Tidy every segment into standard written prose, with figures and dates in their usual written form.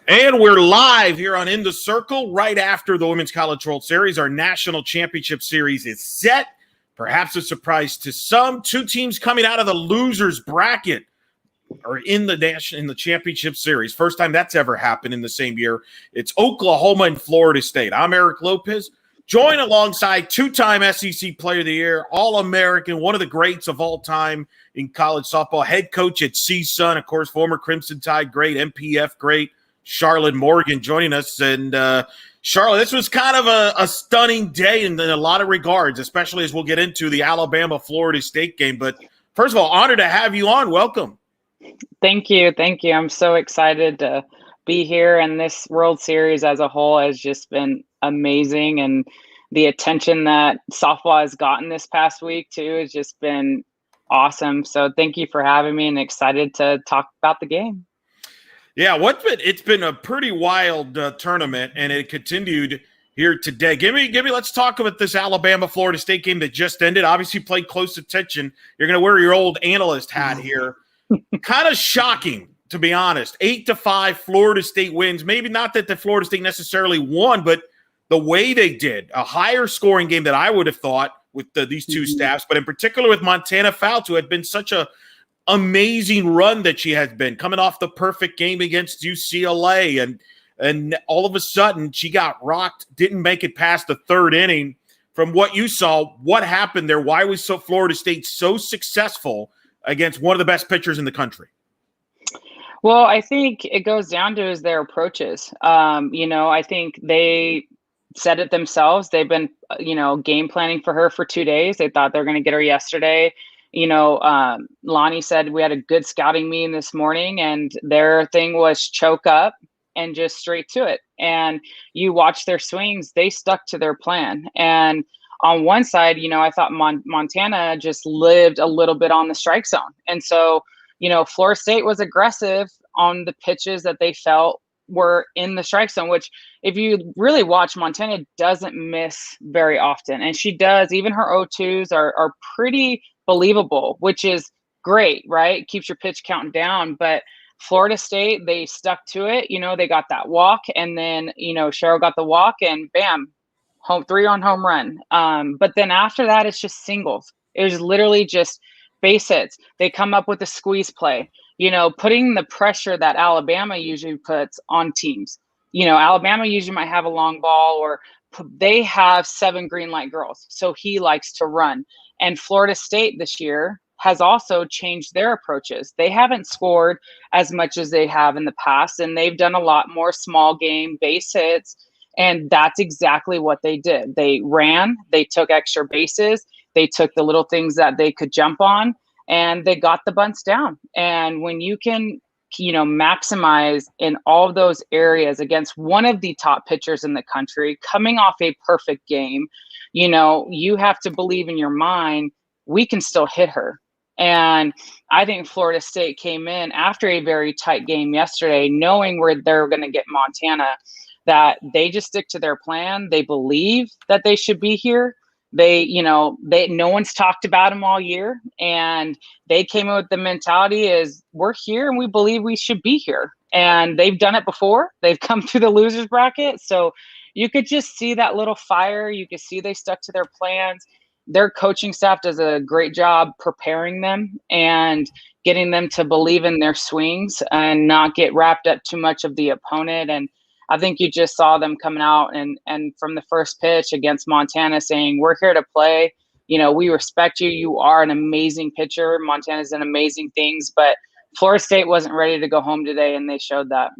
And we're live here on In the Circle right after the Women's College World Series. Our national championship series is set. Perhaps a surprise to some. Two teams coming out of the losers bracket are in the championship series. First time that's ever happened in the same year. It's Oklahoma and Florida State. I'm Eric Lopez, joined alongside two-time SEC Player of the Year, All-American, one of the greats of all time in college softball, head coach at CSUN, of course, former Crimson Tide great, MPF great, Charlotte Morgan joining us. And Charlotte, this was kind of a stunning day in a lot of regards, especially as we'll get into the Alabama-Florida State game. But first of all, honored to have you on. Welcome. Thank you. I'm so excited to be here. And this World Series as a whole has just been amazing. And the attention that softball has gotten this past week, too, has just been awesome. So thank you for having me and excited to talk about the game. Yeah, it's been a pretty wild tournament, and it continued here today. Let's talk about this Alabama-Florida State game that just ended. Obviously played close attention. You're going to wear your old analyst hat here. Kind of shocking, to be honest. 8-5 Florida State wins. Maybe not that the Florida State necessarily won, but the way they did. A higher scoring game that I would have thought with these two staffs, but in particular with Montana Fouts, who had been such a amazing run that she has been, coming off the perfect game against UCLA, and all of a sudden she got rocked, didn't make it past the third inning. From what you saw, what happened there? Why was Florida State so successful against one of the best pitchers in the country? Well, I think it goes down to their approaches. I think they said it themselves. They've been, game planning for her for 2 days. They thought they were going to get her yesterday. Lonnie said we had a good scouting meeting this morning, and their thing was choke up and just straight to it. And you watch their swings, they stuck to their plan. And on one side, I thought Montana just lived a little bit on the strike zone. And so, Florida State was aggressive on the pitches that they felt were in the strike zone, which if you really watch, Montana doesn't miss very often. And she does, even her 0-2s are pretty believable, which is great, right? Keeps your pitch count down. But Florida State, they stuck to it. They got that walk, and then, Cheryl got the walk, and bam, home 3-run home run. But then after that, it's just singles. It was literally just base hits. They come up with a squeeze play, putting the pressure that Alabama usually puts on teams. Alabama usually might have a long ball, or they have 7 green light girls, so he likes to run. And Florida State this year has also changed their approaches. They haven't scored as much as they have in the past, and they've done a lot more small game base hits. And that's exactly what they did. They ran, they took extra bases, they took the little things that they could jump on, and they got the bunts down. And when you can, maximize in all of those areas against one of the top pitchers in the country, coming off a perfect game, you have to believe in your mind, we can still hit her. And I think Florida State came in after a very tight game yesterday, knowing where they're going to get Montana, that they just stick to their plan. They believe that they should be here. No one's talked about them all year, and they came in with the mentality is we're here and we believe we should be here. And they've done it before. They've come through the losers bracket. So you could just see that little fire. You could see they stuck to their plans. Their coaching staff does a great job preparing them and getting them to believe in their swings and not get wrapped up too much of the opponent. And I think you just saw them coming out and from the first pitch against Montana saying, we're here to play. We respect you. You are an amazing pitcher. Montana's done amazing things, but Florida State wasn't ready to go home today, and they showed that.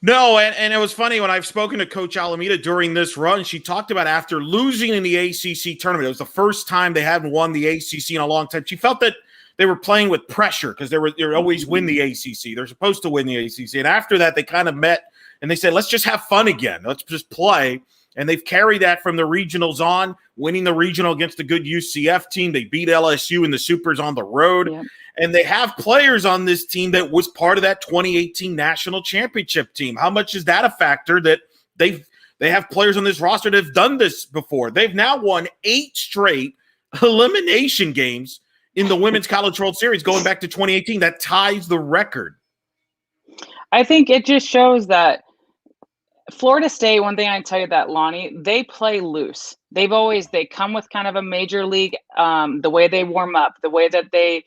No, and it was funny when I've spoken to Coach Alameda during this run, she talked about after losing in the ACC tournament, it was the first time they hadn't won the ACC in a long time. She felt that they were playing with pressure because they always win the ACC. They're supposed to win the ACC. And after that, they kind of met and they said, let's just have fun again. Let's just play. And they've carried that from the regionals on, winning the regional against a good UCF team. They beat LSU in the Supers on the road. Yep. And they have players on this team that was part of that 2018 national championship team. How much is that a factor that they have players on this roster that have done this before? They've now won 8 straight elimination games in the Women's College World Series going back to 2018. That ties the record. I think it just shows that Florida State, one thing I can tell you that Lonnie, they play loose. They come with kind of a major league, the way they warm up, the way that they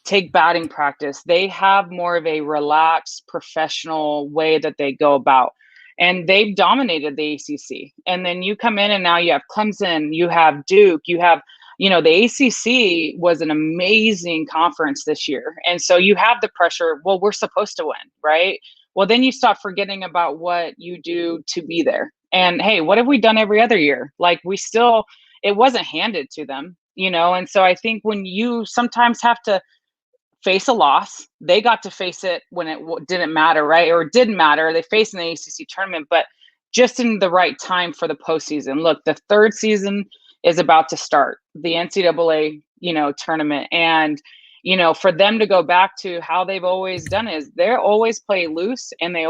take batting practice. They have more of a relaxed, professional way that they go about. And they've dominated the ACC. And then you come in and now you have Clemson, you have Duke, you have, the ACC was an amazing conference this year. And so you have the pressure, well, we're supposed to win, right? Well, then you stop forgetting about what you do to be there. And hey, what have we done every other year? Like it wasn't handed to them, And so I think when you sometimes have to face a loss, they got to face it when it didn't matter, right? Or it didn't matter. They faced in the ACC tournament, but just in the right time for the postseason. Look, the third season is about to start, the NCAA, tournament. And for them to go back to how they've always done is they always play loose and they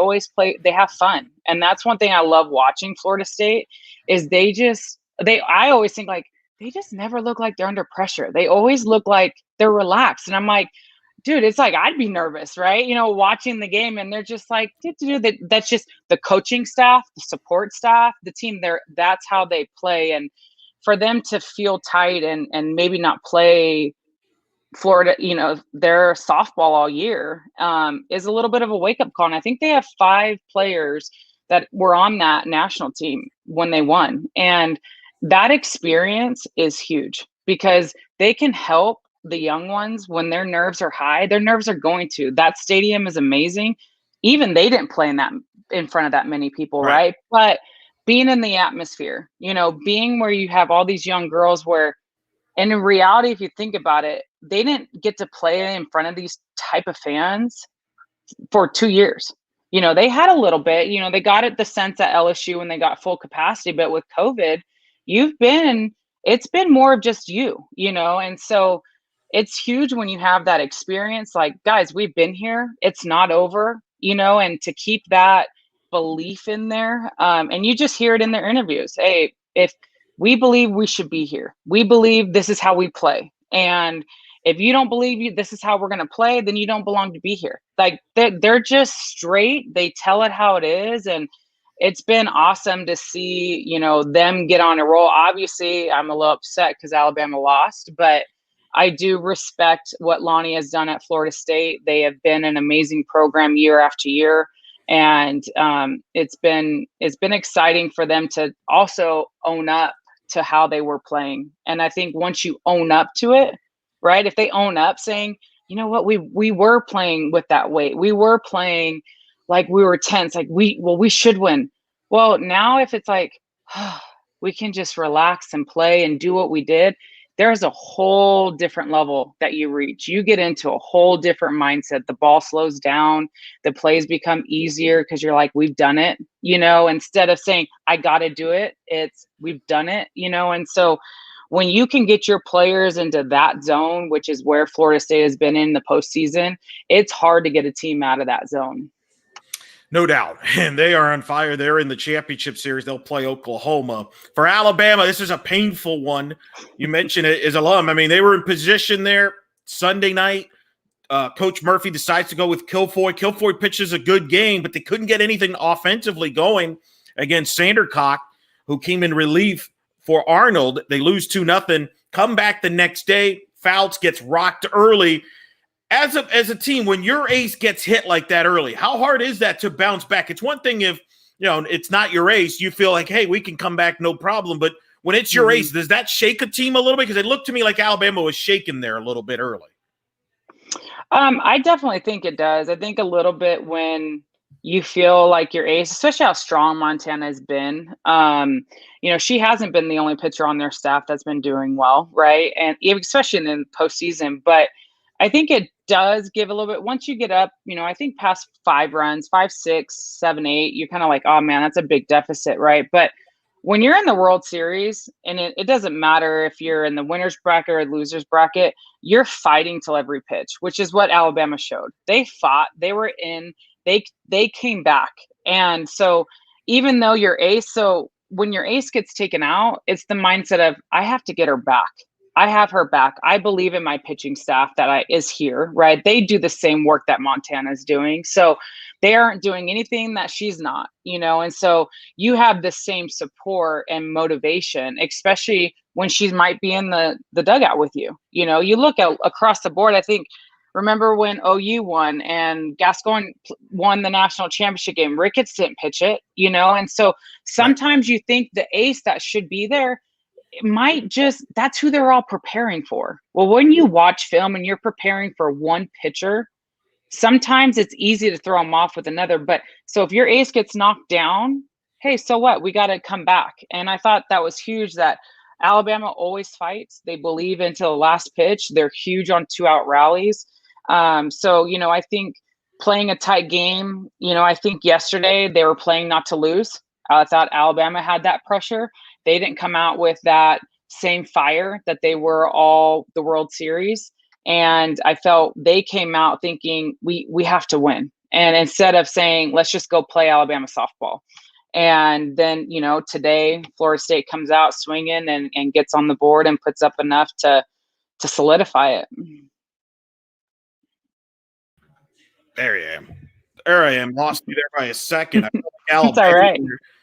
have fun. And that's one thing I love watching Florida State is I always think like, they just never look like they're under pressure. They always look like they're relaxed. And I'm like, dude, it's like, I'd be nervous, right? Watching the game and they're just like, that's just the coaching staff, the support staff, the team there. That's how they play. And for them to feel tight and maybe not play Florida, their softball all year is a little bit of a wake up call. And I think they have 5 players that were on that national team when they won. And that experience is huge because they can help the young ones when their nerves are high. Their nerves are going to. That stadium is amazing. Even they didn't play in front of that many people, right? But being in the atmosphere, being where you have all these young girls and in reality, if you think about it, they didn't get to play in front of these type of fans for 2 years. They had a little bit, they got the sense at LSU when they got full capacity, but with COVID, it's been more of just and so it's huge when you have that experience. Like, guys, we've been here. It's not over, and to keep that belief in there. And you just hear it in their interviews. Hey, if we believe we should be here, we believe this is how we play. And if you don't believe this is how we're going to play, then you don't belong to be here. Like they're just straight. They tell it how it is. And it's been awesome to see, them get on a roll. Obviously, I'm a little upset because Alabama lost, but I do respect what Lonnie has done at Florida State. They have been an amazing program year after year. And it's been exciting for them to also own up to how they were playing. And I think once you own up to it, right? If they own up saying, you know what, we were playing with that weight. We were playing like we were tense, like we should win. Well, now if it's like, we can just relax and play and do what we did, there's a whole different level that you reach. You get into a whole different mindset. The ball slows down, the plays become easier because you're like, we've done it, instead of saying, I got to do it. It's we've done it, and so when you can get your players into that zone, which is where Florida State has been in the postseason, it's hard to get a team out of that zone. No doubt. And they are on fire. They're in the championship series. They'll play Oklahoma. For Alabama, this is a painful one. You mentioned it as alum. I mean, they were in position there Sunday night. Coach Murphy decides to go with Kilfoy. Kilfoy pitches a good game, but they couldn't get anything offensively going against Sandercock, who came in relief for Arnold. They lose 2-0. Come back the next day. Fouts gets rocked early. As a team, when your ace gets hit like that early, how hard is that to bounce back? It's one thing if, it's not your ace, you feel like, hey, we can come back, no problem. But when it's your ace, does that shake a team a little bit? Because it looked to me like Alabama was shaken there a little bit early. I definitely think it does. I think a little bit when you feel like your ace, especially how strong Montana has been. She hasn't been the only pitcher on their staff that's been doing well, right? And especially in the postseason. But I think it does give a little bit once you get up, I think past 5 runs, 5, 6, 7, 8, you're kind of like, oh man, that's a big deficit, right? But when you're in the World Series, and it doesn't matter if you're in the winner's bracket or loser's bracket, you're fighting till every pitch, which is what Alabama showed. They fought, they were in, they came back. And so even though your ace, so when your ace gets taken out, it's the mindset of, I have to get her back. I have her back. I believe in my pitching staff that is here, right? They do the same work that Montana's doing. So they aren't doing anything that she's not, and so you have the same support and motivation, especially when she might be in the dugout with you. You look at across the board, I think, remember when OU won and Gascon won the national championship game, Ricketts didn't pitch it, and so sometimes you think the ace that should be there, it might that's who they're all preparing for. Well, when you watch film and you're preparing for one pitcher, sometimes it's easy to throw them off with another. But so if your ace gets knocked down, hey, so what? We got to come back. And I thought that was huge that Alabama always fights. They believe until the last pitch. They're huge on 2-out rallies. So, I think playing a tight game, I think yesterday they were playing not to lose. I thought Alabama had that pressure. They didn't come out with that same fire that they were all the World Series. And I felt they came out thinking we have to win. And instead of saying, let's just go play Alabama softball. And then, today Florida State comes out swinging and gets on the board and puts up enough to solidify it. There I am. Lost you there by a second. I feel like Alabama It's all right.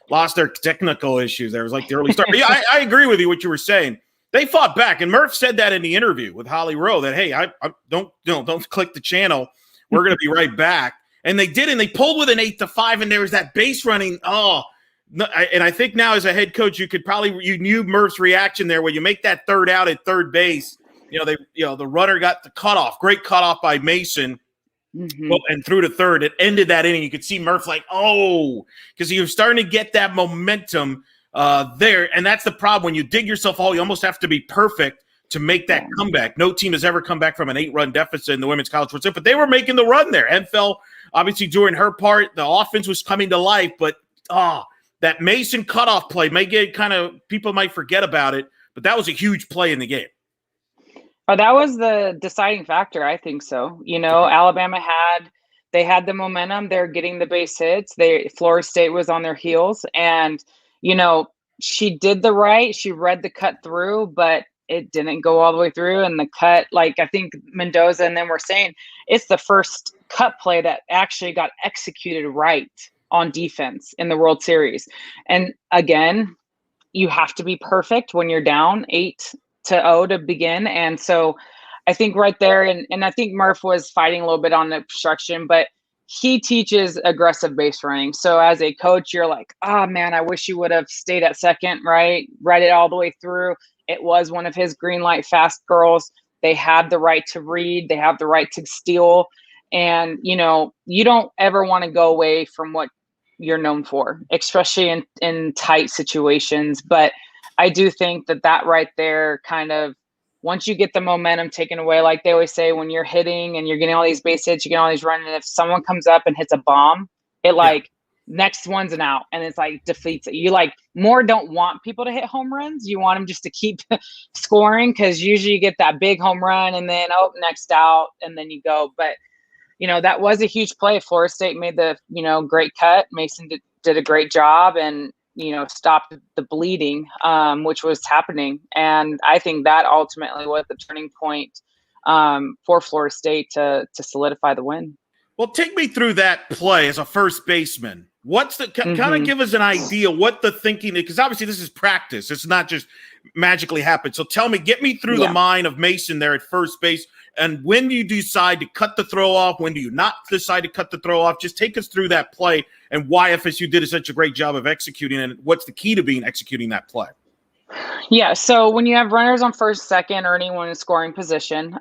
lost their technical issues. There was like the early start. But yeah, I agree with you what you were saying. They fought back, and Murph said that in the interview with Holly Rowe that, hey, I don't click the channel. We're going to be right back. And they did, and they pulled with an 8-5, and there was that base running. And I think now as a head coach, you knew Murph's reaction there when you make that third out at third base. The runner got the cutoff, great cutoff by Mason. Mm-hmm. Well, and through to third, it ended that inning. You could see Murph because he was starting to get that momentum there. And that's the problem. When you dig yourself a hole, you almost have to be perfect to make that comeback. No team has ever come back from an 8-run deficit in the Women's College World Series, but they were making the run there. Hemphill, obviously doing her part. The offense was coming to life, but that Mason cutoff play may get people might forget about it, but that was a huge play in the game. Oh, that was the deciding factor. I think so. Alabama had the momentum. They're getting the base hits. Florida State was on their heels, and she did the right. She read the cut through, but it didn't go all the way through. And the cut, like I think Mendoza and them were saying, it's the first cut play that actually got executed right on defense in the World Series. And again, you have to be perfect when you're down 8-0 to begin. And so I think right there, and I think Murph was fighting a little bit on the obstruction, but he teaches aggressive base running. So as a coach, you're like, man, I wish you would have stayed at second, right? Read it all the way through. It was one of his green light fast girls. They have the right to read. They have the right to steal. And, you don't ever want to go away from what you're known for, especially in tight situations. But I do think that right there kind of, once you get the momentum taken away, like they always say, when you're hitting and you're getting all these base hits, you get all these running, and if someone comes up and hits a bomb, next one's an out, and it's like defeats it. You more don't want people to hit home runs. You want them just to keep scoring, because usually you get that big home run and then, next out, and then you go. But, that was a huge play. Florida State made the, great cut. Mason did a great job and, stopped the bleeding, which was happening. And I think that ultimately was the turning point for Florida State to solidify the win. Well, take me through that play as a first baseman. What's the kind of give us an idea what the thinking is? Because obviously this is practice. It's not just magically happen. So tell me, get me through the mind of Mason there at first base. And when do you decide to cut the throw off? When do you not decide to cut the throw off? Just take us through that play and why FSU did such a great job of executing it. And what's the key to executing that play? Yeah, so when you have runners on first, second, or anyone in scoring position,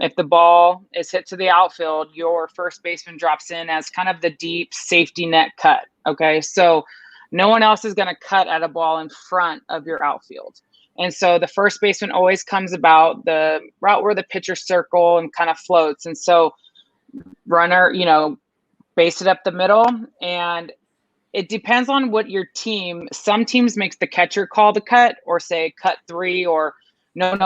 if the ball is hit to the outfield, your first baseman drops in as kind of the deep safety net cut, okay? So no one else is going to cut at a ball in front of your outfield. And so the first baseman always comes about the route where the pitcher circle and kind of floats. And so runner, base it up the middle, and it depends on what your team. Some teams makes the catcher call the cut, or say cut 3, or no,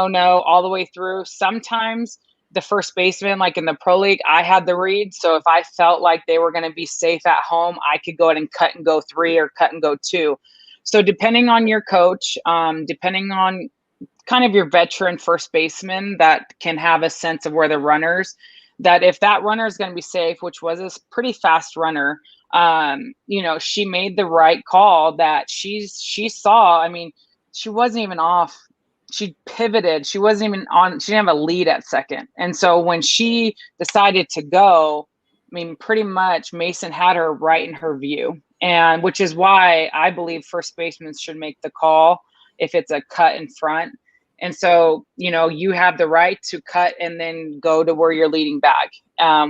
all the way through. Sometimes the first baseman, like in the pro league, I had the read. So if I felt like they were going to be safe at home, I could go ahead and cut and go 3 or cut and go 2. So depending on your coach, depending on kind of your veteran first baseman that can have a sense of where the runners, that if that runner is going to be safe, which was a pretty fast runner, she made the right call that she saw. I mean, she wasn't even off. She pivoted. She wasn't even on. She didn't have a lead at second. And so when she decided to go, I mean, pretty much Mason had her right in her view. And which is why I believe first basemen should make the call if it's a cut in front. And so, you have the right to cut and then go to where you're leading back,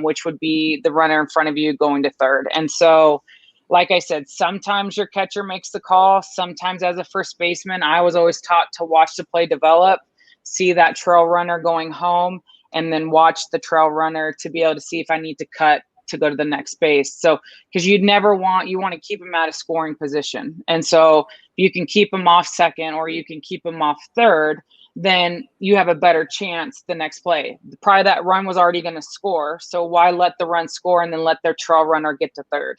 which would be the runner in front of you going to third. And so, like I said, sometimes your catcher makes the call. Sometimes as a first baseman, I was always taught to watch the play develop, see that trail runner going home, and then watch the trail runner to be able to see if I need to cut to go to the next base. So, because you want to keep them out of scoring position. And so you can keep them off second or you can keep them off third, then you have a better chance the next play. Probably that run was already going to score. So why let the run score and then let their trail runner get to third?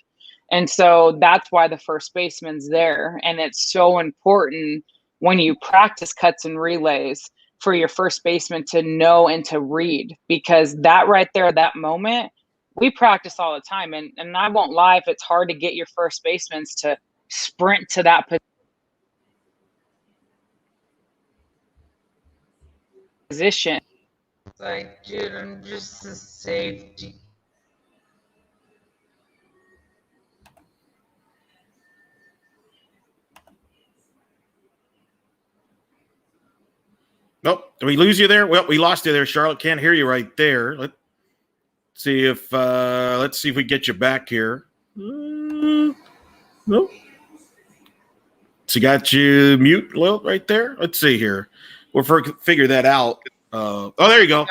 And so that's why the first baseman's there. And it's so important when you practice cuts and relays for your first baseman to know and to read, because that right there, that moment, we practice all the time. And I won't lie, if it's hard to get your first basemen to sprint to that position. Like, dude, I'm just a safety. Nope. Did we lose you there? Well, we lost you there, Charlotte. Can't hear you right there. Let's see if we get you back here. Nope. So got you mute, Lil, right there. Let's see here. We'll figure that out. There you go.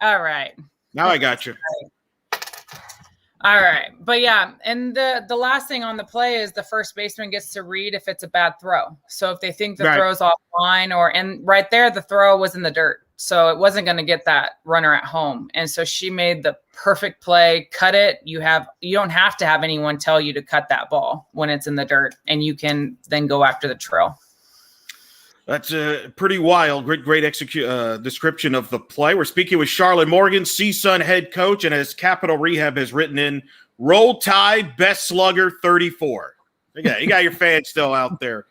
All right. Now I got you. All right. But yeah, and the last thing on the play is the first baseman gets to read if it's a bad throw. So if they think the throw's offline and right there, the throw was in the dirt. So it wasn't going to get that runner at home. And so she made the perfect play, cut it. You don't have to have anyone tell you to cut that ball when it's in the dirt, and you can then go after the trail. That's a pretty wild, great description of the play. We're speaking with Charlotte Morgan, CSUN head coach, and as Capital Rehab has written in, Roll Tide, best slugger 34. You got your fans still out there.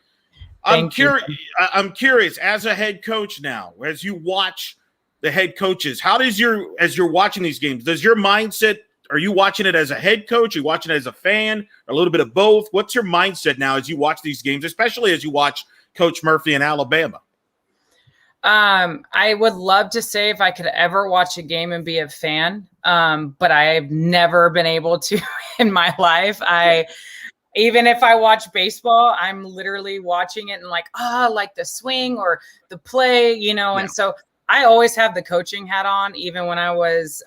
I'm curious, as a head coach now, as you watch the head coaches, as you're watching these games, does your mindset, are you watching it as a head coach? Are you watching it as a fan? Or a little bit of both? What's your mindset now as you watch these games, especially as you watch Coach Murphy in Alabama? I would love to say if I could ever watch a game and be a fan, but I've never been able to in my life. Even if I watch baseball, I'm literally watching it and like the swing or the play, Yeah. And so I always have the coaching hat on, even when I was,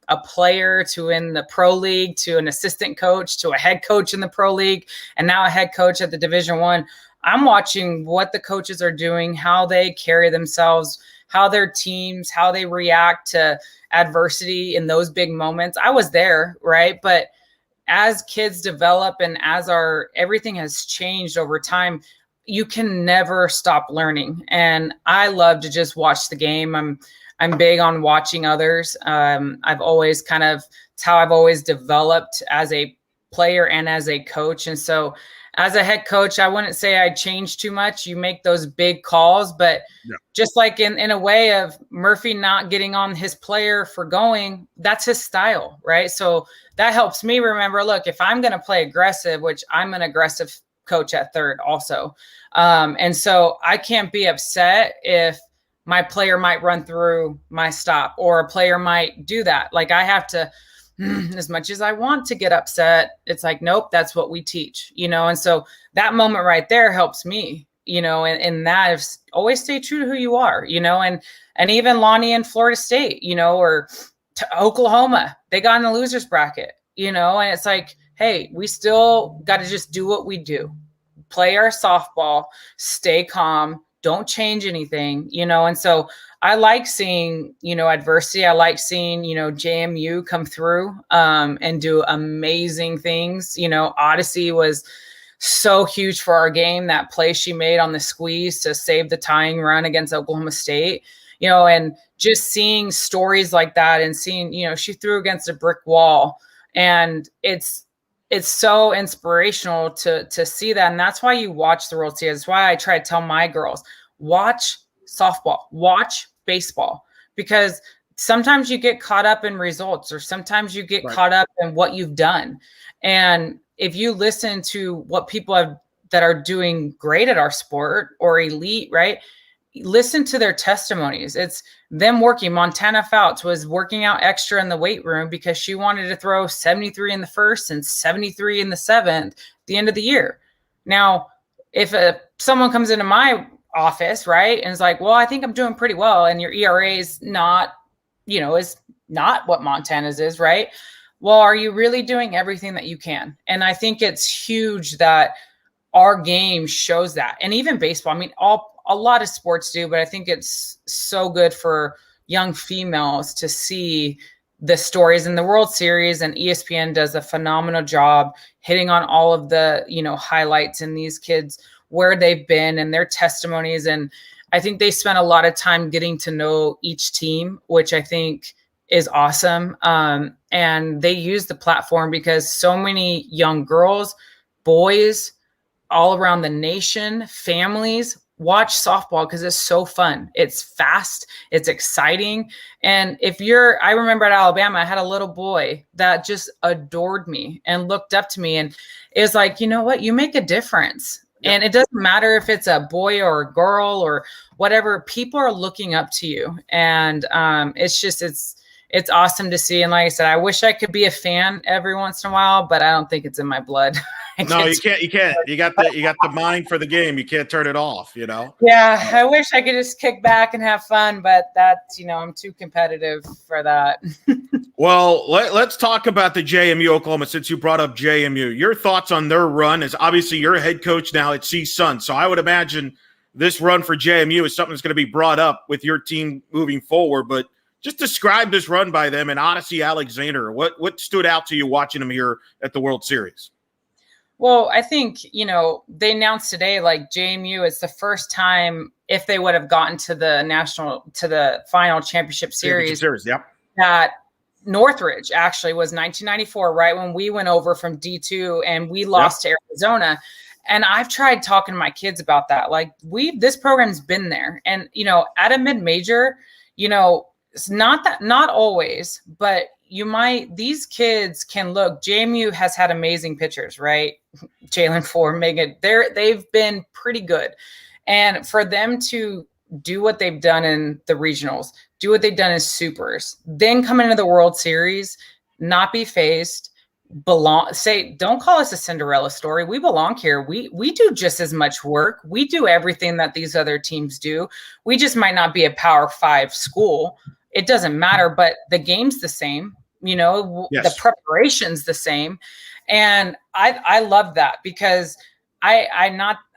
a player to in the pro league, to an assistant coach, to a head coach in the pro league, and now a head coach at the Division I. I'm watching what the coaches are doing, how they carry themselves, how their teams, how they react to adversity in those big moments. I was there, right? But as kids develop and as everything has changed over time, you can never stop learning. And I love to just watch the game. I'm big on watching others. I've always it's how I've always developed as a player and as a coach. And so as a head coach, I wouldn't say I changed too much. You make those big calls, but just like in a way of Murphy not getting on his player for going, that's his style, right? So that helps me remember, look, if I'm going to play aggressive, which I'm an aggressive coach at third also. And so I can't be upset if my player might run through my stop or a player might do that. Like I have to, as much as I want to get upset, it's like, nope, that's what we teach, And so that moment right there helps me, and that is always stay true to who you are, and even Lonnie in Florida State, or to Oklahoma, they got in the losers bracket, and it's like, hey, we still got to just do what we do, play our softball, stay calm, don't change anything, and so I like seeing, adversity. I like seeing, JMU come through and do amazing things. Odyssey was so huge for our game. That play she made on the squeeze to save the tying run against Oklahoma State, and just seeing stories like that and seeing, she threw against a brick wall, and it's so inspirational to see that. And that's why you watch the World Series. That's why I try to tell my girls, watch softball, watch baseball, because sometimes you get caught up in results, or sometimes you get caught up in what you've done. And if you listen to what people have that are doing great at our sport or elite, right? Listen to their testimonies. It's them working. Montana Fouts was working out extra in the weight room because she wanted to throw 73 in the first and 73 in the seventh at the end of the year. Now, if someone comes into my office, right, and is like, well, I think I'm doing pretty well, and your ERA is not, is not what Montana's is, right? Well, are you really doing everything that you can? And I think it's huge that our game shows that. And even baseball, I mean, a lot of sports do, but I think it's so good for young females to see the stories in the World Series, and ESPN does a phenomenal job hitting on all of the, highlights in these kids, where they've been and their testimonies. And I think they spent a lot of time getting to know each team, which I think is awesome. And they use the platform because so many young girls, boys, all around the nation, families watch softball because it's so fun. It's fast. It's exciting. And I remember at Alabama, I had a little boy that just adored me and looked up to me. And it was like, you know what? You make a difference. Yep. And it doesn't matter if it's a boy or a girl or whatever, people are looking up to you. And it's awesome to see. And like I said, I wish I could be a fan every once in a while, but I don't think it's in my blood. No, you can't. You got the mind for the game. You can't turn it off, Yeah, I wish I could just kick back and have fun, but that's, I'm too competitive for that. Well, let's talk about the JMU Oklahoma, since you brought up JMU. Your thoughts on their run, as obviously you're a head coach now at CSUN. So I would imagine this run for JMU is something that's going to be brought up with your team moving forward. But just describe this run by them and Odyssey Alexander. What stood out to you watching them here at the World Series? Well, I think, they announced today, like JMU, it's the first time, if they would have gotten to the final championship series, yep, that Northridge actually was 1994, right when we went over from D2 and we lost to Arizona. And I've tried talking to my kids about that. Like this program's been there. And, at a mid-major, it's not always, but these kids can look. JMU has had amazing pitchers, right? Jalen Ford, Megan, they've been pretty good. And for them to do what they've done in the regionals, do what they've done in supers, then come into the World Series, not be phased, don't call us a Cinderella story. We belong here. We do just as much work. We do everything that these other teams do. We just might not be a Power 5 school. It doesn't matter, but the game's the same, yes. The preparation's the same. And I love that, because I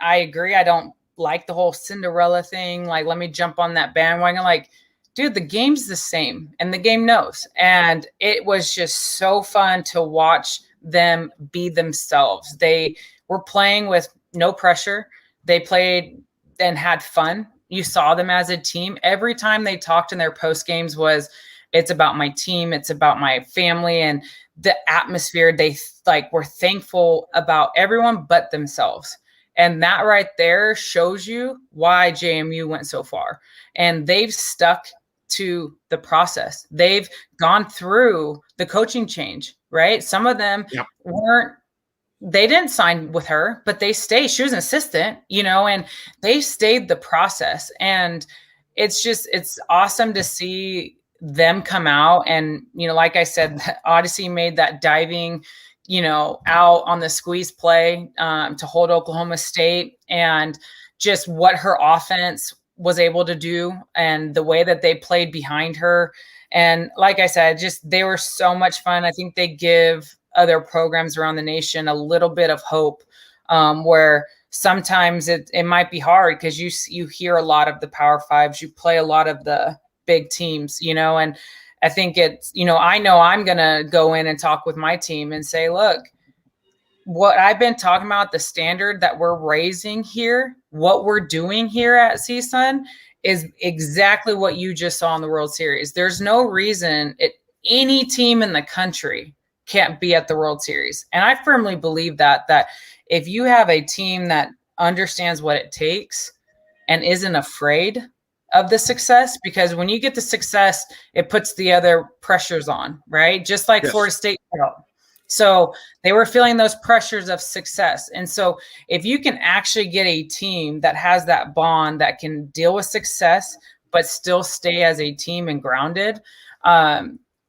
agree. I don't like the whole Cinderella thing. Like, let me jump on that bandwagon. Like, dude, the game's the same and the game knows. And it was just so fun to watch them be themselves. They were playing with no pressure. They played and had fun. You saw them as a team. Every time they talked in their post games it's about my team. It's about my family and the atmosphere. They were thankful about everyone but themselves. And that right there shows you why JMU went so far. And they've stuck to the process. They've gone through the coaching change, right? Some of them they didn't sign with her, but they stayed. She was an assistant, and they stayed the process. And it's awesome to see them come out. And, like I said, Odyssey made that diving, out on the squeeze play to hold Oklahoma State, and just what her offense was able to do and the way that they played behind her. And like I said, they were so much fun. I think they give other programs around the nation a little bit of hope, where sometimes it might be hard because you hear a lot of the Power 5s, you play a lot of the big teams, and I think it's, I know I'm going to go in and talk with my team and say, look, what I've been talking about, the standard that we're raising here, what we're doing here at CSUN is exactly what you just saw in the World Series. There's no reason any team in the country can't be at the World Series. And I firmly believe that if you have a team that understands what it takes and isn't afraid of the success, because when you get the success, it puts the other pressures on, right? Just like Florida State felt. So they were feeling those pressures of success. And so if you can actually get a team that has that bond that can deal with success, but still stay as a team and grounded,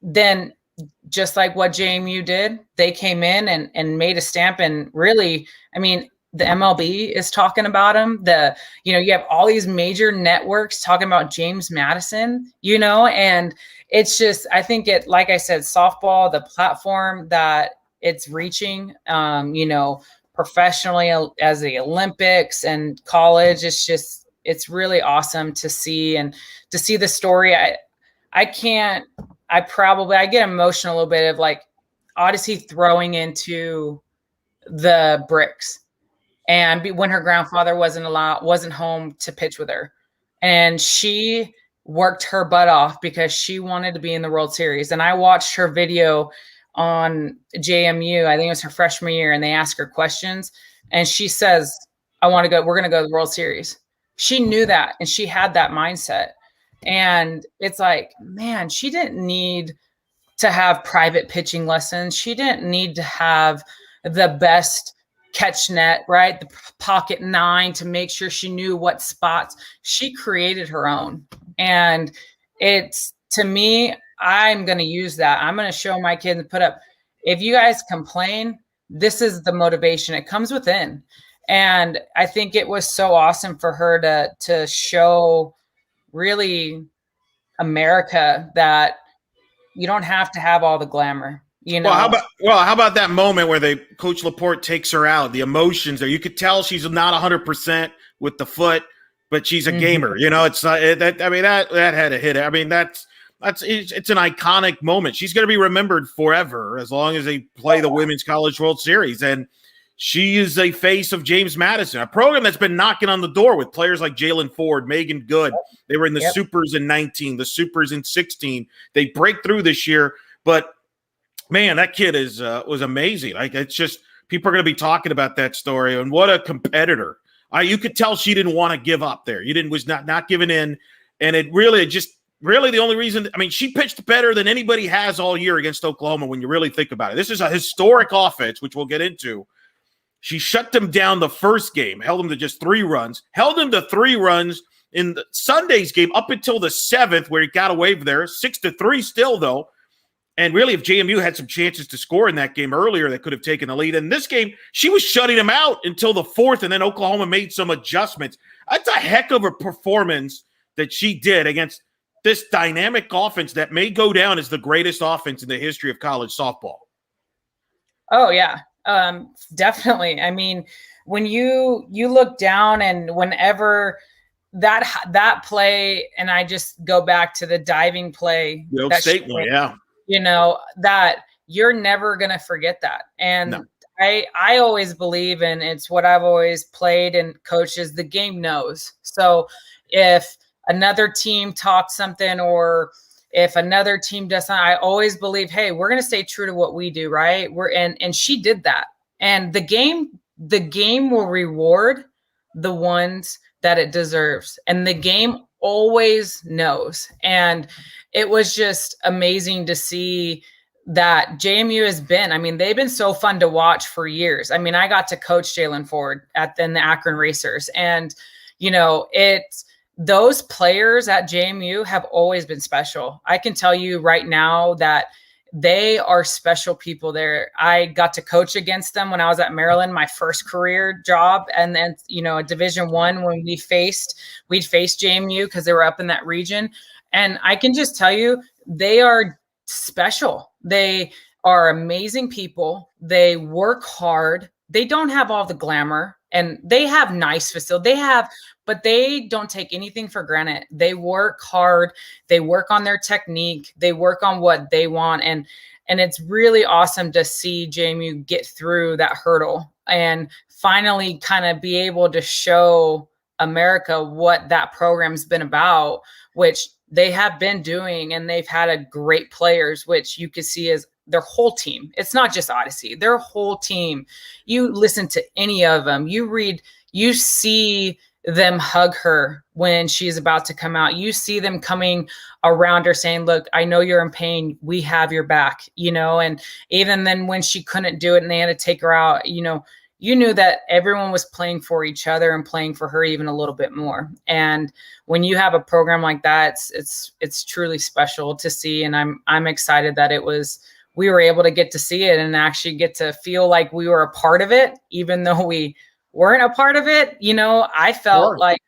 then just like what JMU did, they came in and made a stamp. And really, I mean, the MLB is talking about him. You have all these major networks talking about James Madison, and it's just, I think like I said, softball, the platform that it's reaching, professionally as the Olympics and college, it's really awesome to see, and to see the story. I get emotional a little bit of like Odyssey throwing into the bricks. And when her grandfather wasn't home to pitch with her, and she worked her butt off because she wanted to be in the World Series. And I watched her video on JMU. I think it was her freshman year, and they asked her questions, and she says, we're going to go to the World Series. She knew that, and she had that mindset. And it's like, man, she didn't need to have private pitching lessons. She didn't need to have the best catch net, right? The pocket 9 to make sure she knew what spots. She created her own. And it's, to me, I'm going to use that. I'm going to show my kids and put up, if you guys complain, this is the motivation. It comes within. And I think it was so awesome for her to show really America that you don't have to have all the glamour. Well, how about that moment where Coach Laporte takes her out? The emotions there, you could tell she's not 100% with the foot, but she's a gamer. It's not that. I mean, that had a hit. I mean, it's an iconic moment. She's going to be remembered forever as long as they play the Women's College World Series. And she is a face of James Madison, a program that's been knocking on the door with players like Jalen Ford, Megan Good. They were in the Supers in 19, the Supers in 16. They break through this year, but man, that kid was amazing. Like, it's just, people are going to be talking about that story, and what a competitor. You could tell she didn't want to give up there. Was not giving in, and it really the only reason. I mean, she pitched better than anybody has all year against Oklahoma. When you really think about it, this is a historic offense, which we'll get into. She shut them down the first game, held them to just 3 runs, held them to 3 runs in the Sunday's game up until the 7th, where he got away from there, 6-3 still though. And really, if JMU had some chances to score in that game earlier, they could have taken the lead. In this game, she was shutting them out until the 4th, and then Oklahoma made some adjustments. That's a heck of a performance that she did against this dynamic offense that may go down as the greatest offense in the history of college softball. Oh, yeah, definitely. I mean, when you look down, and whenever that play, and I just go back to the diving play. The Oak State one, yeah. That you're never going to forget that. And no. I always believe, and it's what I've always played and coached, is the game knows. So if another team talks something, or if another team does something, I always believe, hey, we're going to stay true to what we do, right? And she did that. And the game will reward the ones that it deserves. And the game always knows. And it was just amazing to see that JMU has been, I mean, they've been so fun to watch for years. I mean, I got to coach Jalen Ford in the Akron Racers, and, it's those players at JMU have always been special. I can tell you right now that they are special people there. I got to coach against them when I was at Maryland, my first career job. And then, a Division I, when we'd faced JMU because they were up in that region. And I can just tell you, they are special. They are amazing people. They work hard. They don't have all the glamour. And they have nice facility. But they don't take anything for granted. They work hard. They work on their technique. They work on what they want. And it's really awesome to see JMU get through that hurdle and finally kind of be able to show America what that program's been about, which they have been doing. And they've had a great players, which you can see as their whole team. It's not just Odyssey, their whole team. You listen to any of them, you see them hug her when she's about to come out. You see them coming around her saying, look, I know you're in pain. We have your back, and even then when she couldn't do it and they had to take her out, you knew that everyone was playing for each other and playing for her even a little bit more. And when you have a program like that, it's truly special to see. And I'm excited that we were able to get to see it and actually get to feel like we were a part of it, even though we weren't a part of it. I felt like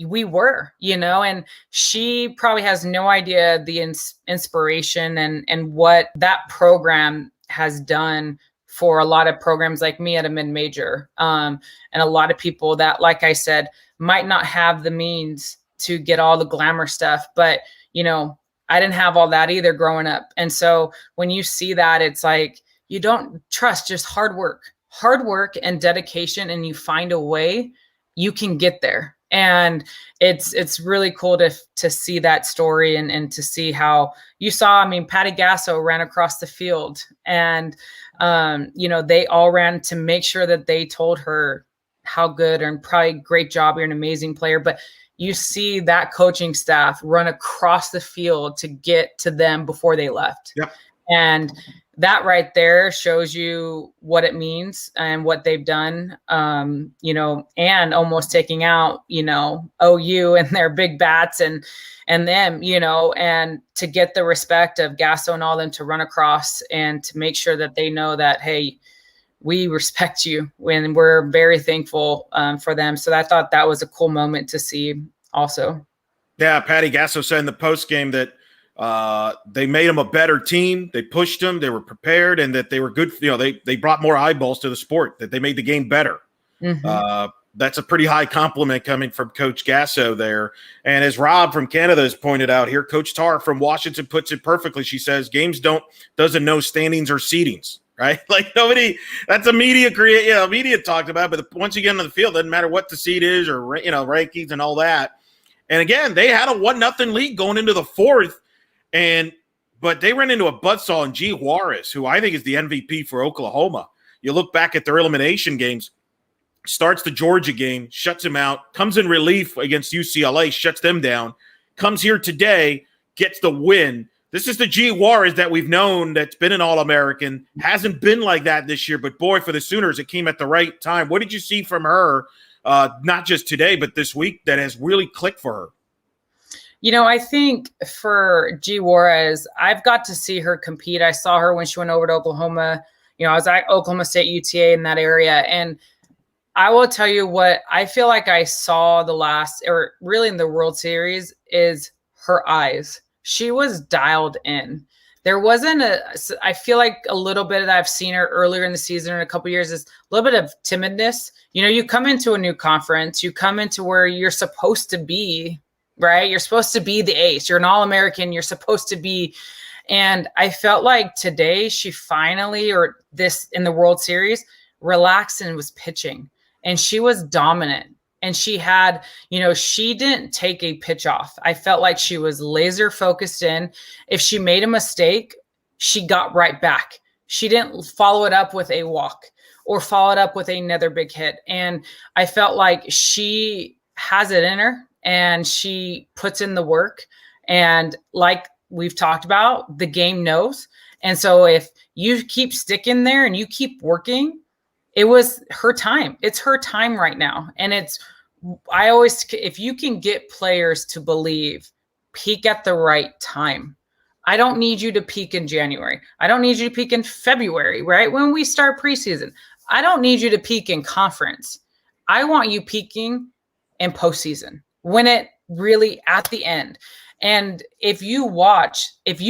we were, and she probably has no idea the inspiration and what that program has done for a lot of programs like me at a mid-major. And a lot of people that, like I said, might not have the means to get all the glamour stuff, but, I didn't have all that either growing up. And so when you see that, it's like, you don't trust, just hard work and dedication, and you find a way you can get there. And it's really cool to see that story and to see how you saw, Patty Gasso ran across the field and, they all ran to make sure that they told her how good and probably great job. You're an amazing player, but you see that coaching staff run across the field to get to them before they left. Yep. And that right there shows you what it means and what they've done, and almost taking out, OU and their big bats and them, and to get the respect of Gasso and all them to run across and to make sure that they know that, hey, we respect you, and we're very thankful for them. So I thought that was a cool moment to see also. Yeah, Patty Gasso said in the post game that they made them a better team. They pushed them. They were prepared, and that they were good. They brought more eyeballs to the sport, that they made the game better. Mm-hmm. That's a pretty high compliment coming from Coach Gasso there. And as Rob from Canada has pointed out here, Coach Tar from Washington puts it perfectly. She says, games doesn't know standings or seedings. Right? Like nobody, that's a media talked about, but once you get into the field, doesn't matter what the seed is or, rankings and all that. And again, they had a 1-0 lead going into the fourth, but they ran into a buzzsaw in Giselle Juarez, who I think is the MVP for Oklahoma. You look back at their elimination games, starts the Georgia game, shuts him out, comes in relief against UCLA, shuts them down, comes here today, gets the win. This is the Giselle Juarez that we've known that's been an All-American. Hasn't been like that this year, but boy, for the Sooners, it came at the right time. What did you see from her, not just today, but this week, that has really clicked for her? I think for Giselle Juarez, I've got to see her compete. I saw her when she went over to Oklahoma. I was at Oklahoma State, UTA in that area. And I will tell you what I feel like I saw really in the World Series is her eyes. She was dialed in. There wasn't I feel like a little bit that I've seen her earlier in the season in a couple of years is a little bit of timidness. You come into a new conference, you come into where you're supposed to be, right? You're supposed to be the ace. You're an All-American. You're supposed to be. And I felt like today she finally, or this in the World Series, relaxed and was pitching. And she was dominant. And she had, she didn't take a pitch off. I felt like she was laser focused in. If she made a mistake, she got right back. She didn't follow it up with a walk or follow it up with another big hit. And I felt like she has it in her and she puts in the work. And like we've talked about, the game knows. And so if you keep sticking there and you keep working, it was her time. It's her time right now. And if you can get players to believe, peak at the right time. I don't need you to peak in January. I don't need you to peak in February, right? When we start preseason. I don't need you to peak in conference. I want you peaking in postseason when it really at the end. And if you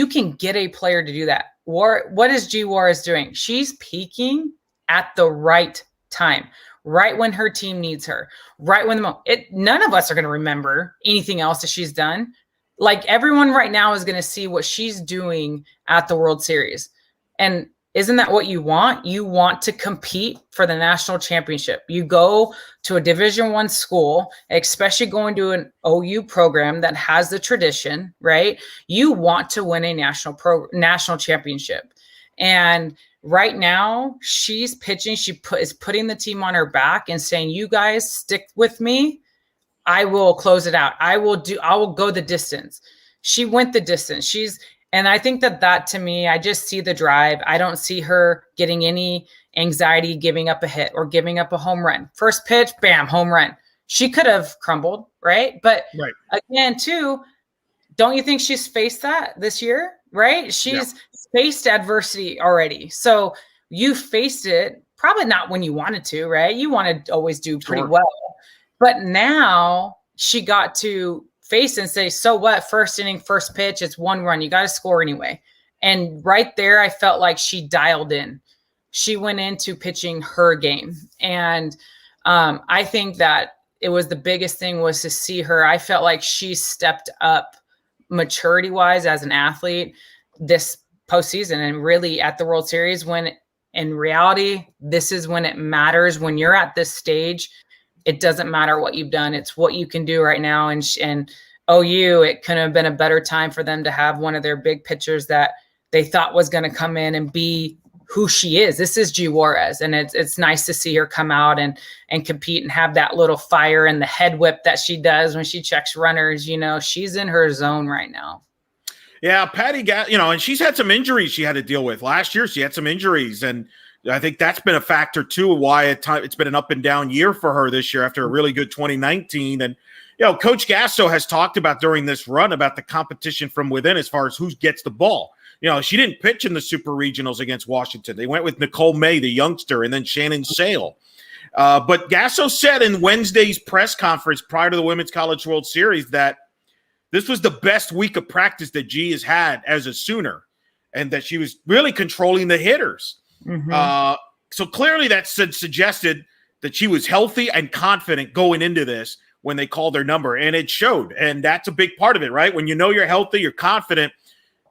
can get a player to do that, what is Giselle Juarez doing? She's peaking at the right time. right when her team needs her, right when none of us are going to remember anything else that she's done. Like everyone right now is going to see what she's doing at the World Series. And isn't that what you want? You want to compete for the national championship. You go to a Division I school, especially going to an OU program that has the tradition, right? You want to win a national championship. And right now she's pitching. Is putting the team on her back and saying, you guys stick with me. I will close it out. I will go the distance. She went the distance. And I think that to me, I just see the drive. I don't see her getting any anxiety, giving up a hit or giving up a home run. First pitch, bam, home run. She could have crumbled, right? But again, too, don't you think she's faced that this year, right? She's faced adversity already. So you faced it, probably not when you wanted to, right? You want to always do pretty well. But now she got to face and say, so what? First inning, first pitch, it's 1 run. You got to score anyway. And right there, I felt like she dialed in. She went into pitching her game. And I think that it was the biggest thing was to see her. I felt like she stepped up maturity-wise as an athlete this postseason and really at the World Series, when in reality, this is when it matters. When you're at this stage, it doesn't matter what you've done. It's what you can do right now. And OU, it couldn't have been a better time for them to have one of their big pitchers that they thought was going to come in and be who she is. This is G Juarez. And it's nice to see her come out and compete and have that little fire and the head whip that she does when she checks runners. You know, she's in her zone right now. Yeah, Patty and she's had some injuries she had to deal with. Last year, she had some injuries, and I think that's been a factor, too, why it's been an up and down year for her this year after a really good 2019. And, Coach Gasso has talked about during this run about the competition from within as far as who gets the ball. She didn't pitch in the super regionals against Washington. They went with Nicole May, the youngster, and then Shannon Sale. But Gasso said in Wednesday's press conference prior to the Women's College World Series that this was the best week of practice that G has had as a Sooner, and that she was really controlling the hitters. Mm-hmm. So clearly that suggested that she was healthy and confident going into this when they called their number, and it showed. And that's a big part of it, right? When you know you're healthy, you're confident,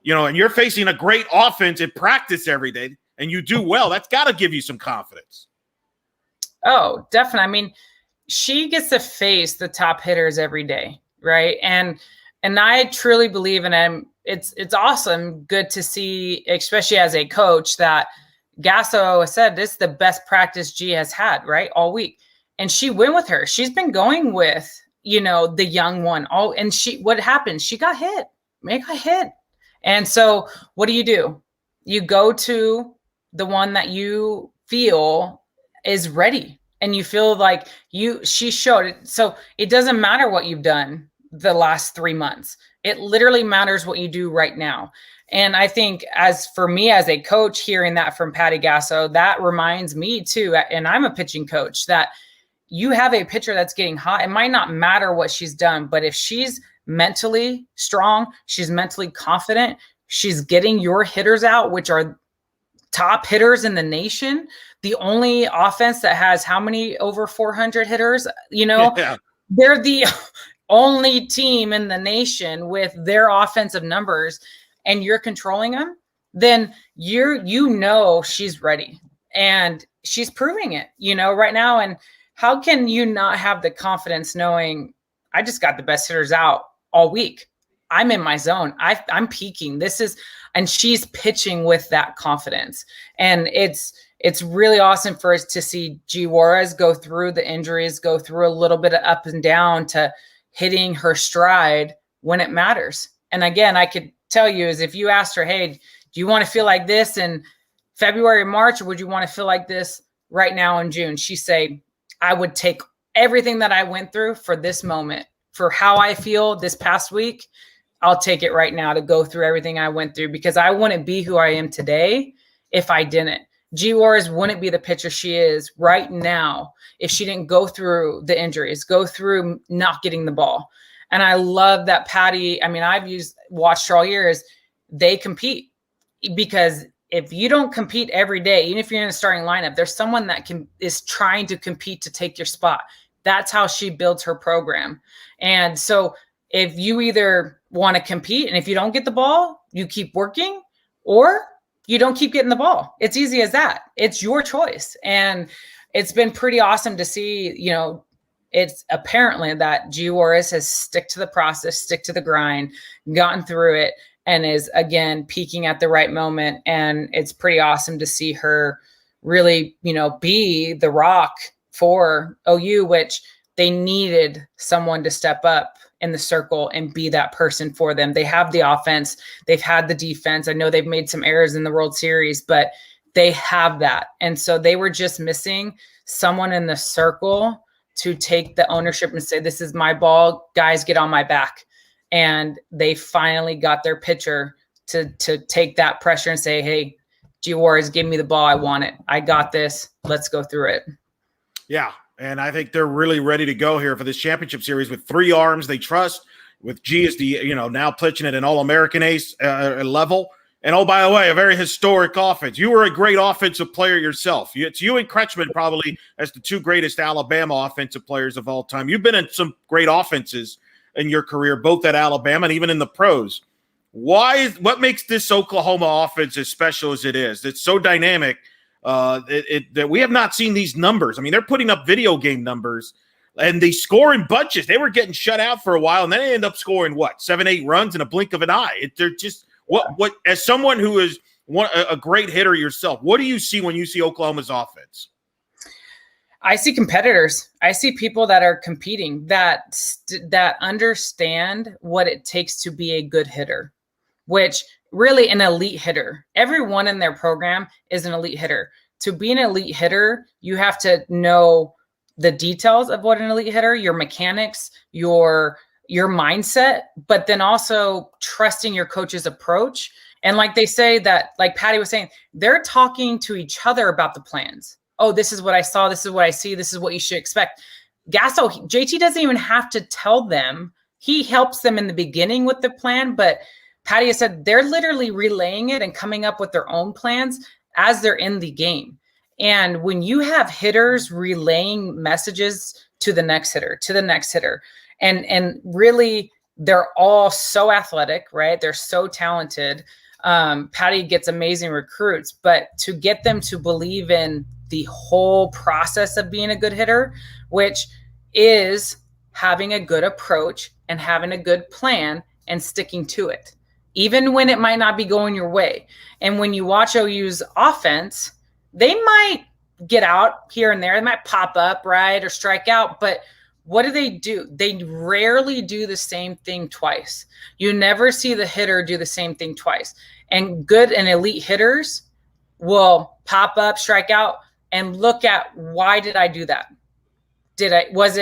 and you're facing a great offense in practice every day, and you do well, that's got to give you some confidence. Oh, definitely. I mean, she gets to face the top hitters every day, right? And I truly believe in him. It's awesome, good to see, especially as a coach, that Gasso said this is the best practice G has had, right, all week. And she went with her. She's been going with, the young one. What happened? She got hit. May got hit. And so what do? You go to the one that you feel is ready, and you feel like she showed it. So it doesn't matter what you've done the last 3 months. It literally matters what you do right now. And I think as for me as a coach, hearing that from Patty Gasso, that reminds me too, and I'm a pitching coach, that you have a pitcher that's getting hot. It might not matter what she's done, but if she's mentally strong, she's mentally confident, she's getting your hitters out, which are top hitters in the nation. The only offense that has how many over 400 hitters, They're the only team in the nation with their offensive numbers, and you're controlling them, then she's ready, and she's proving it, right now. And how can you not have the confidence knowing I just got the best hitters out all week? I'm in my zone. I'm peaking. And she's pitching with that confidence. And it's really awesome for us to see G Juarez go through the injuries, go through a little bit of up and down to hitting her stride when it matters. And again, I could tell you is if you asked her, hey, do you want to feel like this in February or March, or would you want to feel like this right now in June? She'd say, I would take everything that I went through for this moment, for how I feel this past week. I'll take it right now to go through everything I went through, because I wouldn't be who I am today if I didn't. G Juarez wouldn't be the pitcher she is right now if she didn't go through the injuries, go through not getting the ball. And I love that Patty, I've watched her all years, they compete because if you don't compete every day, even if you're in a starting lineup, there's someone that is trying to compete to take your spot. That's how she builds her program. And so if you either want to compete and if you don't get the ball, you keep working, or you don't keep getting the ball. It's easy as that. It's your choice. And it's been pretty awesome to see, it's apparently that G Juarez has stick to the process, stick to the grind, gotten through it, and is again peaking at the right moment. And it's pretty awesome to see her really, be the rock for OU, which they needed someone to step up in the circle and be that person for them. They have the offense, they've had the defense. I know they've made some errors in the World Series, but they have that. And so they were just missing someone in the circle to take the ownership and say, this is my ball, guys, get on my back. And they finally got their pitcher to take that pressure and say, hey, G Juarez, give me the ball. I want it. I got this. Let's go through it. Yeah. And I think they're really ready to go here for this championship series with three arms they trust, with G as the, now pitching at an All-American ace level. And, oh, by the way, a very historic offense. You were a great offensive player yourself. It's you and Kretschmann probably as the two greatest Alabama offensive players of all time. You've been in some great offenses in your career, both at Alabama and even in the pros. What makes this Oklahoma offense as special as it is? It's so dynamic that we have not seen these numbers. I mean, they're putting up video game numbers, and they score in bunches. They were getting shut out for a while, and then they end up scoring, 7-8 runs in a blink of an eye. They're just what as someone who is a great hitter yourself, what do you see when you see Oklahoma's offense? I see competitors. I see people that are competing that understand what it takes to be a good hitter, which really an elite hitter. Everyone in their program is an elite hitter. To be an elite hitter, you have to know the details of what an elite hitter, your mechanics, your mindset, but then also trusting your coach's approach. And like they say that, like Patty was saying, they're talking to each other about the plans. Oh, this is what I saw. This is what I see. This is what you should expect. Gasso, JT doesn't even have to tell them. He helps them in the beginning with the plan, but Patty has said they're literally relaying it and coming up with their own plans as they're in the game. And when you have hitters relaying messages to the next hitter, and really they're all so athletic, right? They're so talented. Patty gets amazing recruits, but to get them to believe in the whole process of being a good hitter, which is having a good approach and having a good plan and sticking to it, even when it might not be going your way. And when you watch OU's offense, they might get out here and there. They might pop up, right, or strike out. But what do? They rarely do the same thing twice. You never see the hitter do the same thing twice. And good and elite hitters will pop up, strike out, and look at, why did I do that? Was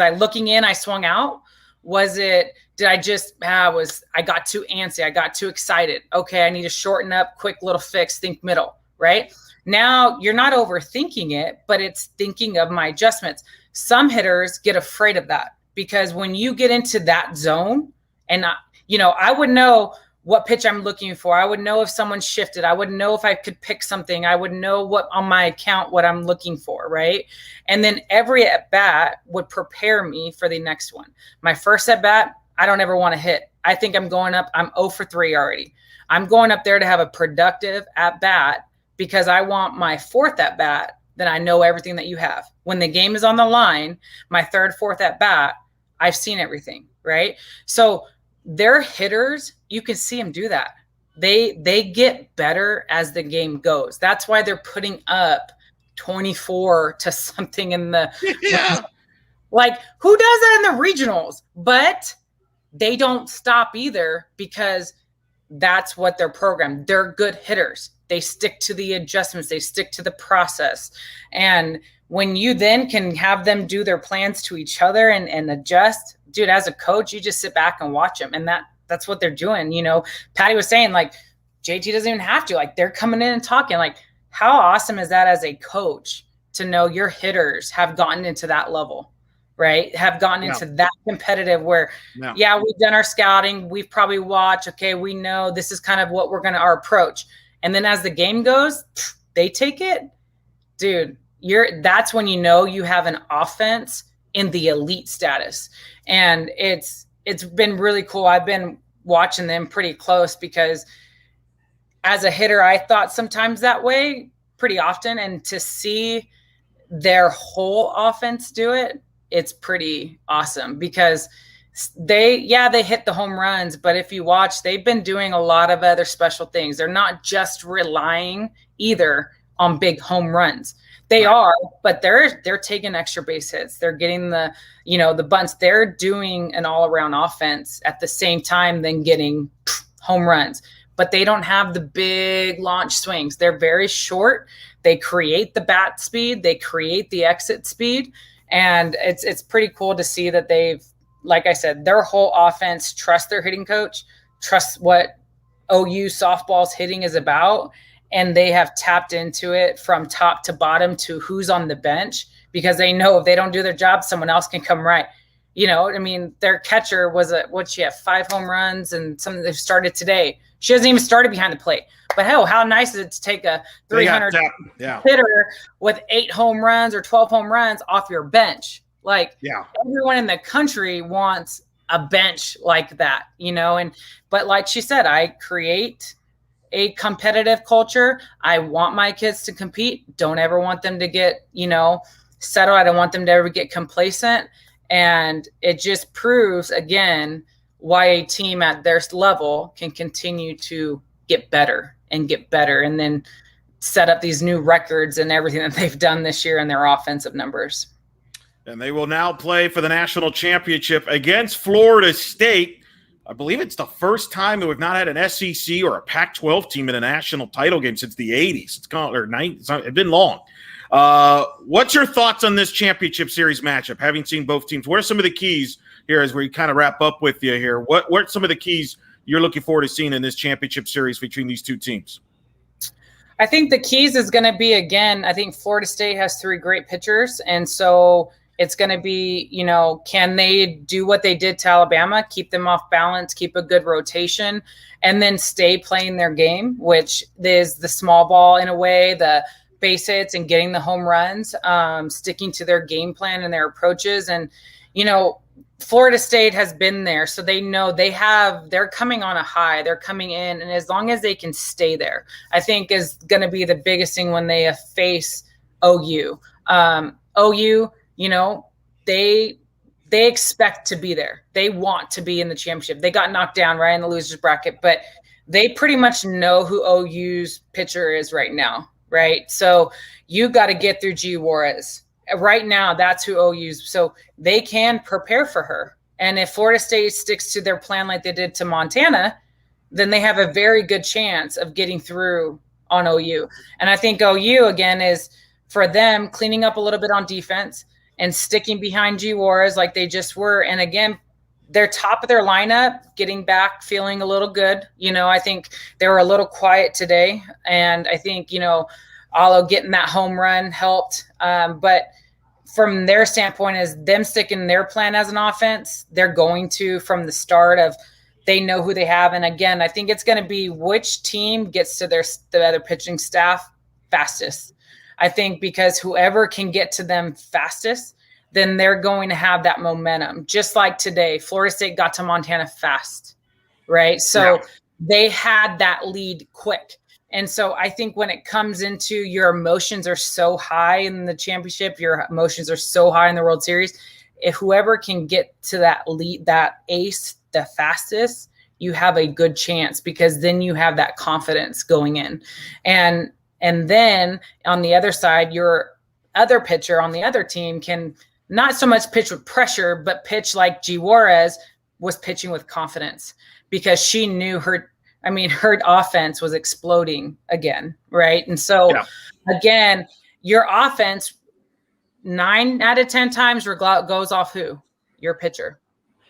I looking in, I swung out? Did I just, I got too antsy. I got too excited. Okay, I need to shorten up, quick little fix, think middle, right? Now you're not overthinking it, but it's thinking of my adjustments. Some hitters get afraid of that, because when you get into that zone, and I would know what pitch I'm looking for. I would know if someone shifted. I would know if I could pick something. I would know what on my account, what I'm looking for, right? And then every at bat would prepare me for the next one. My first at bat, I don't ever want to hit. I think I'm going up. I'm 0 for 3 already. I'm going up there to have a productive at bat, because I want my fourth at bat, then I know everything that you have. When the game is on the line, my third, fourth at bat, I've seen everything, right? So they're hitters. You can see them do that. They get better as the game goes. That's why they're putting up 24 to something in the like, who does that in the regionals? But they don't stop either, because that's what their program. They're good hitters. They stick to the adjustments. They stick to the process. And when you then can have them do their plans to each other and adjust, dude, as a coach, you just sit back and watch them. And that's what they're doing. Patty was saying, like, JT doesn't even have to, like, they're coming in and talking. Like, how awesome is that as a coach to know your hitters have gotten into that level, right? Have gotten into that competitive where, we've done our scouting. We've probably watched, okay, we know this is kind of what our approach. And then as the game goes, they take it. Dude, that's when you know you have an offense in the elite status. And it's been really cool. I've been watching them pretty close because as a hitter, I thought sometimes that way pretty often. And to see their whole offense do it, it's pretty awesome because they hit the home runs, but if you watch, they've been doing a lot of other special things. They're not just relying either on big home runs. They are, but they're taking extra base hits. They're getting the bunts. They're doing an all-around offense at the same time than getting home runs. But they don't have the big launch swings. They're very short. They create the bat speed. They create the exit speed. And it's pretty cool to see that they've, like I said, their whole offense trusts their hitting coach, trusts what OU softball's hitting is about. And they have tapped into it from top to bottom to who's on the bench because they know if they don't do their job, someone else can come right. Their catcher was she had 5 home runs and something that started today. She hasn't even started behind the plate. But hell, how nice is it to take a 300 hitter with 8 home runs or 12 home runs off your bench? Everyone in the country wants a bench like that, but like she said, I create a competitive culture. I want my kids to compete. Don't ever want them to get, settled. I don't want them to ever get complacent. And it just proves again why a team at their level can continue to get better and then set up these new records and everything that they've done this year in their offensive numbers. And they will now play for the national championship against Florida State. I believe it's the first time that we've not had an SEC or a Pac-12 team in a national title game since the 80s. It's been long. What's your thoughts on this championship series matchup, having seen both teams? What are some of the keys here as we kind of wrap up with you here? What are some of the keys you're looking forward to seeing in this championship series between these two teams? I think the keys is going to be, again, I think Florida State has 3 great pitchers. And so it's going to be, can they do what they did to Alabama, keep them off balance, keep a good rotation, and then stay playing their game, which is the small ball in a way, the base hits and getting the home runs, sticking to their game plan and their approaches. And, Florida State has been there, so they know they're coming on a high. They're coming in, and as long as they can stay there, I think is going to be the biggest thing when they face OU. OU, they expect to be there. They want to be in the championship. They got knocked down right in the losers bracket, but they pretty much know who OU's pitcher is right now, right? So you got to get through G Juarez. Right now, that's who OU's. So they can prepare for her. And if Florida State sticks to their plan like they did to Montana, then they have a very good chance of getting through on OU. And I think OU, again, is for them cleaning up a little bit on defense and sticking behind G Juarez like they just were. And again, they're top of their lineup, getting back, feeling a little good. I think they were a little quiet today. And I think, Alo getting that home run helped. But from their standpoint, is them sticking their plan as an offense, they're going to, from the start of, they know who they have. And again, I think it's going to be which team gets to the other pitching staff fastest. I think because whoever can get to them fastest, then they're going to have that momentum. Just like today, Florida State got to Montana fast, right? So they had that lead quick. And so I think when it comes into your emotions are so high in the championship, your emotions are so high in the World Series, if whoever can get to that lead, that ace the fastest, you have a good chance because then you have that confidence going in. And then on the other side, your other pitcher on the other team can not so much pitch with pressure, but pitch like G Juarez was pitching with confidence because she knew her offense was exploding again, right? And so, again, your offense 9 out of 10 times goes off who? Your pitcher.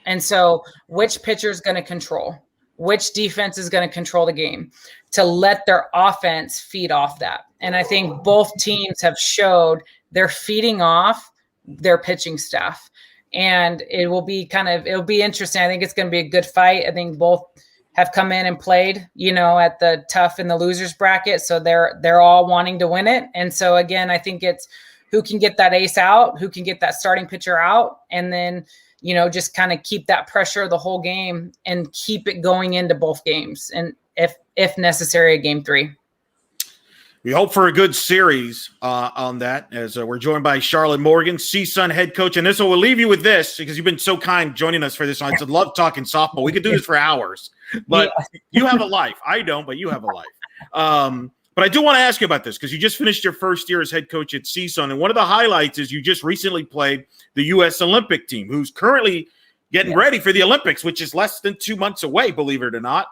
And so which pitcher is going to control? Which defense is going to control the game to let their offense feed off that? And I think both teams have showed they're feeding off their pitching staff. And it'll be interesting. I think it's going to be a good fight. I think both have come in and played, at the tough and the losers bracket. So they're all wanting to win it. And so again, I think it's who can get that ace out, who can get that starting pitcher out, and then, just kind of keep that pressure the whole game and keep it going into both games. And if necessary, a game 3. We hope for a good series on that, as we're joined by Charlotte Morgan, CSUN head coach. And we'll leave you with this, because you've been so kind joining us for this. I love talking softball. We could do this for hours, but you have a life. I don't, but you have a life. But I do want to ask you about this, because you just finished your first year as head coach at CSUN. And one of the highlights is you just recently played the U.S. Olympic team, who's currently getting ready for the Olympics, which is less than 2 months away, believe it or not.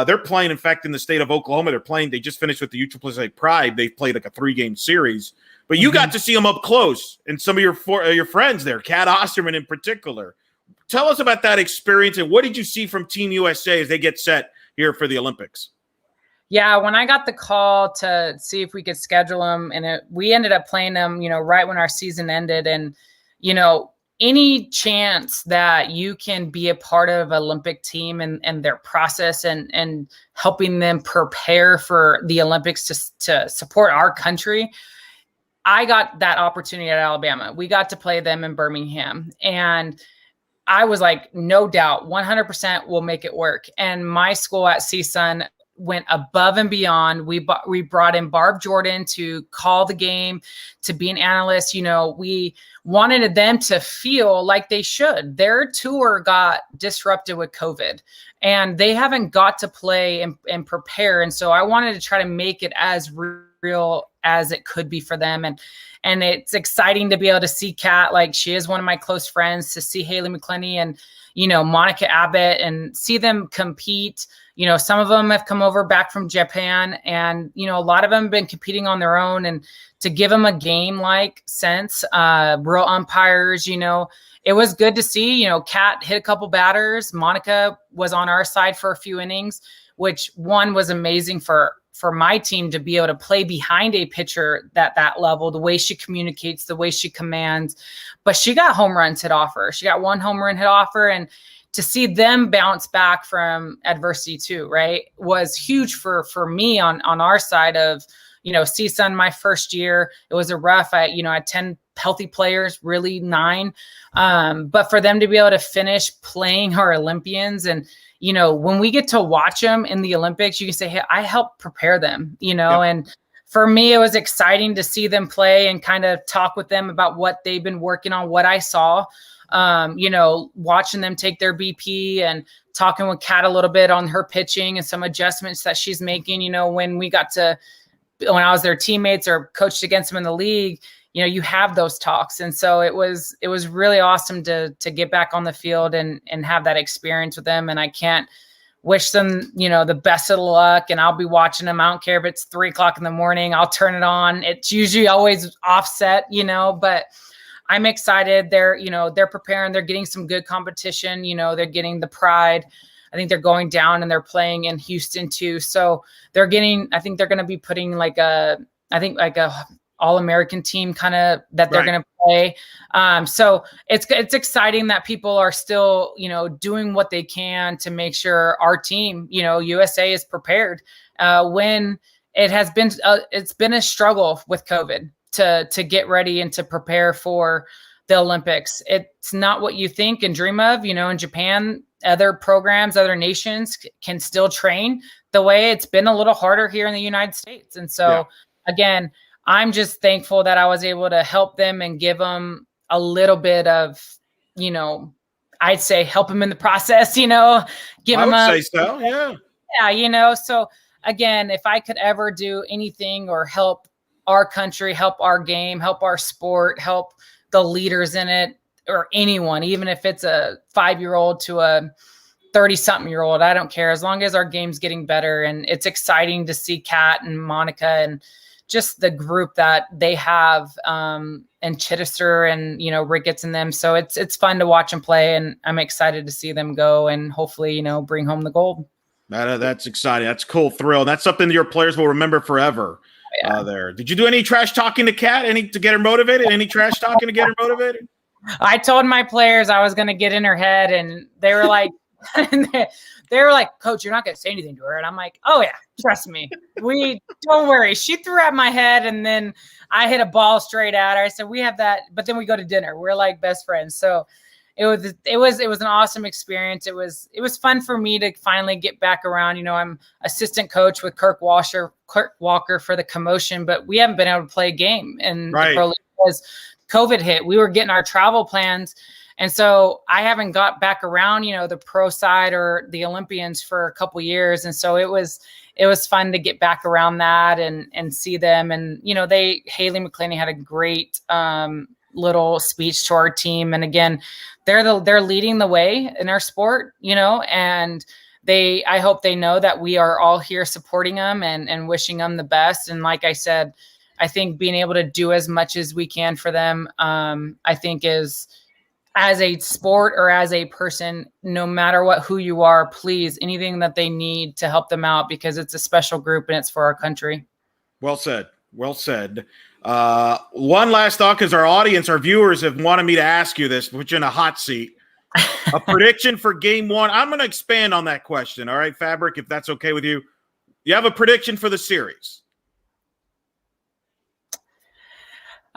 They're playing, in fact, in the state of Oklahoma. They just finished with the USAA Pride. They played like a 3-game series. But you got to see them up close, and some of your friends there, Kat Osterman in particular. Tell us about that experience, and what did you see from Team USA as they get set here for the Olympics? Yeah, when I got the call to see if we could schedule them, and we ended up playing them, right when our season ended. And, any chance that you can be a part of Olympic team and their process and helping them prepare for the Olympics to support our country, I got that opportunity at Alabama. We got to play them in Birmingham, and I was like, no doubt, 100% we'll make it work. And my school at CSUN went above and beyond. We brought in Barb Jordan to call the game, to be an analyst. We wanted them to feel like they should. Their tour got disrupted with COVID, and they haven't got to play and prepare. And so I wanted to try to make it as real as it could be for them. And it's exciting to be able to see Kat, like she is one of my close friends, to see Haley McClenny and, Monica Abbott, and see them compete. Some of them have come over back from Japan, and, a lot of them have been competing on their own, and to give them a game-like sense, real umpires, it was good to see. Kat hit a couple batters. Monica was on our side for a few innings, which one was amazing for my team to be able to play behind a pitcher that level, the way she communicates, the way she commands. But she got home runs hit off her. She got 1 home run hit off her, and to see them bounce back from adversity too, right, was huge for me on our side of, CSUN. My first year, it was a rough. I had 10 healthy players, really 9. But for them to be able to finish playing our Olympians, and, when we get to watch them in the Olympics, you can say, hey, I helped prepare them, and for me, it was exciting to see them play and kind of talk with them about what they've been working on, what I saw, watching them take their BP and talking with Kat a little bit on her pitching and some adjustments that she's making. When I was their teammates or coached against them in the league, you have those talks. And so it was really awesome to get back on the field and have that experience with them. And I can't wish them, the best of luck, and I'll be watching them. I don't care if it's 3:00 in the morning, I'll turn it on. It's usually always offset, but I'm excited. They're preparing, they're getting some good competition. They're getting the Pride. I think they're going down and they're playing in Houston too. So I think they're going to be putting like a All-American team kind of that they're going to play. So it's exciting that people are still, doing what they can to make sure our team, USA is prepared when it has been, it's been a struggle with COVID to get ready and to prepare for the Olympics. It's not what you think and dream of. In Japan, other programs, other nations can still train the way. It's been a little harder here in the United States. And so again, I'm just thankful that I was able to help them and give them a little bit of, I'd say help them in the process, give them say so. Yeah. Yeah. So again, if I could ever do anything or help our country, help our game, help our sport, help the leaders in it, or anyone, even if it's a 5-year-old to a 30-something-year-old, I don't care, as long as our game's getting better. And it's exciting to see Kat and Monica and just the group that they have, and Chittister and, Ricketts and them. So it's fun to watch them play, and I'm excited to see them go and hopefully, bring home the gold. That's exciting. That's a cool thrill. That's something your players will remember forever. There. Did you do any trash talking to Kat? To get her motivated? Any trash talking to get her motivated? I told my players I was going to get in her head, and they were like, they were like, Coach, you're not going to say anything to her. And I'm like, oh yeah, trust me. Don't worry. She threw at my head and then I hit a ball straight at her. I said, we have that, but then we go to dinner. We're like best friends. So it was an awesome experience. It was fun for me to finally get back around. You know, I'm assistant coach with Kirk Walker for the Commotion, but we haven't been able to play a game in the Pro League because COVID hit. We were getting our travel plans. And so I haven't got back around, you know, the pro side or the Olympians for a couple years. And so it was fun to get back around that and see them. And, you know, Haley McClaney had a great little speech to our team. And again, they're leading the way in our sport, you know, and I hope they know that we are all here supporting them and wishing them the best. And like I said, I think being able to do as much as we can for them, I think is, as a sport or as a person, no matter who you are, please, anything that they need to help them out, because it's a special group and it's for our country. Well said. Well said. One last thought, because our audience, our viewers have wanted me to ask you this, put you in a hot seat. A prediction for game one. I'm going to expand on that question. All right, Fabric, if that's okay with you. You have a prediction for the series?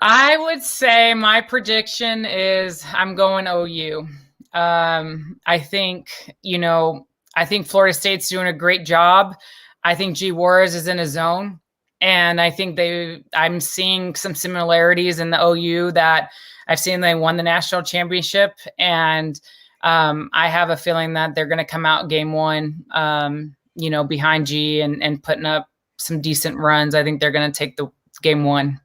I would say my prediction is I'm going OU. I think Florida State's doing a great job. I think G Juarez is in a zone. And I think I'm seeing some similarities in the OU that I've seen. They won the national championship. And I have a feeling that they're going to come out game one, behind G and putting up some decent runs. I think they're going to take the game one.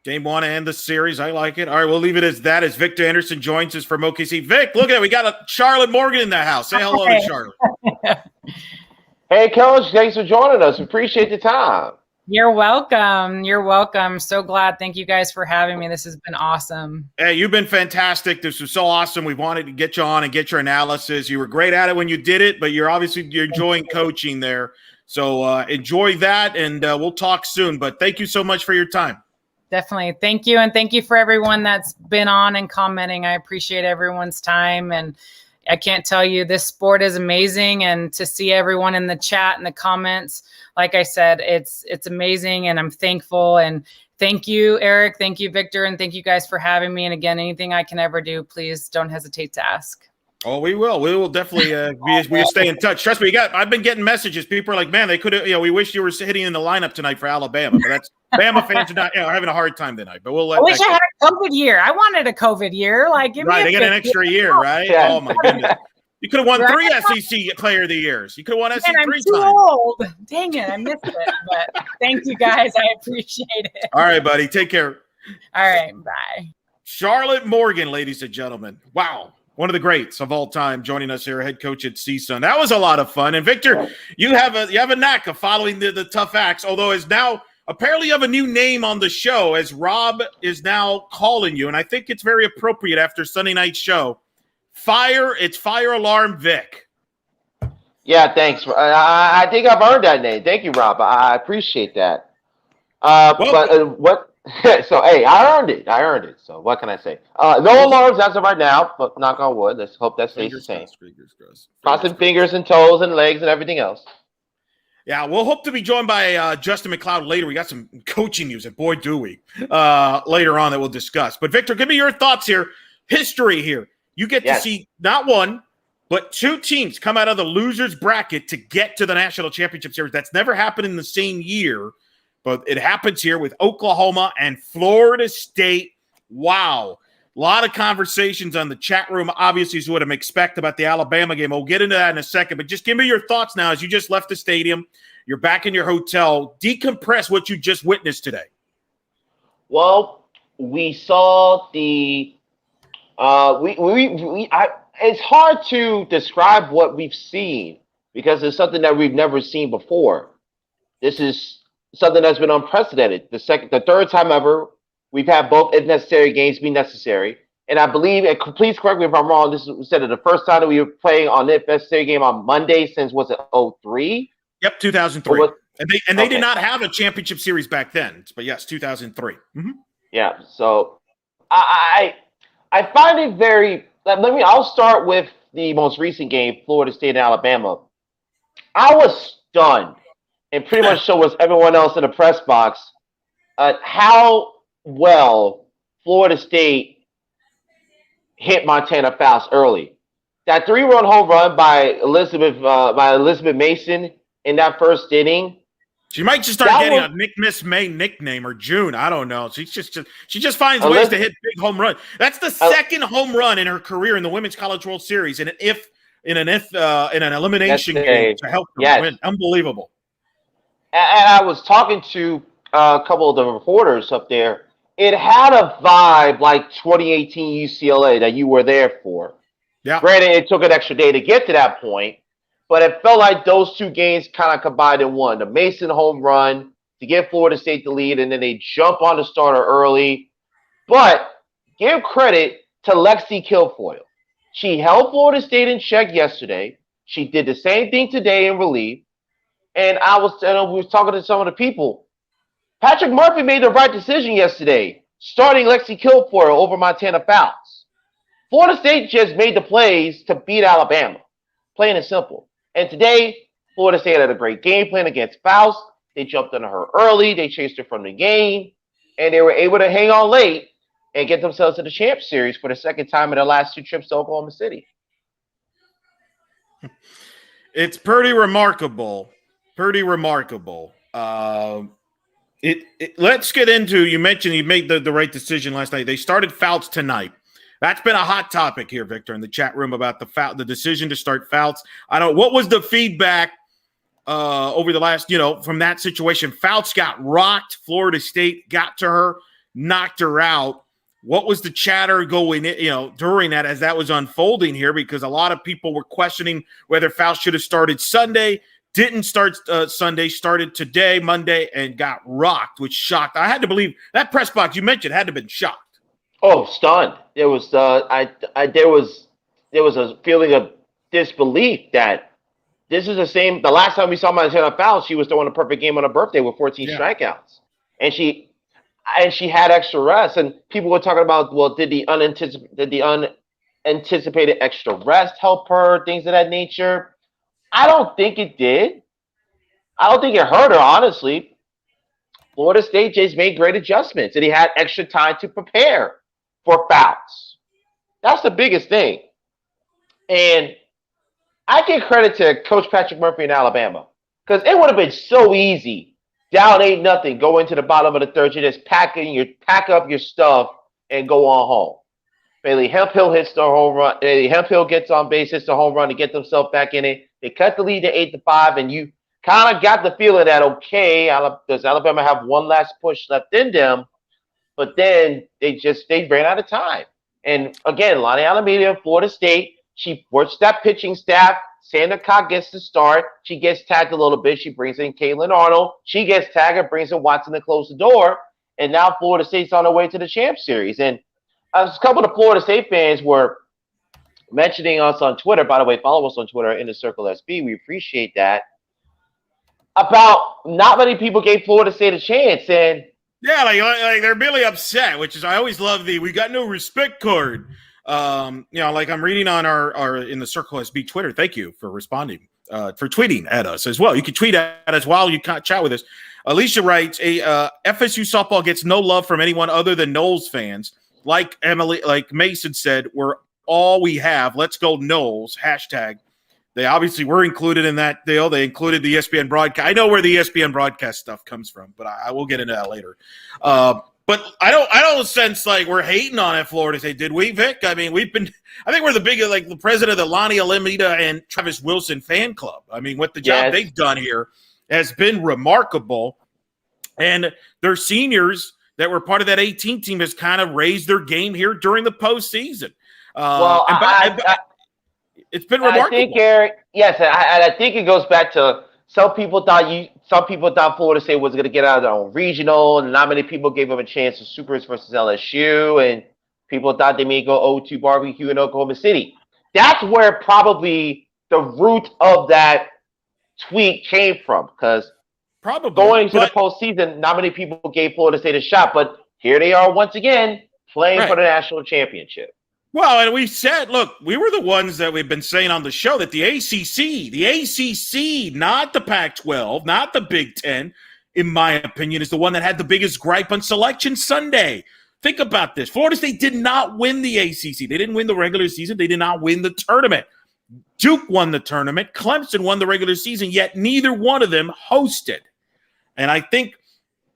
Game one and the series. I like it. All right, we'll leave it as that as Victor Anderson joins us from OKC. Vic, look at it. We got a Charlotte Morgan in the house. Say hello to Charlotte. Hey, Coach. Thanks for joining us. Appreciate the time. You're welcome. You're welcome. So glad. Thank you guys for having me. This has been awesome. Hey, you've been fantastic. This was so awesome. We wanted to get you on and get your analysis. You were great at it when you did it, but you're enjoying coaching there. So enjoy that, and we'll talk soon. But thank you so much for your time. Definitely. Thank you. And thank you for everyone that's been on and commenting. I appreciate everyone's time. And I can't tell you, this sport is amazing. And to see everyone in the chat and the comments, like I said, it's amazing. And I'm thankful. And thank you, Eric. Thank you, Victor. And thank you guys for having me. And again, anything I can ever do, please don't hesitate to ask. Oh, we will. We will definitely we'll stay in touch. Trust me, I've been getting messages. People are like, man, they could have, we wish you were hitting in the lineup tonight for Alabama. But that's Bama fans are not having a hard time tonight. But we'll let I wish I had a COVID year. I wanted a COVID year. Like, give me they get an extra year, right? Yeah. Oh my goodness. You could have won 3 SEC Player of the Years. You could have won SEC 3 times. I'm too old. Dang it, I missed it. But thank you guys. I appreciate it. All right, buddy. Take care. All right, bye. Charlotte Morgan, ladies and gentlemen. Wow. One of the greats of all time joining us here, head coach at CSUN. That was a lot of fun. And Victor, you have a knack of following the tough acts, although is now apparently you have a new name on the show as Rob is now calling you. And I think it's very appropriate after Sunday night's show. It's Fire Alarm Vic. Yeah, thanks. I think I've earned that name. Thank you, Rob. I appreciate that. What? So, hey, I earned it. So, what can I say? No alarms as of right now, but knock on wood. Let's hope that stays the same. Crossing fingers and toes and legs and everything else. Yeah, we'll hope to be joined by Justin McLeod later. We got some coaching news, and boy, do we, later on that we'll discuss. But, Victor, give me your thoughts here. History here. You get to see not one, but 2 teams come out of the loser's bracket to get to the national championship series. That's never happened in the same year. But it happens here with Oklahoma and Florida State. Wow. A lot of conversations on the chat room, obviously, is what I'm expecting about the Alabama game. We'll get into that in a second. But just give me your thoughts now as you just left the stadium. You're back in your hotel. Decompress what you just witnessed today. Well, we saw the it's hard to describe what we've seen because it's something that we've never seen before. This is something that's been unprecedented. The third time ever, we've had both if necessary games be necessary. And I believe, and please correct me if I'm wrong, this was said the first time that we were playing on if necessary game on Monday since, was it 2003? Yep, 2003. They did not have a championship series back then. But yes, 2003. Mm-hmm. Yeah, so I find it very, I'll start with the most recent game, Florida State and Alabama, I was stunned, and pretty much so was everyone else in the press box, how well Florida State hit Montana fouls early. That 3-run home run by Elizabeth Mason in that first inning. She might just start getting a Miss May nickname or June. I don't know. She just finds ways to hit big home run. That's the second home run in her career in the Women's College World Series, in an elimination game to help her win. Unbelievable. And I was talking to a couple of the reporters up there. It had a vibe like 2018 UCLA that you were there for. Yeah. Granted, it took an extra day to get to that point, but it felt like those two games kind of combined in one. The Mason home run to give Florida State the lead, and then they jump on the starter early. But give credit to Lexi Kilfoyle. She held Florida State in check yesterday. She did the same thing today in relief. And we was talking to some of the people. Patrick Murphy made the right decision yesterday, starting Lexi Kilfoyle over Montana fouls. Florida State just made the plays to beat Alabama, plain and simple. And today, Florida State had a great game plan against Faust. They jumped on her early. They chased her from the game. And they were able to hang on late and get themselves to the Champ Series for the second time in their last 2 trips to Oklahoma City. It's pretty remarkable. Pretty remarkable. Let's get into, you mentioned you made the right decision last night. They started Fouts tonight. That's been a hot topic here, Victor, in the chat room about the decision to start Fouts. What was the feedback over the last, from that situation? Fouts got rocked. Florida State got to her, knocked her out. What was the chatter going, during that as that was unfolding here? Because a lot of people were questioning whether Fouts should have started Sunday. Didn't start Sunday, started today, Monday, and got rocked, which shocked. I had to believe that press box you mentioned had to have been shocked. Oh, stunned. There was there was a feeling of disbelief that this is the last time we saw Montana Fouts, she was throwing a perfect game on her birthday with 14 strikeouts. And she had extra rest. And people were talking about, well, did the unanticipated extra rest help her, things of that nature? I don't think it did. I don't think it hurt her, honestly. Florida State just made great adjustments, and he had extra time to prepare for Fouts. That's the biggest thing. And I give credit to Coach Patrick Murphy in Alabama, because it would have been so easy, down 8-0, go into the bottom of the third, you just pack up your stuff and go on home. Bailey Hemphill hits the home run. Hemphill gets on base, hits the home run to get themselves back in it. They cut the lead to 8-5, and you kind of got the feeling that, okay, does Alabama have one last push left in them? But then they ran out of time. And again, Lonnie Alameda, Florida State, she works that pitching staff. Sandra Cox gets the start. She gets tagged a little bit. She brings in Caitlin Arnold. She gets tagged and brings in Watson to close the door. And now Florida State's on their way to the Champ Series. And a couple of Florida State fans were mentioning us on Twitter. By the way, follow us on Twitter, in the Circle SB. We appreciate that. About not many people gave Florida State a chance. And yeah, like they're really upset, which is, I always love we got no respect card. Like I'm reading on our in the Circle SB Twitter. Thank you for responding, for tweeting at us as well. You can tweet at us while you chat with us. Alicia writes, FSU softball gets no love from anyone other than Knowles fans. Like Mason said, we're all we have. Let's go Knowles. # They obviously were included in that deal. They included the ESPN broadcast. I know where the ESPN broadcast stuff comes from, but I will get into that later. But I don't sense like we're hating on it, Florida State. Did we, Vic? I mean, I think we're the biggest, like the president of the Lonnie Alameda and Travis Wilson fan club. I mean, what the job they've done here has been remarkable. And their seniors that were part of that 18 team has kind of raised their game here during the postseason. It's been remarkable. I think, Eric, yes, I think it goes back to some people thought Florida State was going to get out of their own regional, and not many people gave them a chance to Supers versus LSU, and people thought they may go 0-2 barbecue in Oklahoma City. That's where probably the root of that tweet came from, because going to the postseason, not many people gave Florida State a shot, but here they are once again playing for the national championship. Well, and we said, look, we were the ones that we've been saying on the show that the ACC, not the Pac-12, not the Big Ten, in my opinion, is the one that had the biggest gripe on Selection Sunday. Think about this. Florida State did not win the ACC. They didn't win the regular season. They did not win the tournament. Duke won the tournament. Clemson won the regular season, yet neither one of them hosted. And I think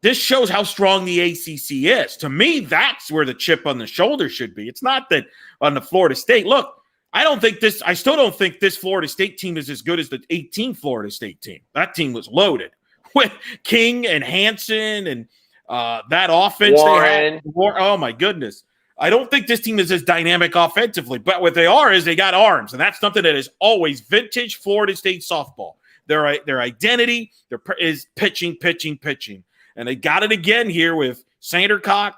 this shows how strong the ACC is. To me, that's where the chip on the shoulder should be. It's not that on the Florida State. Look, I still don't think this Florida State team is as good as the 18 Florida State team. That team was loaded with King and Hansen and that offense Warren. they had. Oh, my goodness. I don't think this team is as dynamic offensively, but what they are is they got arms, and that's something that is always vintage Florida State softball. Their identity is pitching. And they got it again here with Sandercock,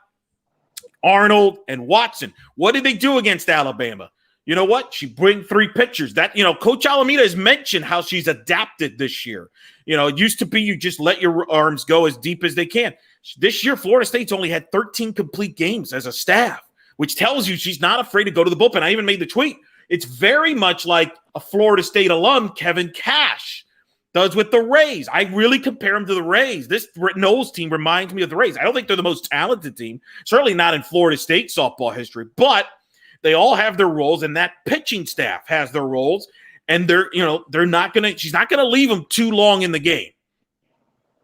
Arnold, and Watson. What did they do against Alabama? You know what? She bring 3 pitchers. Coach Alameda has mentioned how she's adapted this year. It used to be you just let your arms go as deep as they can. This year, Florida State's only had 13 complete games as a staff, which tells you she's not afraid to go to the bullpen. I even made the tweet. It's very much like a Florida State alum, Kevin Cash, does with the Rays. I really compare him to the Rays. This Knowles team reminds me of the Rays. I don't think they're the most talented team, certainly not in Florida State softball history, but they all have their roles, and that pitching staff has their roles, and she's not gonna leave them too long in the game.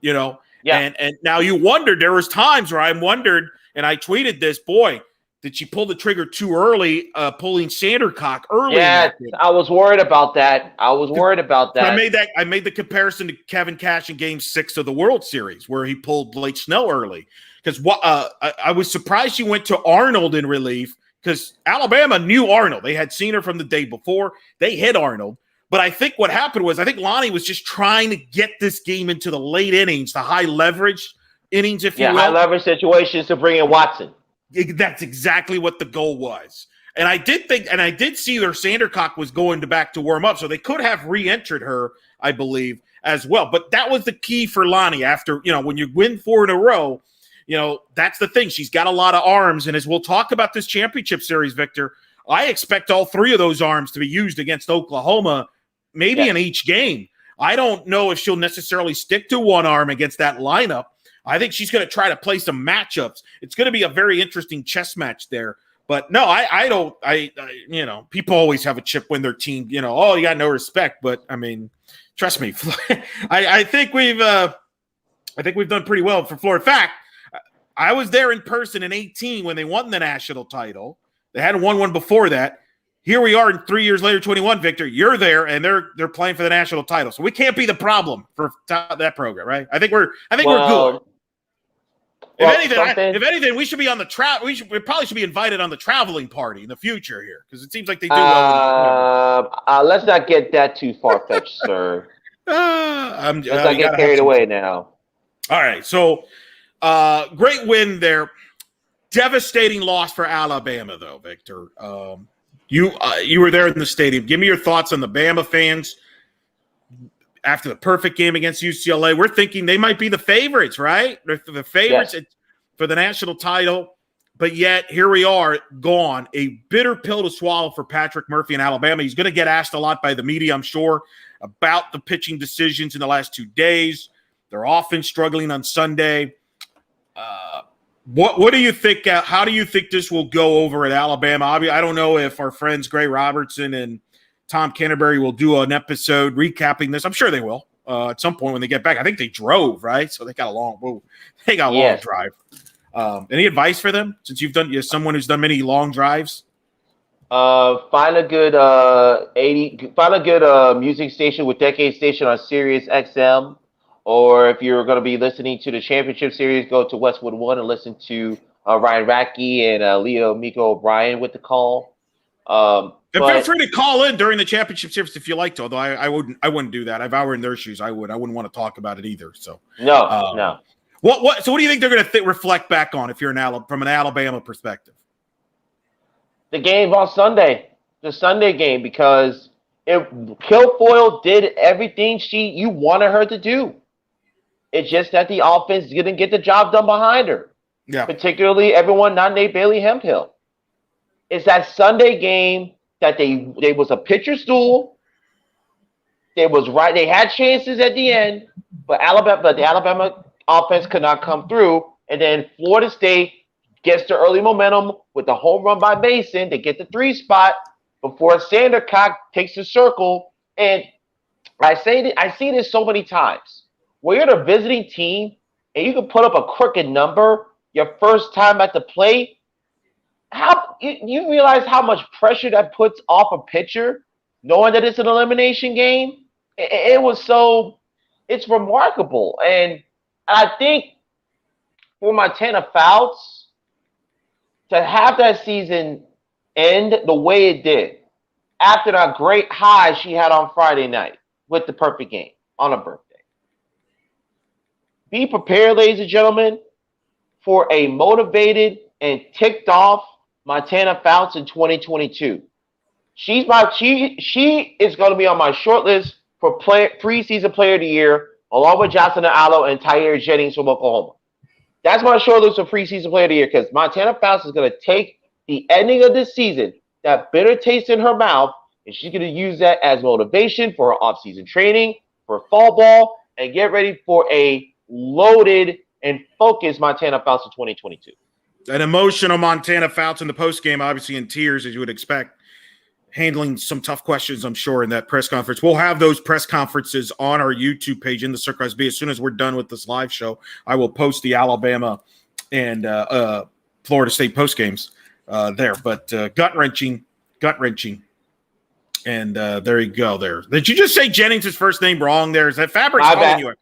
Yeah. And now you wondered, there was times where I wondered, and I tweeted this, boy, did she pull the trigger too early, pulling Sandercock early? Yeah, I was worried about that. I made the comparison to Kevin Cash in Game 6 of the World Series, where he pulled Blake Snell early. Because I was surprised she went to Arnold in relief, because Alabama knew Arnold. They had seen her from the day before. They hit Arnold. But I think what happened was Lonnie was just trying to get this game into the late innings, the high leverage innings, if you will. Yeah, high leverage situations to bring in Watson. That's exactly what the goal was. And I did see their Sandercock was going back to warm up, so they could have re-entered her, I believe, as well. But that was the key for Lonnie after, when you win 4 in a row, that's the thing. She's got a lot of arms. And as we'll talk about this championship series, Victor, I expect all 3 of those arms to be used against Oklahoma, maybe in each game. I don't know if she'll necessarily stick to one arm against that lineup. I think she's going to try to play some matchups. It's going to be a very interesting chess match there. But no, I don't. People always have a chip when their team, you got no respect. But I mean, trust me, I think we've done pretty well for Florida. In fact, I was there in person in 2018 when they won the national title. They hadn't won one before that. Here we are 3 years later, 21, Victor. You're there, and they're playing for the national title. So we can't be the problem for that program, right? I think we're good. If anything, we should be on the we probably should be invited on the traveling party in the future here, because it seems like they do well. Let's not get that too far-fetched, sir. Let's not get carried away now. All right, so great win there. Devastating loss for Alabama, though, Victor. You were there in the stadium. Give me your thoughts on the Bama fans after the perfect game against UCLA. We're thinking they might be the favorites, right? They're the favorites for the national title. But yet, here we are, gone. A bitter pill to swallow for Patrick Murphy in Alabama. He's going to get asked a lot by the media, I'm sure, about the pitching decisions in the last 2 days. They're often struggling on Sunday. What do you think? How do you think this will go over at Alabama? I don't know if our friends Gray Robertson and Tom Canterbury will do an episode recapping this. I'm sure they will at some point when they get back. I think they drove, right? So they got a long drive. Any advice for them, since you're someone who's done many long drives? Find a good music station with Decade Station on Sirius XM. Or if you're going to be listening to the championship series, go to Westwood One and listen to Ryan Radke and Leo Miko O'Brien with the call. And feel free to call in during the championship series if you like to. Although I wouldn't do that. If I were in their shoes, I wouldn't want to talk about it either. So no. So what do you think they're going to reflect back on if you're from an Alabama perspective? The game on Sunday, the Sunday game, because if Kilfoyle did everything you wanted her to do. It's just that the offense didn't get the job done behind her. Yeah. Particularly everyone not named Bailey Hemphill. is that Sunday game that they was a pitcher's duel. They had chances at the end, but the Alabama offense could not come through. And then Florida State gets the early momentum with the home run by Mason. They get the 3 spot before Sandercock takes the circle. And I see this so many times. Where you're the visiting team and you can put up a crooked number your first time at the plate, how you realize how much pressure that puts off a pitcher, knowing that it's an elimination game? It's remarkable. And I think for Montana Fouts to have that season end the way it did, after that great high she had on Friday night with the perfect game on her birthday. Be prepared, ladies and gentlemen, for a motivated and ticked off Montana Fouts in 2022. She is going to be on my short list for preseason player of the year, along with Jocelyn Allo and Tyre Jennings from Oklahoma. That's my short list for preseason player of the year, because Montana Fouts is going to take the ending of this season, that bitter taste in her mouth, and she's going to use that as motivation for her offseason training, for fall ball, and get ready for a loaded and focused Montana Fouts in 2022. An emotional Montana Fouts in the postgame, obviously in tears, as you would expect, handling some tough questions, I'm sure, in that press conference. We'll have those press conferences on our YouTube page in the Circle SB. As soon as we're done with this live show, I will post the Alabama and Florida State postgames there. But gut-wrenching. And there you go there. Did you just say Jennings' first name wrong there? Is that Fabric's calling you?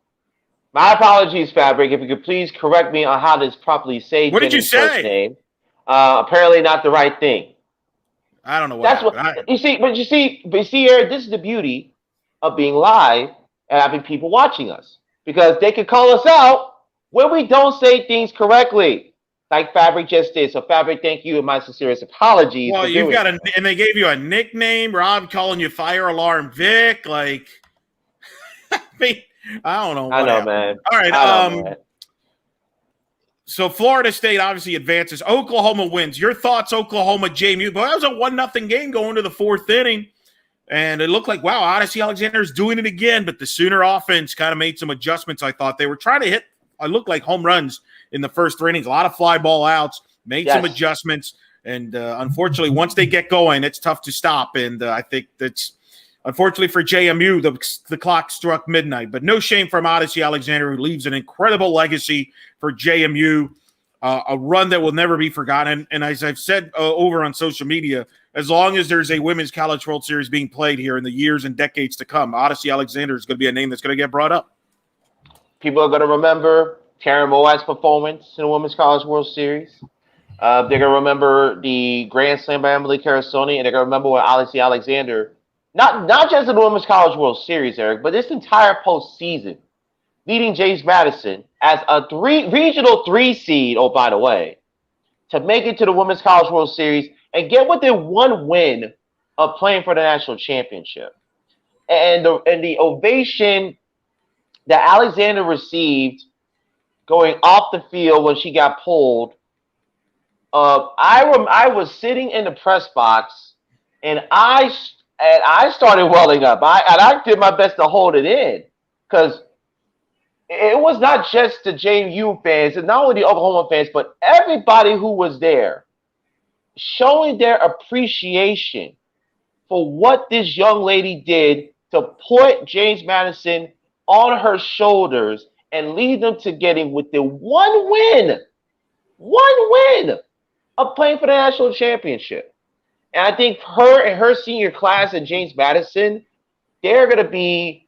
My apologies, Fabric. If you could please correct me on how to properly say what Jennings' did you say? First name. Apparently not the right thing. I don't know you see, Eric, this is the beauty of being live and having people watching us, because they can call us out when we don't say things correctly, like Fabric just did. So, Fabric, thank you, and my sincerest apologies. Well, you've got and they gave you a nickname. Rob calling you Fire Alarm Vic. Like, I mean, I don't know. I know, man. All right. So Florida State obviously advances. Oklahoma wins. Your thoughts, Oklahoma, JMU? But that was a 1-0 game going to the 4th inning. And it looked like, wow, Odyssey Alexander's doing it again. But the Sooner offense kind of made some adjustments, I thought. They were trying to hit, I looked like home runs in the first 3 innings. A lot of fly ball outs, made some adjustments. And unfortunately, once they get going, it's tough to stop. And I think that's, unfortunately for JMU, the clock struck midnight. But no shame from Odyssey Alexander, who leaves an incredible legacy for JMU, a run that will never be forgotten. And as I've said over on social media, as long as there's a Women's College World Series being played here in the years and decades to come, Odyssey Alexander is going to be a name that's going to get brought up. People are going to remember Taryn Moat's performance in the Women's College World Series. They're going to remember the Grand Slam by Emily Carasoni, and they're going to remember what Odyssey Alexander, not just in the Women's College World Series, Eric, but this entire postseason, beating James Madison as a regional 3 seed, oh, by the way, to make it to the Women's College World Series and get within 1 win of playing for the national championship. And the ovation that Alexander received going off the field when she got pulled, I was sitting in the press box, and I started welling up. I did my best to hold it in, because it was not just the JMU fans, and not only the Oklahoma fans, but everybody who was there showing their appreciation for what this young lady did to put James Madison on her shoulders and lead them to getting within 1 win of playing for the national championship. And I think her and her senior class and James Madison, they're going to be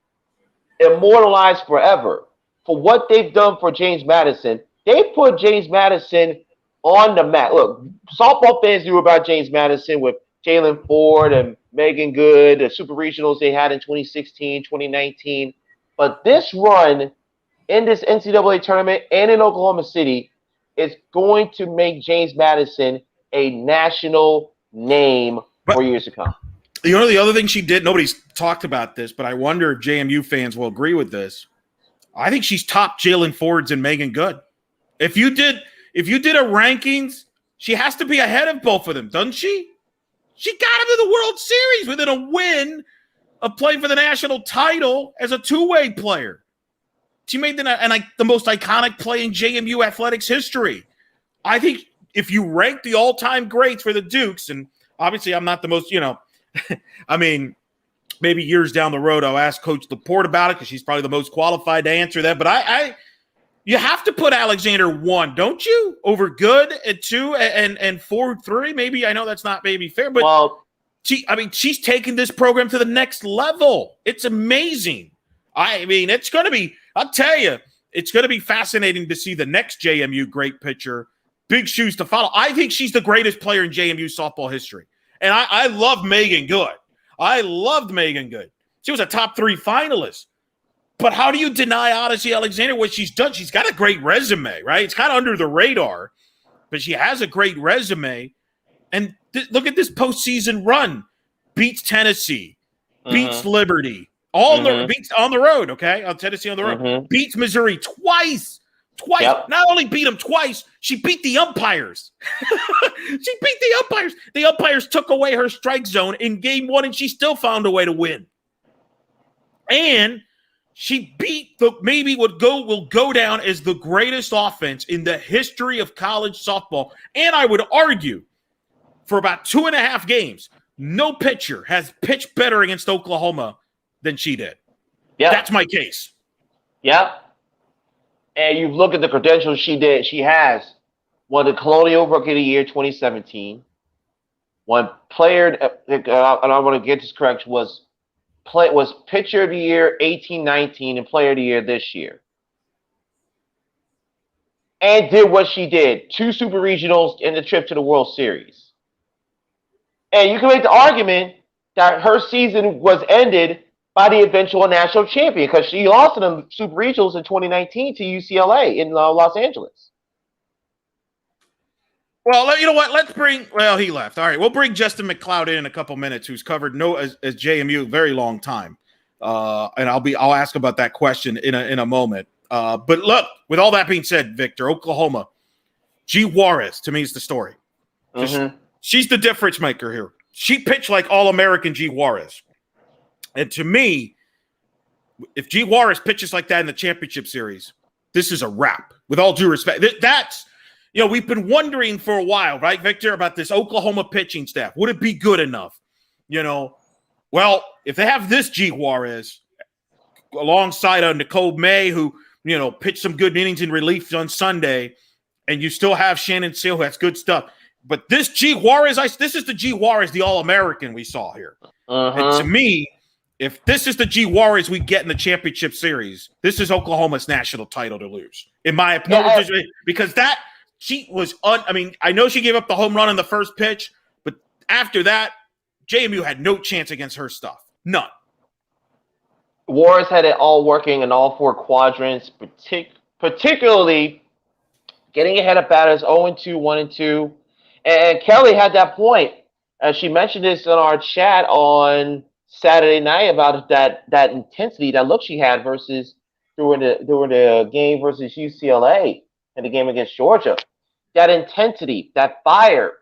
immortalized forever for what they've done for James Madison. They put James Madison on the map. Look, softball fans knew about James Madison with Jalen Ford and Megan Good, the super regionals they had in 2016, 2019. But this run in this NCAA tournament and in Oklahoma City is going to make James Madison a national name for years to come. You know, the other thing she did, nobody's talked about this, but I wonder if JMU fans will agree with this. I think she's topped Jalen Ford's and Megan Good. If you did a rankings, she has to be ahead of both of them, doesn't she? She got him to the World Series within a win of playing for the national title as a two-way player. She made the most iconic play in JMU athletics history. I think if you rank the all-time greats for the Dukes, and obviously I'm not the most, I mean, maybe years down the road I'll ask Coach Laporte about it because she's probably the most qualified to answer that. But you have to put Alexander 1, don't you? Over Good at 2 and 4, 3. Maybe I know that's not maybe fair, but she's taken this program to the next level. It's amazing. I mean, it's going to be. I'll tell you, it's going to be fascinating to see the next JMU great pitcher. Big shoes to follow. I think she's the greatest player in JMU softball history, and I love Megan Good. I loved Megan Good. She was a top 3 finalist. But how do you deny Odyssey Alexander what she's done? She's got a great resume, right? It's kind of under the radar, but she has a great resume. And look at this postseason run. Beats Tennessee, beats Liberty, beats on the road, okay? On Tennessee on the road. Beats Missouri twice. Yep. Not only beat them twice, she beat the umpires. She beat the umpires. The umpires took away her strike zone in game 1, and she still found a way to win. And she beat maybe will go down as the greatest offense in the history of college softball. And I would argue for about 2.5 games, no pitcher has pitched better against Oklahoma than she did. Yeah, that's my case. Yeah. And you look at the credentials she did. She has won the Colonial Rookie of the Year 2017. One player, and I want to get this correct, was Pitcher of the Year 18-19 and Player of the Year this year. And did what she did. 2 Super Regionals and the trip to the World Series. And you can make the argument that her season was ended by the eventual national champion because she lost in the Super Regionals in 2019 to UCLA in Los Angeles. Well, you know what? He left. All right, we'll bring Justin McLeod in a couple minutes, who's covered as JMU a very long time, and I'll ask about that question in a moment. But look, with all that being said, Victor, Oklahoma, G. Juarez to me is the story. She's the difference maker here. She pitched like All-American G. Juarez. And to me, if G. Juarez pitches like that in the championship series, this is a wrap. With all due respect, that's we've been wondering for a while, right, Victor, about this Oklahoma pitching staff. Would it be good enough? Well, if they have this G. Juarez alongside Nicole May, who pitched some good innings in relief on Sunday, and you still have Shannon Seal, who has good stuff. But this G. Juarez, this is the G. Juarez, the All-American we saw here. And to me, if this is the G. Juarez we get in the championship series, this is Oklahoma's national title to lose, in my opinion, because she was I know she gave up the home run in the first pitch, but after that, JMU had no chance against her stuff. None. Juarez had it all working in all 4 quadrants, particularly getting ahead of batters 0-2, 1-2. And Kelly had that point. She mentioned this in our chat on Saturday night about that intensity, that look she had versus during the game versus UCLA and the game against Georgia. That intensity, that fire.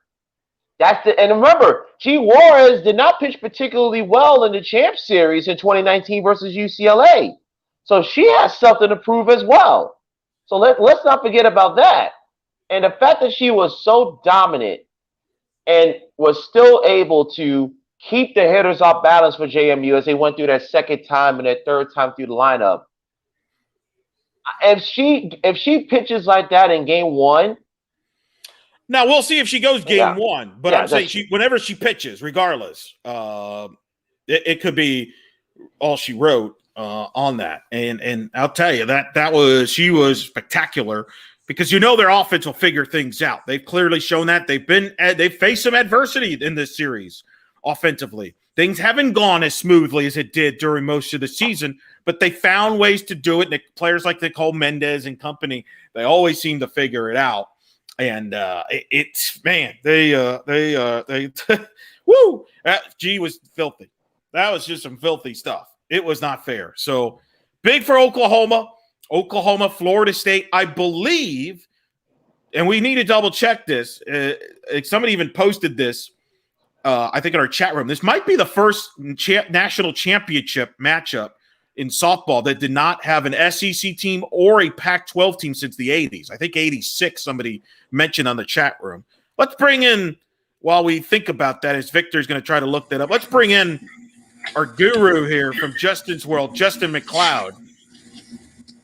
And remember, G. Juarez did not pitch particularly well in the Champ Series in 2019 versus UCLA. So she has something to prove as well. So let's not forget about that. And the fact that she was so dominant and was still able to keep the hitters off balance for JMU as they went through that second time and that third time through the lineup. If she pitches like that in game 1. Now we'll see if she goes game 1, but I'm saying whenever she pitches, regardless, it could be all she wrote on that. And I'll tell you she was spectacular because their offense will figure things out. They've clearly shown that they've faced some adversity in this series offensively. Things haven't gone as smoothly as it did during most of the season, but they found ways to do it. And players like Nicole Mendez and company, they always seem to figure it out. And woo, that G was filthy. That was just some filthy stuff. It was not fair. So big for Oklahoma, Florida State, I believe, and we need to double check this. Somebody even posted this. I think in our chat room, this might be the first national championship matchup in softball that did not have an SEC team or a Pac-12 team since the 80s. I think 86, somebody mentioned on the chat room. Let's bring in, while we think about that, as Victor's going to try to look that up, let's bring in our guru here from Justin's World, Justin McLeod,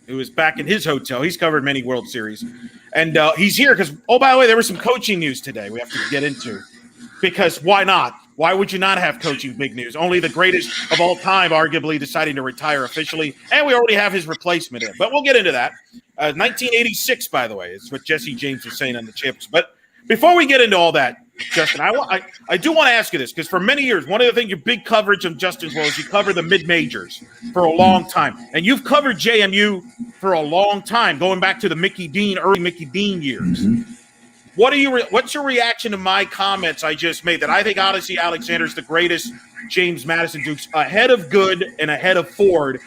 who is back in his hotel. He's covered many World Series. And he's here because, oh, by the way, there was some coaching news today we have to get into. Because why not? Why would you not have coaching big news? Only the greatest of all time, arguably, deciding to retire officially. And we already have his replacement in. But we'll get into that. 1986, by the way, is what Jesse James was saying on the chips. But before we get into all that, Justin, I do want to ask you this, because for many years, one of the things, your big coverage of Justin's World is you cover the mid-majors for a long time. And you've covered JMU for a long time, going back to the early Mickey Dean years. Mm-hmm. What's your reaction to my comments I just made that I think Odyssey Alexander is the greatest James Madison Dukes, ahead of Good and ahead of Ford,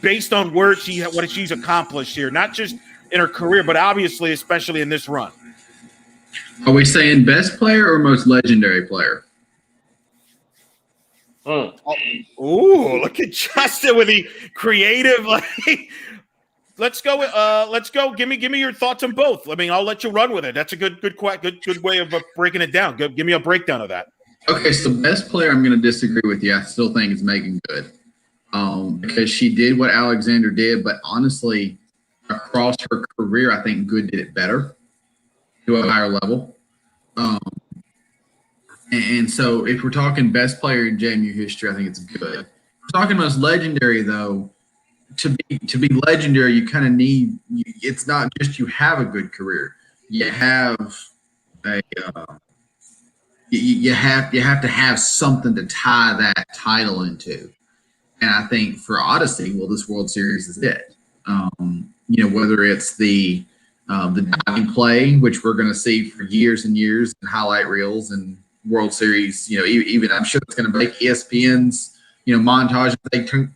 based on what she's accomplished here, not just in her career, but obviously, especially in this run? Are we saying best player or most legendary player? Ooh, look at Justin with the creative. Let's go. Give me your thoughts on both. I mean, I'll let you run with it. That's a good way of breaking it down. Give me a breakdown of that. Okay, so best player, I'm going to disagree with you. I still think it's Megan Good, because she did what Alexander did, but honestly, across her career, I think Good did it better to a higher level. And so, if we're talking best player in JMU history, I think it's Good. If we're talking most legendary, though. To be legendary, you kind of need. It's not just you have a good career. You have a. You have to have something to tie that title into, and I think for Odyssey, well, this World Series is it. Whether it's the diving play, which we're going to see for years and years in highlight reels and World Series. Even I'm sure it's going to make ESPN's montage. They turn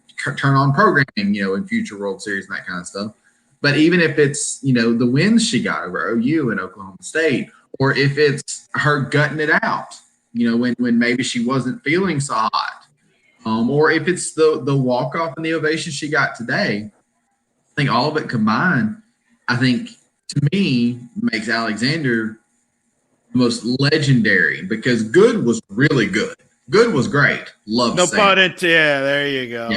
on programming, in future World Series and that kind of stuff. But even if it's, the wins she got over OU and Oklahoma State, or if it's her gutting it out, when maybe she wasn't feeling so hot, or if it's the walk-off and the ovation she got today, I think all of it combined, I think, to me, makes Alexander the most legendary, because Good was really good. Good was great. Love no pun intended. Yeah, there you go.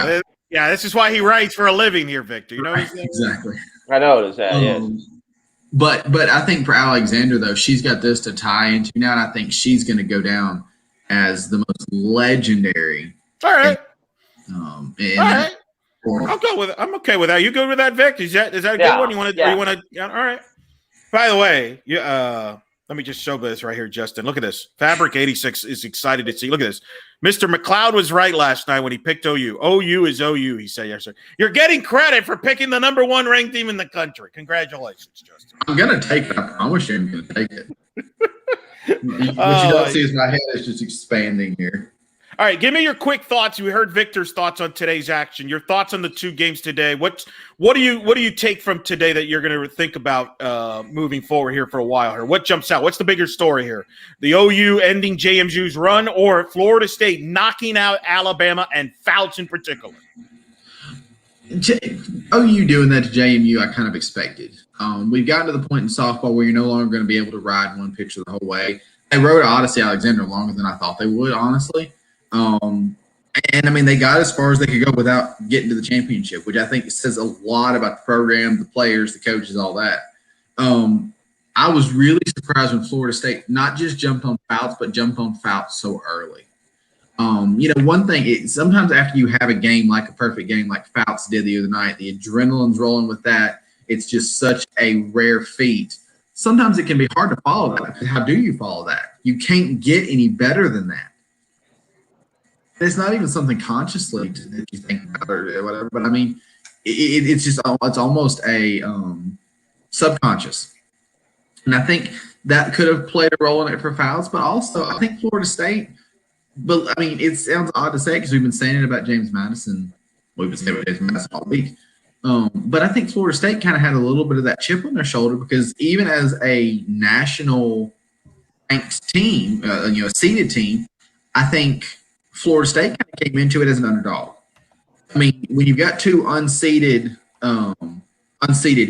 Yeah, this is why he writes for a living here, Victor. You know what I'm saying? Exactly. I noticed that. Yes. But I think for Alexander, though, she's got this to tie into now, and I think she's going to go down as the most legendary. All right. All right. I'll go with it. I'm okay with that. You good with that, Vic? Is that a good one? You want to? All right. By the way, let me just show this right here, Justin. Look at this. Fabric 86 is excited to see. Look at this. Mr. McLeod was right last night when he picked OU. OU is OU, he said. Yes, sir. You're getting credit for picking the number one ranked team in the country. Congratulations, Justin. I'm going to take it. I promise you I'm going to take it. What you don't see is my head is just expanding here. All right, give me your quick thoughts. We heard Victor's thoughts on today's action. Your thoughts on the two games today. What do you take from today that you're going to think about moving forward here for a while here? What jumps out? What's the bigger story here? The OU ending JMU's run, or Florida State knocking out Alabama and Fouts in particular? OU doing that to JMU, I kind of expected. We've gotten to the point in softball where you're no longer going to be able to ride one pitcher the whole way. They rode Odyssey Alexander longer than I thought they would, honestly. And I mean, they got as far as they could go without getting to the championship, which I think says a lot about the program, the players, the coaches, all that. I was really surprised when Florida State not just jumped on Fouts, but jumped on Fouts so early. One thing, sometimes after you have a game, like a perfect game like Fouts did the other night, the adrenaline's rolling with that. It's just such a rare feat. Sometimes it can be hard to follow that. How do you follow that? You can't get any better than that. It's not even something consciously that you think about or whatever, but I mean, it's almost a subconscious. And I think that could have played a role in it for Fouts, but also I think Florida State, but I mean, it sounds odd to say because we've been saying it about James Madison. We've been saying it about James Madison all week. But I think Florida State kind of had a little bit of that chip on their shoulder because even as a national ranked team, a seeded team, I think Florida State kind of came into it as an underdog. I mean, when you've got two unseeded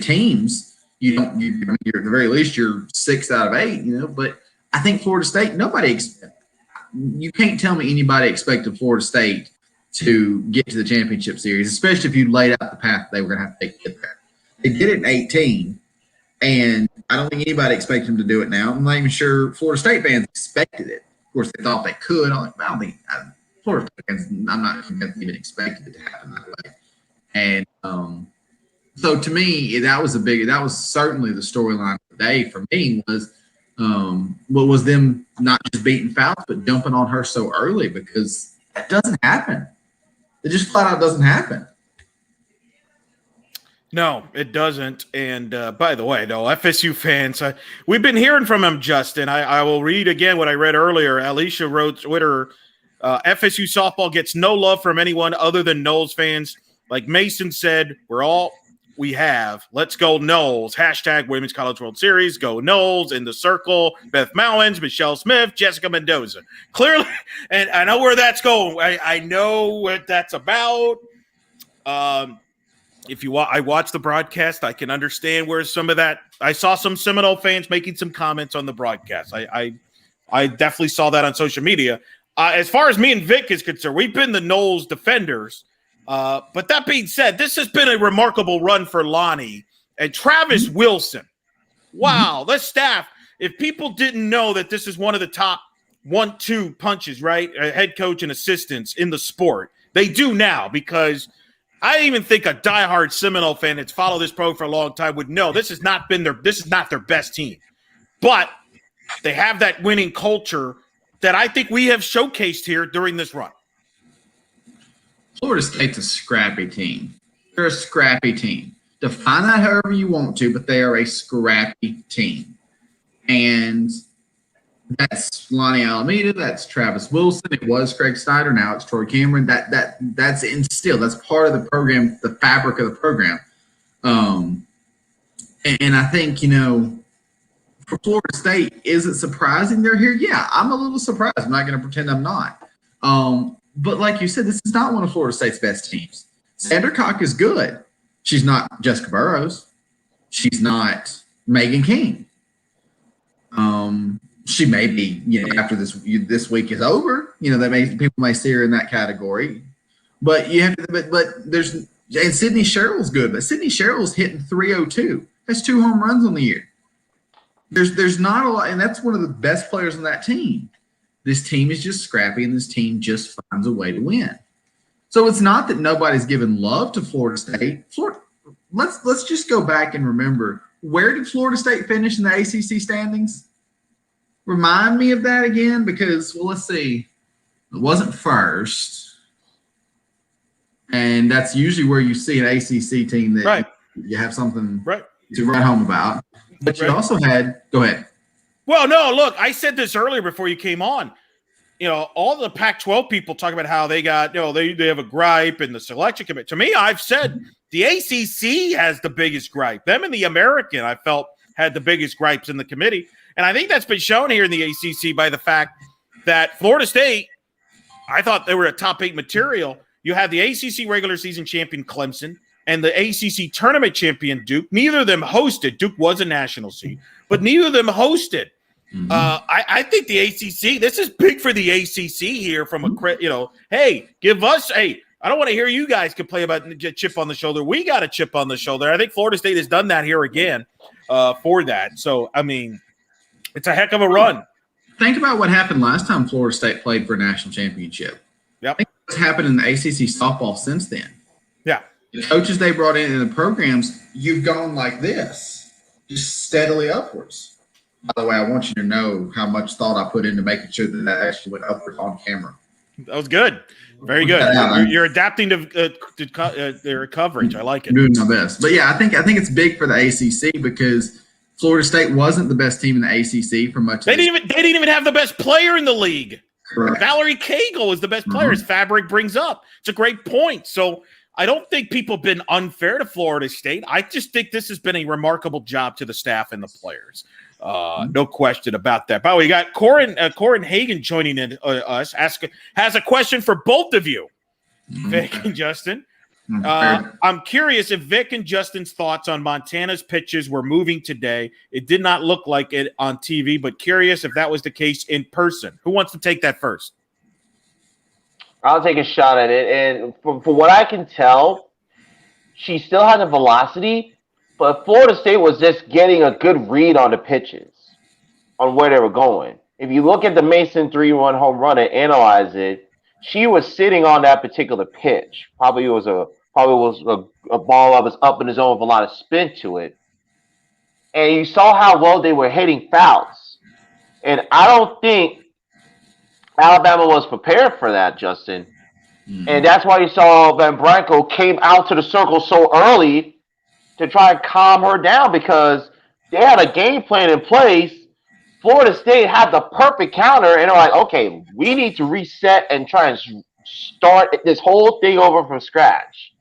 teams, you're at the very least you're 6 out of 8, But I think Florida State, you can't tell me anybody expected Florida State to get to the championship series, especially if you laid out the path they were going to have to take to get there. They did it in 18, and I don't think anybody expected them to do it now. I'm not even sure Florida State fans expected it. Of course, they thought they could. I don't think Florida State fans, I'm not convinced even expected it to happen that way. And so to me, that was certainly the storyline of the day for me was them not just beating Fouts, but jumping on her so early, because that doesn't happen. It just flat out doesn't happen. No, it doesn't. And by the way, though, FSU fans, we've been hearing from him, Justin. I will read again what I read earlier. Alicia wrote Twitter, FSU softball gets no love from anyone other than Noles fans. Like Mason said, we're all we have. Let's go Noles. # Women's College World Series. Go Noles. In the circle. Beth Mowins, Michelle Smith, Jessica Mendoza. Clearly, and I know where that's going. I know what that's about. If you I watched the broadcast, I can understand where some of that. I saw some Seminole fans making some comments on the broadcast. I definitely saw that on social media. As far as me and Vic is concerned, we've been the Noles defenders. But that being said, this has been a remarkable run for Lonnie and Travis Wilson. Wow, the staff. If people didn't know that this is one of the top 1-2 punches, right? Head coach and assistants in the sport, they do now, because I even think a diehard Seminole fan that's followed this program for a long time would know this is not their best team. But they have that winning culture that I think we have showcased here during this run. Florida State's a scrappy team. They're a scrappy team. Define that however you want to, but they are a scrappy team. And that's Lonnie Alameda. That's Travis Wilson. It was Craig Snyder. Now it's Troy Cameron. That's instilled. That's part of the program, the fabric of the program. And I think, for Florida State, is it surprising they're here? Yeah, I'm a little surprised. I'm not going to pretend I'm not. But like you said, this is not one of Florida State's best teams. Sandra Cock is good. She's not Jessica Burrows. She's not Megan King. She may be, after this week is over, people may see her in that category. But you have to, but there's, and Sydney Sherrill's good, but Sydney Sherrill's hitting 302. That's 2 home runs on the year. There's not a lot, and that's one of the best players on that team. This team is just scrappy, and this team just finds a way to win. So it's not that nobody's given love to Florida State. Let's just go back and remember, where did Florida State finish in the ACC standings? Remind me of that again, because, let's see. It wasn't first. And that's usually where you see an ACC team that you have something to write home about. But you also had – go ahead. Well, no, look, I said this earlier before you came on. All the Pac-12 people talk about how they got, they have a gripe in the selection committee. To me, I've said the ACC has the biggest gripe. Them and the American, I felt, had the biggest gripes in the committee. And I think that's been shown here in the ACC by the fact that Florida State, I thought they were a top 8 material. You have the ACC regular season champion Clemson and the ACC tournament champion Duke. Neither of them hosted. Duke was a national seed, but neither of them hosted. Mm-hmm. I think the ACC, this is big for the ACC here from hey, give us I don't want to hear you guys complain about chip on the shoulder. We got a chip on the shoulder. I think Florida State has done that here again for that. So, I mean, it's a heck of a run. Think about what happened last time Florida State played for a national championship. Yep. Think what's happened in the ACC softball since then. Yeah. The coaches they brought in the programs, you've gone like this, just steadily upwards. By the way, I want you to know how much thought I put into making sure that actually went upwards on camera. That was good. Very good. You're adapting to their coverage. I like it. I'm doing my best. But, yeah, I think it's big for the ACC because Florida State wasn't the best team in the ACC for much of They didn't even have the best player in the league. Correct. Valerie Cagle was the best player, as Fabric brings up. It's a great point. So I don't think people have been unfair to Florida State. I just think this has been a remarkable job to the staff and the players. No question about that. By the way, we got Corin Hagen joining in us. Has a question for both of you, Vic and Justin. I'm curious if Vic and Justin's thoughts on Montana's pitches were moving today. It did not look like it on TV, but curious if that was the case in person. Who wants to take that first? I'll take a shot at it. And from what I can tell, she still had the velocity, but Florida State was just getting a good read on the pitches, on where they were going. If you look at the Mason 3-1 home run and analyze it, she was sitting on that particular pitch. Probably was a ball that was up in the zone with a lot of spin to it. And you saw how well they were hitting fouls. And I don't think Alabama was prepared for that, Justin. And that's why you saw Van Branco came out to the circle so early to try and calm her down, because they had a game plan in place. Florida State had the perfect counter, and they're like, okay, we need to reset and try and start this whole thing over from scratch.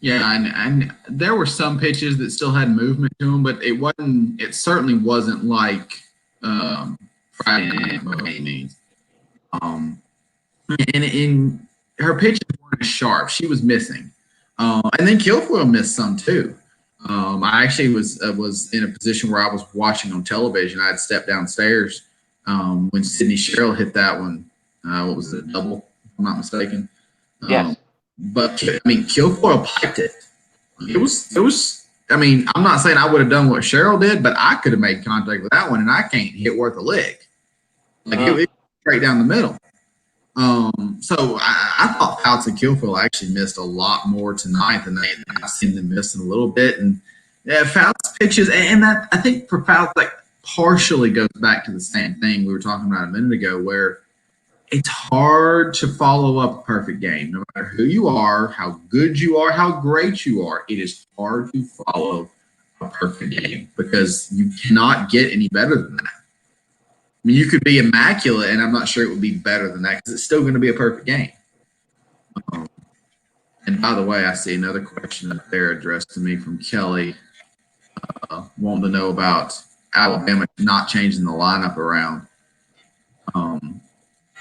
Yeah, and there were some pitches that still had movement to them, but it certainly wasn't like Friday night by any means. And her pitches weren't as sharp. She was missing. And then Kilfoyle missed some too. I actually was in a position where I was watching on television. I had stepped downstairs when Sydney Sherrill hit that one. What was it, a double, if I'm not mistaken? Yes. But I mean, Kilfoyle piped it. It was. I mean, I'm not saying I would have done what Sherrill did, but I could have made contact with that one, and I can't hit worth a lick. Like it was straight down the middle. So I thought Fouts and Kilfoyle actually missed a lot more tonight than I've seen them missing a little bit. And yeah, Fouts pitches, and that I think for Fouts, like, partially goes back to the same thing we were talking about a minute ago, where it's hard to follow up a perfect game. No matter who you are, how good you are, how great you are, it is hard to follow a perfect game because you cannot get any better than that. I mean, you could be immaculate, and I'm not sure it would be better than that because it's still going to be a perfect game. And by the way, I see another question up there addressed to me from Kelly, wanting to know about Alabama not changing the lineup around.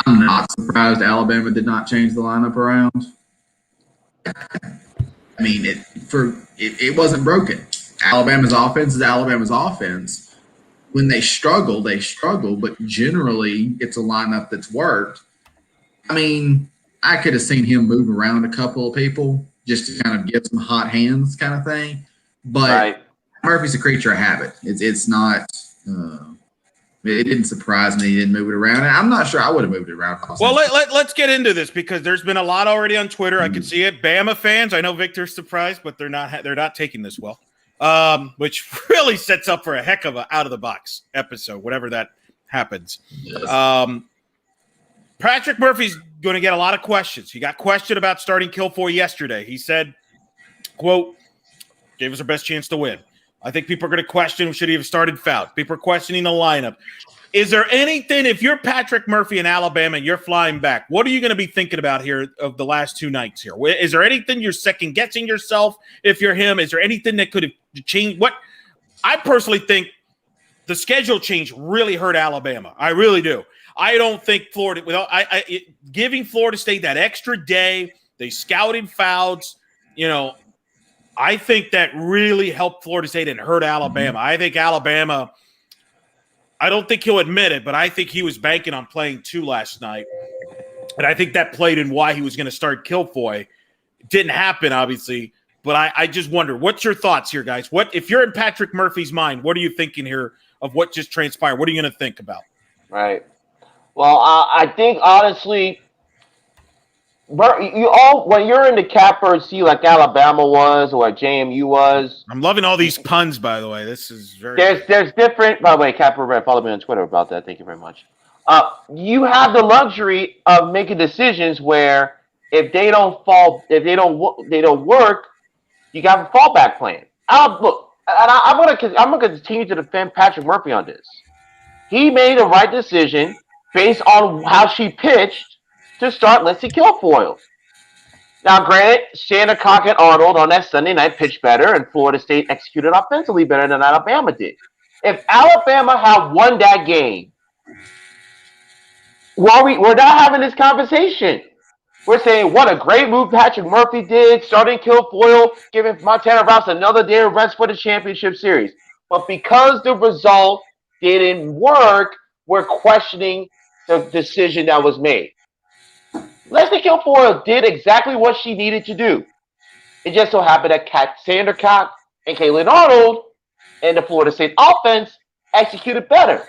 I'm not surprised Alabama did not change the lineup around. I mean, it wasn't broken. Alabama's offense is Alabama's offense. When they struggle, but generally it's a lineup that's worked. I mean, I could have seen him move around a couple of people just to kind of get some hot hands kind of thing. But right. Murphy's a creature of habit. It's not it didn't surprise me he didn't move it around. And I'm not sure I would have moved it around. Well, let's get into this because there's been a lot already on Twitter. I can see it. Bama fans, I know Victor's surprised, but they're not taking this well. Which really sets up for a heck of a out-of-the-box episode, whatever that happens. Yes. Patrick Murphy's going to get a lot of questions. He got questioned about starting Kilfoyle yesterday. He said, quote, gave us our best chance to win. I think people are going to question, should he have started Fout? People are questioning the lineup. Is there anything, if you're Patrick Murphy in Alabama and you're flying back, what are you going to be thinking about here of the last two nights here? Is there anything you're second-guessing yourself if you're him? Is there anything that could have changed? What I personally think the schedule change really hurt Alabama. I really do. I don't think giving Florida State that extra day, they scouted Fouts, I think that really helped Florida State and hurt Alabama. I think Alabama – I don't think he'll admit it, but I think he was banking on playing 2 last night. And I think that played in why he was going to start Kilfoyle. It didn't happen, obviously, but I just wonder, what's your thoughts here, guys? If you're in Patrick Murphy's mind, what are you thinking here of what just transpired? What are you going to think about? Right. Well, I think, honestly, when you're in the catbird seat like Alabama was or like JMU was. I'm loving all these puns, by the way. This is very. There's different. By the way, Catbird, follow me on Twitter about that. Thank you very much. You have the luxury of making decisions where if they don't work, you got a fallback plan. Look, and I'm gonna continue to defend Patrick Murphy on this. He made the right decision based on how she pitched to start Lindsey Kilfoyle. Now, granted, Shannon and Arnold on that Sunday night pitched better, and Florida State executed offensively better than Alabama did. If Alabama had won that game, we're not having this conversation. We're saying what a great move Patrick Murphy did, starting Kilfoyle, giving Montana Rouse another day of rest for the championship series. But because the result didn't work, we're questioning the decision that was made. Leslie Kilfoyle did exactly what she needed to do. It just so happened that Kat Sandercock and Kaylin Arnold and the Florida State offense executed better.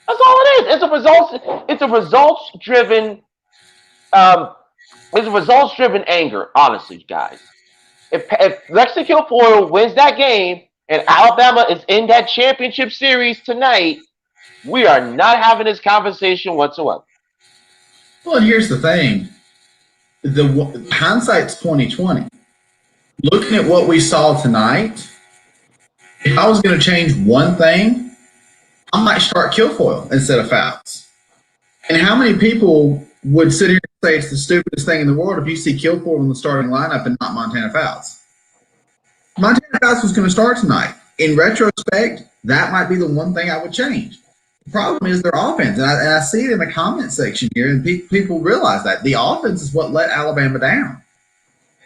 That's all it is. It's a results-driven anger, honestly, guys. If Lexi Kilfoyle wins that game and Alabama is in that championship series tonight, we are not having this conversation whatsoever. Well, and here's the thing: the hindsight's 2020. Looking at what we saw tonight, if I was going to change one thing, I might start Kilfoyle instead of Fouts. And how many people would sit here and say it's the stupidest thing in the world if you see Kilfoyle in the starting lineup and not Montana Fouts? Montana Fouts was going to start tonight. In retrospect, that might be the one thing I would change. The problem is their offense, and I see it in the comment section here, and people realize that the offense is what let Alabama down.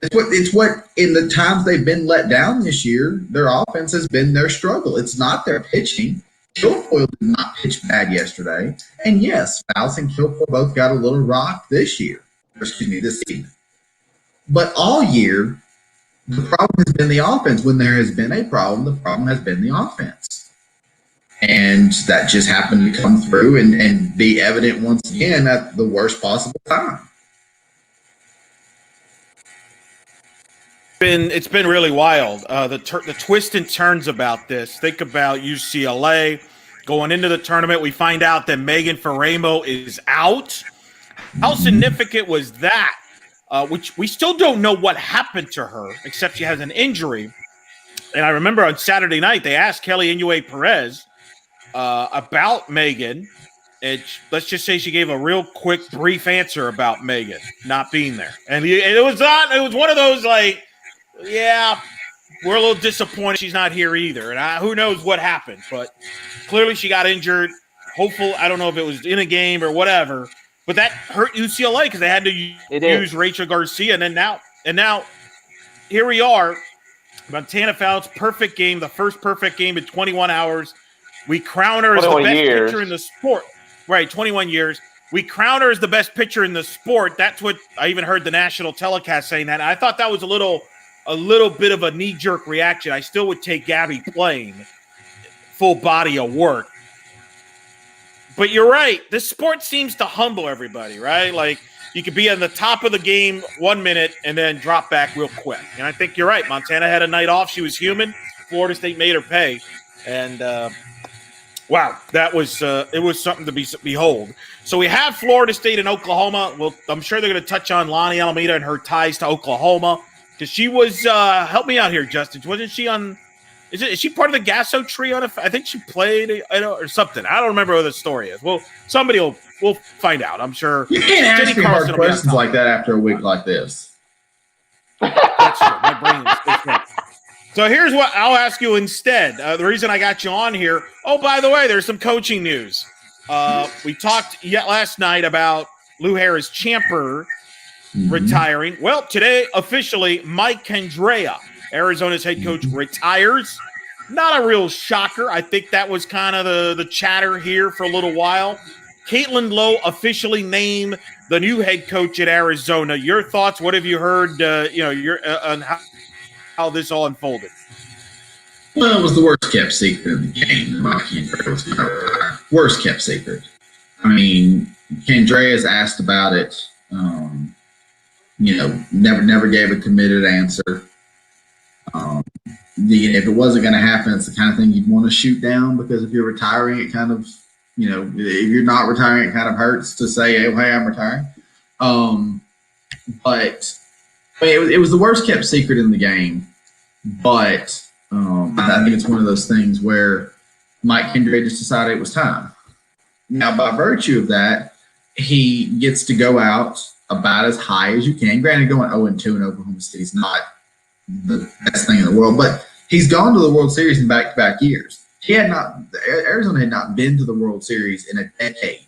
It's what in the times they've been let down this year, their offense has been their struggle. It's not their pitching. Kilfoyle did not pitch bad yesterday, and yes, Fouts and Kilfoyle both got a little rock this season. But all year, the problem has been the offense. When there has been a problem, the problem has been the offense. And that just happened to come through and be evident once again at the worst possible time. It's been really wild. The twists and turns about this. Think about UCLA going into the tournament. We find out that Megan Faremo is out. How significant was that? Which we still don't know what happened to her, except she has an injury. And I remember on Saturday night they asked Kelly Inouye Perez about Megan, and let's just say she gave a real quick, brief answer about Megan not being there. And it was one of those like, yeah, we're a little disappointed she's not here either. And who knows what happened, but clearly she got injured. I don't know if it was in a game or whatever, but that hurt UCLA because they had to use Rachel Garcia. And now here we are. Montana Fouts, perfect game, the first perfect game in 21 hours. We crown her as the best pitcher in the sport. Right, 21 years. We crown her as the best pitcher in the sport. That's what I even heard the national telecast saying that. And I thought that was a little bit of a knee-jerk reaction. I still would take Gabby playing full body of work. But you're right. This sport seems to humble everybody, right? Like you could be on the top of the game 1 minute and then drop back real quick. And I think you're right. Montana had a night off. She was human. Florida State made her pay. And wow, that was it was something to behold. So we have Florida State and Oklahoma. Well, I'm sure they're going to touch on Lonnie Alameda and her ties to Oklahoma because she was help me out here, Justin. Wasn't she on? Is she part of the Gasso tree on? I think she played or something. I don't remember what the story is. Well, somebody will find out. I'm sure. You can't ask me hard questions like that after a week like this. That's true. My brain is So here's what I'll ask you instead. The reason I got you on here. Oh, by the way, there's some coaching news. We talked last night about Lou Harris Champer retiring. Well, today officially Mike Candrea, Arizona's head coach, retires. Not a real shocker. I think that was kind of the chatter here for a little while. Caitlin Lowe officially named the new head coach at Arizona. Your thoughts? What have you heard? On how this all unfolded? Well, it was the worst kept secret in the game. Worst kept secret. I mean, Candrea's asked about it. Never gave a committed answer. If it wasn't going to happen, it's the kind of thing you'd want to shoot down because if you're retiring, it kind of, if you're not retiring, it kind of hurts to say, hey, I'm retiring. But it was the worst kept secret in the game. But I think it's one of those things where Mike Candrea just decided it was time. Now, by virtue of that, he gets to go out about as high as you can. Granted, going 0-2 in Oklahoma City is not the best thing in the world, but he's gone to the World Series in back-to-back years. Arizona had not been to the World Series in a decade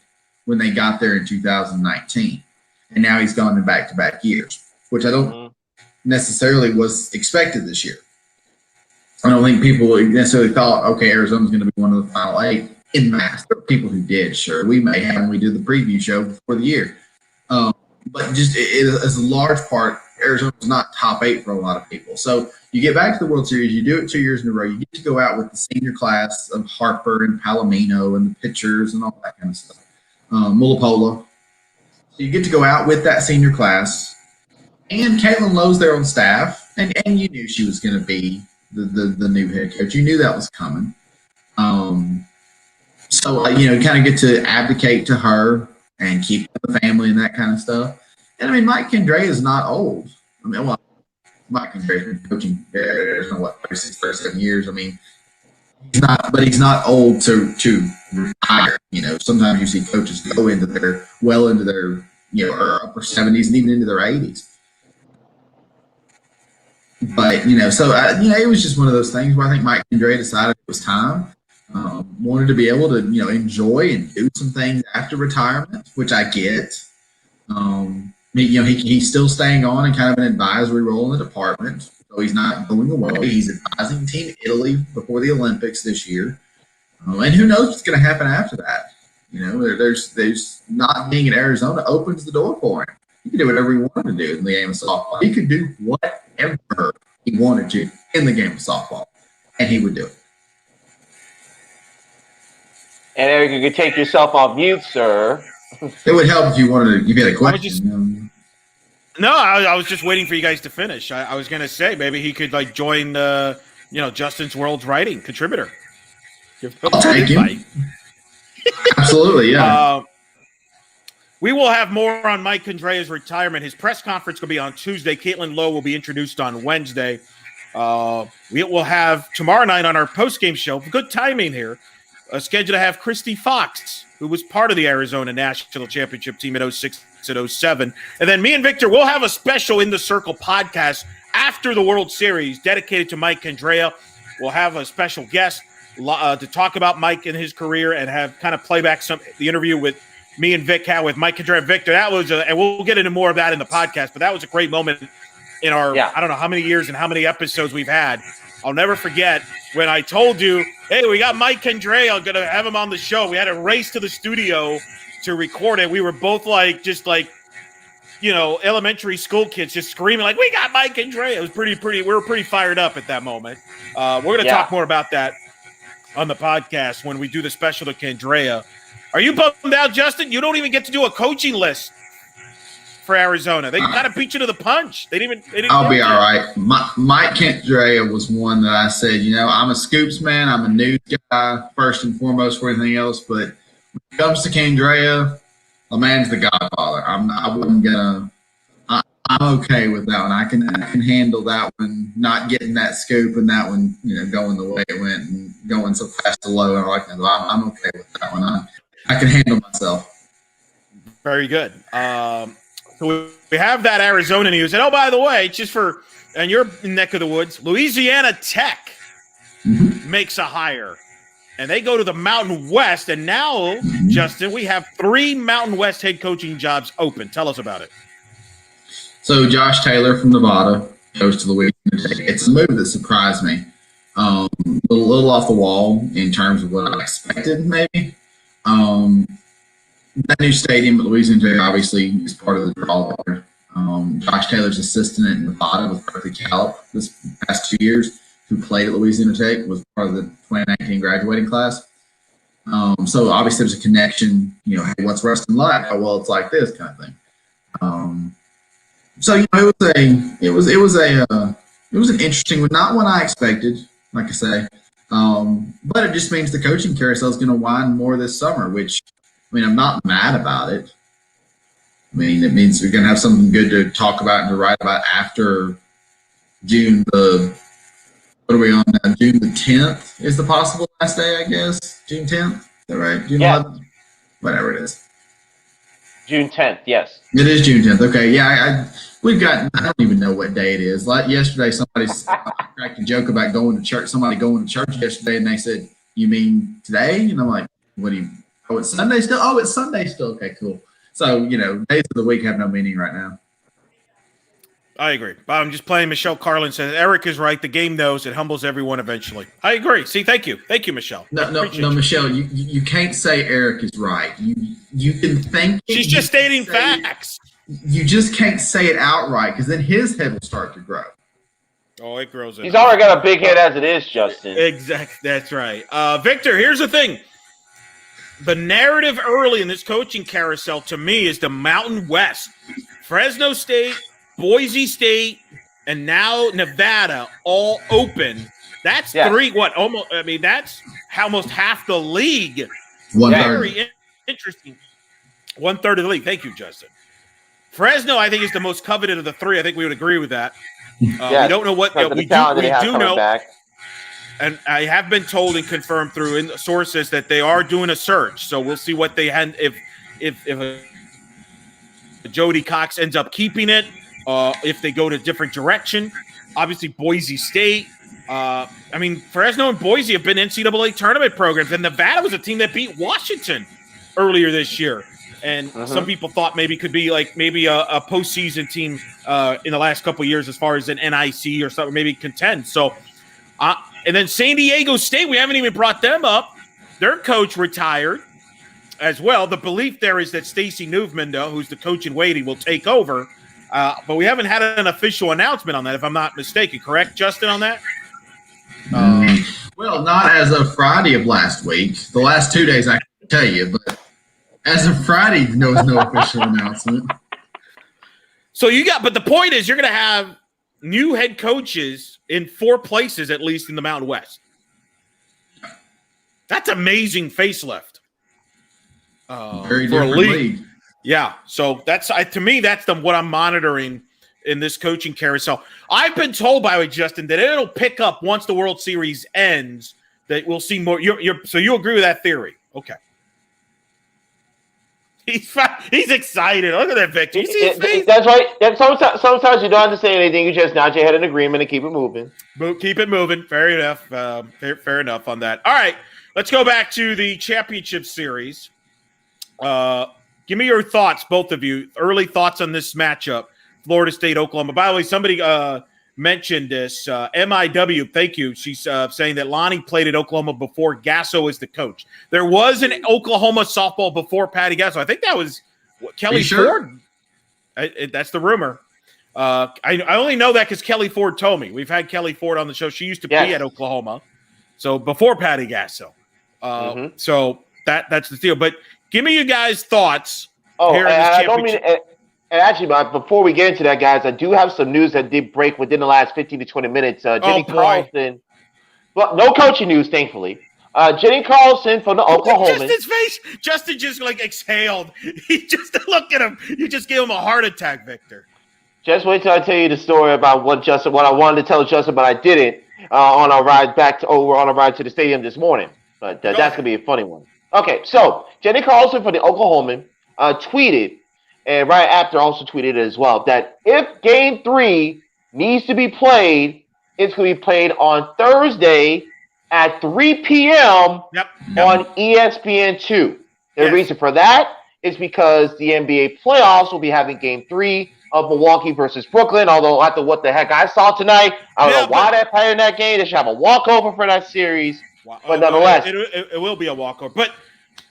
when they got there in 2019. And now he's gone in back-to-back years, which I don't necessarily was expected this year. I don't think people necessarily thought, okay, Arizona's going to be one of the final 8 in mass. There were people who did, sure. We may have when we did the preview show before the year. But just as a large part, Arizona was not top 8 for a lot of people. So you get back to the World Series, you do it 2 years in a row, you get to go out with the senior class of Harper and Palomino and the pitchers and all that kind of stuff. Mullapola. So you get to go out with that senior class. And Caitlin Lowe's there on staff, and you knew she was going to be the new head coach. You knew that was coming. So kind of get to abdicate to her and keep the family and that kind of stuff. And I mean, Mike Kendrea is not old. I mean, well, Mike Kendrea's been coaching for 37 years. I mean, he's not old to retire. Sometimes you see coaches go into their upper 70s and even into their 80s. But it was just one of those things where I think Mike Kendrea decided it was time. Wanted to be able to enjoy and do some things after retirement, which I get. He's still staying on in kind of an advisory role in the department, so he's not going away. He's advising Team Italy before the Olympics this year, and who knows what's going to happen after that. There's not being in Arizona opens the door for him. He could do whatever he wanted to do in the game of softball. He could do whatever he wanted to in the game of softball, and he would do it. And Eric, you could take yourself off mute, sir. It would help if you had a question. I was just waiting for you guys to finish. I was going to say maybe he could join Justin's World's Writing contributor. I'll take him. Absolutely, yeah. We will have more on Mike Kendrea's retirement. His press conference will be on Tuesday. Caitlin Lowe will be introduced on Wednesday. We will have tomorrow night on our postgame show. Good timing here. Scheduled to have Christy Fox, who was part of the Arizona National Championship team at 06 and 07. And then me and Victor will have a special In the Circle podcast after the World Series dedicated to Mike Kendrea. We'll have a special guest to talk about Mike and his career and have kind of play back the interview with me and Vic had with Mike Kendrea. Victor, that was and we'll get into more of that in the podcast, but that was a great moment in our, I don't know how many years and how many episodes we've had. I'll never forget when I told you, hey, we got Mike Kendrea, I'm going to have him on the show. We had to race to the studio to record it. We were both elementary school kids just screaming like, we got Mike Kendrea. It was pretty, we were pretty fired up at that moment. We're going to talk more about that on the podcast when we do the special to Kendrea. Are you bummed out, Justin? You don't even get to do a coaching list for Arizona. They kind of beat you to the punch. They didn't I'll be all right. Mike Kendrea was one that I said, I'm a Scoops man. I'm a news guy first and foremost for anything else. But when it comes to Kendrea, the man's the godfather. I'm okay with that one. I can handle that one, not getting that scoop and that one, going the way it went and going so fast to low. And I like that. I'm okay with that one. I can handle myself. Very good. So we have that Arizona news. And, by the way, just for – and your neck of the woods, Louisiana Tech makes a hire. And they go to the Mountain West. And now, Justin, we have 3 Mountain West head coaching jobs open. Tell us about it. So Josh Taylor from Nevada goes to Louisiana Tech. It's a move that surprised me. A little off the wall in terms of what I expected, maybe. That new stadium at Louisiana Tech obviously is part of the draw there. Josh Taylor's assistant at Nevada with Berkeley Calip this past 2 years, who played at Louisiana Tech, was part of the 2019 graduating class. So obviously there's a connection, hey, what's Ruston like? Oh, well, it's like this kind of thing. So it was an interesting one, not one I expected, like I say. But it just means the coaching carousel is going to wind more this summer, which, I'm not mad about it. It means we're going to have something good to talk about and to write about after June what are we on now? June the 10th is the possible last day, I guess. June 10th? Is that right? June 11th? Whatever it is. June 10th, yes. It is June 10th. Okay, yeah. I don't even know what day it is. Like yesterday, somebody cracked a joke about going to church. Somebody going to church yesterday, and they said, you mean today? And I'm like, what do you, oh, it's Sunday still? Oh, it's Sunday still. Okay, cool. So, days of the week have no meaning right now. I agree. I'm just playing. Michelle Carlin says, Eric is right. The game knows it humbles everyone eventually. I agree. See, thank you. Thank you, Michelle. No, Michelle, you can't say Eric is right. You can think. She's just stating facts. You just can't say it outright because then his head will start to grow. Oh, it grows. He's already got a big head as it is, Justin. Exactly. That's right. Victor, here's the thing. The narrative early in this coaching carousel to me is the Mountain West. Fresno State, Boise State, and now Nevada all open. That's three. What? Almost. I mean, that's almost half the league. Very interesting. 1/3 of the league. Thank you, Justin. Fresno, I think, is the most coveted of the three. I think we would agree with that. We don't know what we do know. Back. And I have been told and confirmed through sources that they are doing a search. So we'll see what they had if Jody Cox ends up keeping it. If they go to a different direction. Obviously, Boise State. Fresno and Boise have been NCAA tournament programs, and Nevada was a team that beat Washington earlier this year. And some people thought maybe could be like maybe a postseason team in the last couple of years as far as an NIC or something, maybe contend. So, and then San Diego State, we haven't even brought them up. Their coach retired as well. The belief there is that Stacy Newman, who's the coach in waiting, will take over. But we haven't had an official announcement on that, if I'm not mistaken. Correct, Justin, on that? Well, not as of Friday of last week. The last 2 days, I can tell you. But as of Friday, there was no official announcement. So but the point is you're going to have new head coaches in 4 places, at least in the Mountain West. That's amazing facelift. Very different league. Yeah, so that's to me that's what I'm monitoring in this coaching carousel. I've been told by Justin that it'll pick up once the World Series ends. That we'll see more. So you agree with that theory? Okay. He's excited. Look at that, Victor. You see his face? That's right. Sometimes you don't have to say anything. You just nod your head in agreement and keep it moving. Keep it moving. Fair enough. Fair enough on that. All right, let's go back to the championship series. Give me your thoughts, both of you. Early thoughts on this matchup, Florida State, Oklahoma. By the way, somebody mentioned this. MIW, thank you. She's saying that Lonnie played at Oklahoma before Gasso is the coach. There was an Oklahoma softball before Patty Gasso. I think that was Kelly Ford. That's the rumor. I only know that because Kelly Ford told me. We've had Kelly Ford on the show. She used to be at Oklahoma. So before Patty Gasso. So that's the deal. But give me you guys' thoughts. I don't mean – and actually, before we get into that, guys, I do have some news that did break within the last 15 to 20 minutes. Jenny Carlson – well, no coaching news, thankfully. Jenny Carlson from the Oklahoma. Justin's face. Justin just exhaled. He just look at him. You just gave him a heart attack, Victor. Just wait till I tell you the story about what I wanted to tell Justin, but I didn't on our ride to the stadium this morning. But that's gonna be a funny one. Okay, so Jenny Carlson from the Oklahoma tweeted, and right after also tweeted as well, that if Game 3 needs to be played, it's going to be played on Thursday at 3 p.m. on ESPN2. The reason for that is because the NBA playoffs will be having Game 3 of Milwaukee versus Brooklyn, although after what the heck I saw tonight, I don't know why they're playing that game. They should have a walkover for that series. But nonetheless. It will be a walkover. But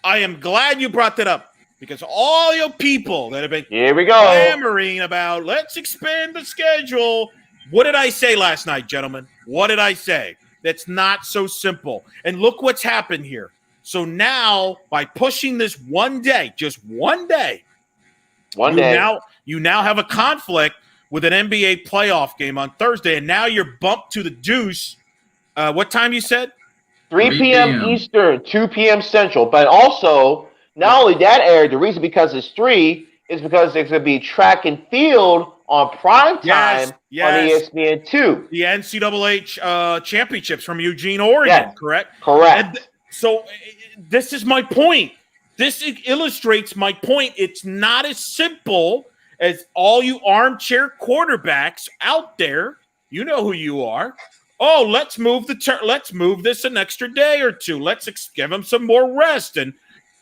I am glad you brought that up. Because all you people that have been clamoring about let's expand the schedule. What did I say last night, gentlemen? What did I say? That's not so simple. And look what's happened here. So now, by pushing this one day, just one day, you now have a conflict with an NBA playoff game on Thursday, and now you're bumped to the deuce. What time you said? 3 p.m. Eastern, 2 p.m. Central. But also, not only that, Eric, the reason because it's 3 is because there's going to be track and field on prime time on ESPN2. The NCAA championships from Eugene, Oregon, correct? Correct. And so this is my point. This illustrates my point. It's not as simple as all you armchair quarterbacks out there. You know who you are. oh, let's move let's move this an extra day or two. Let's give them some more rest and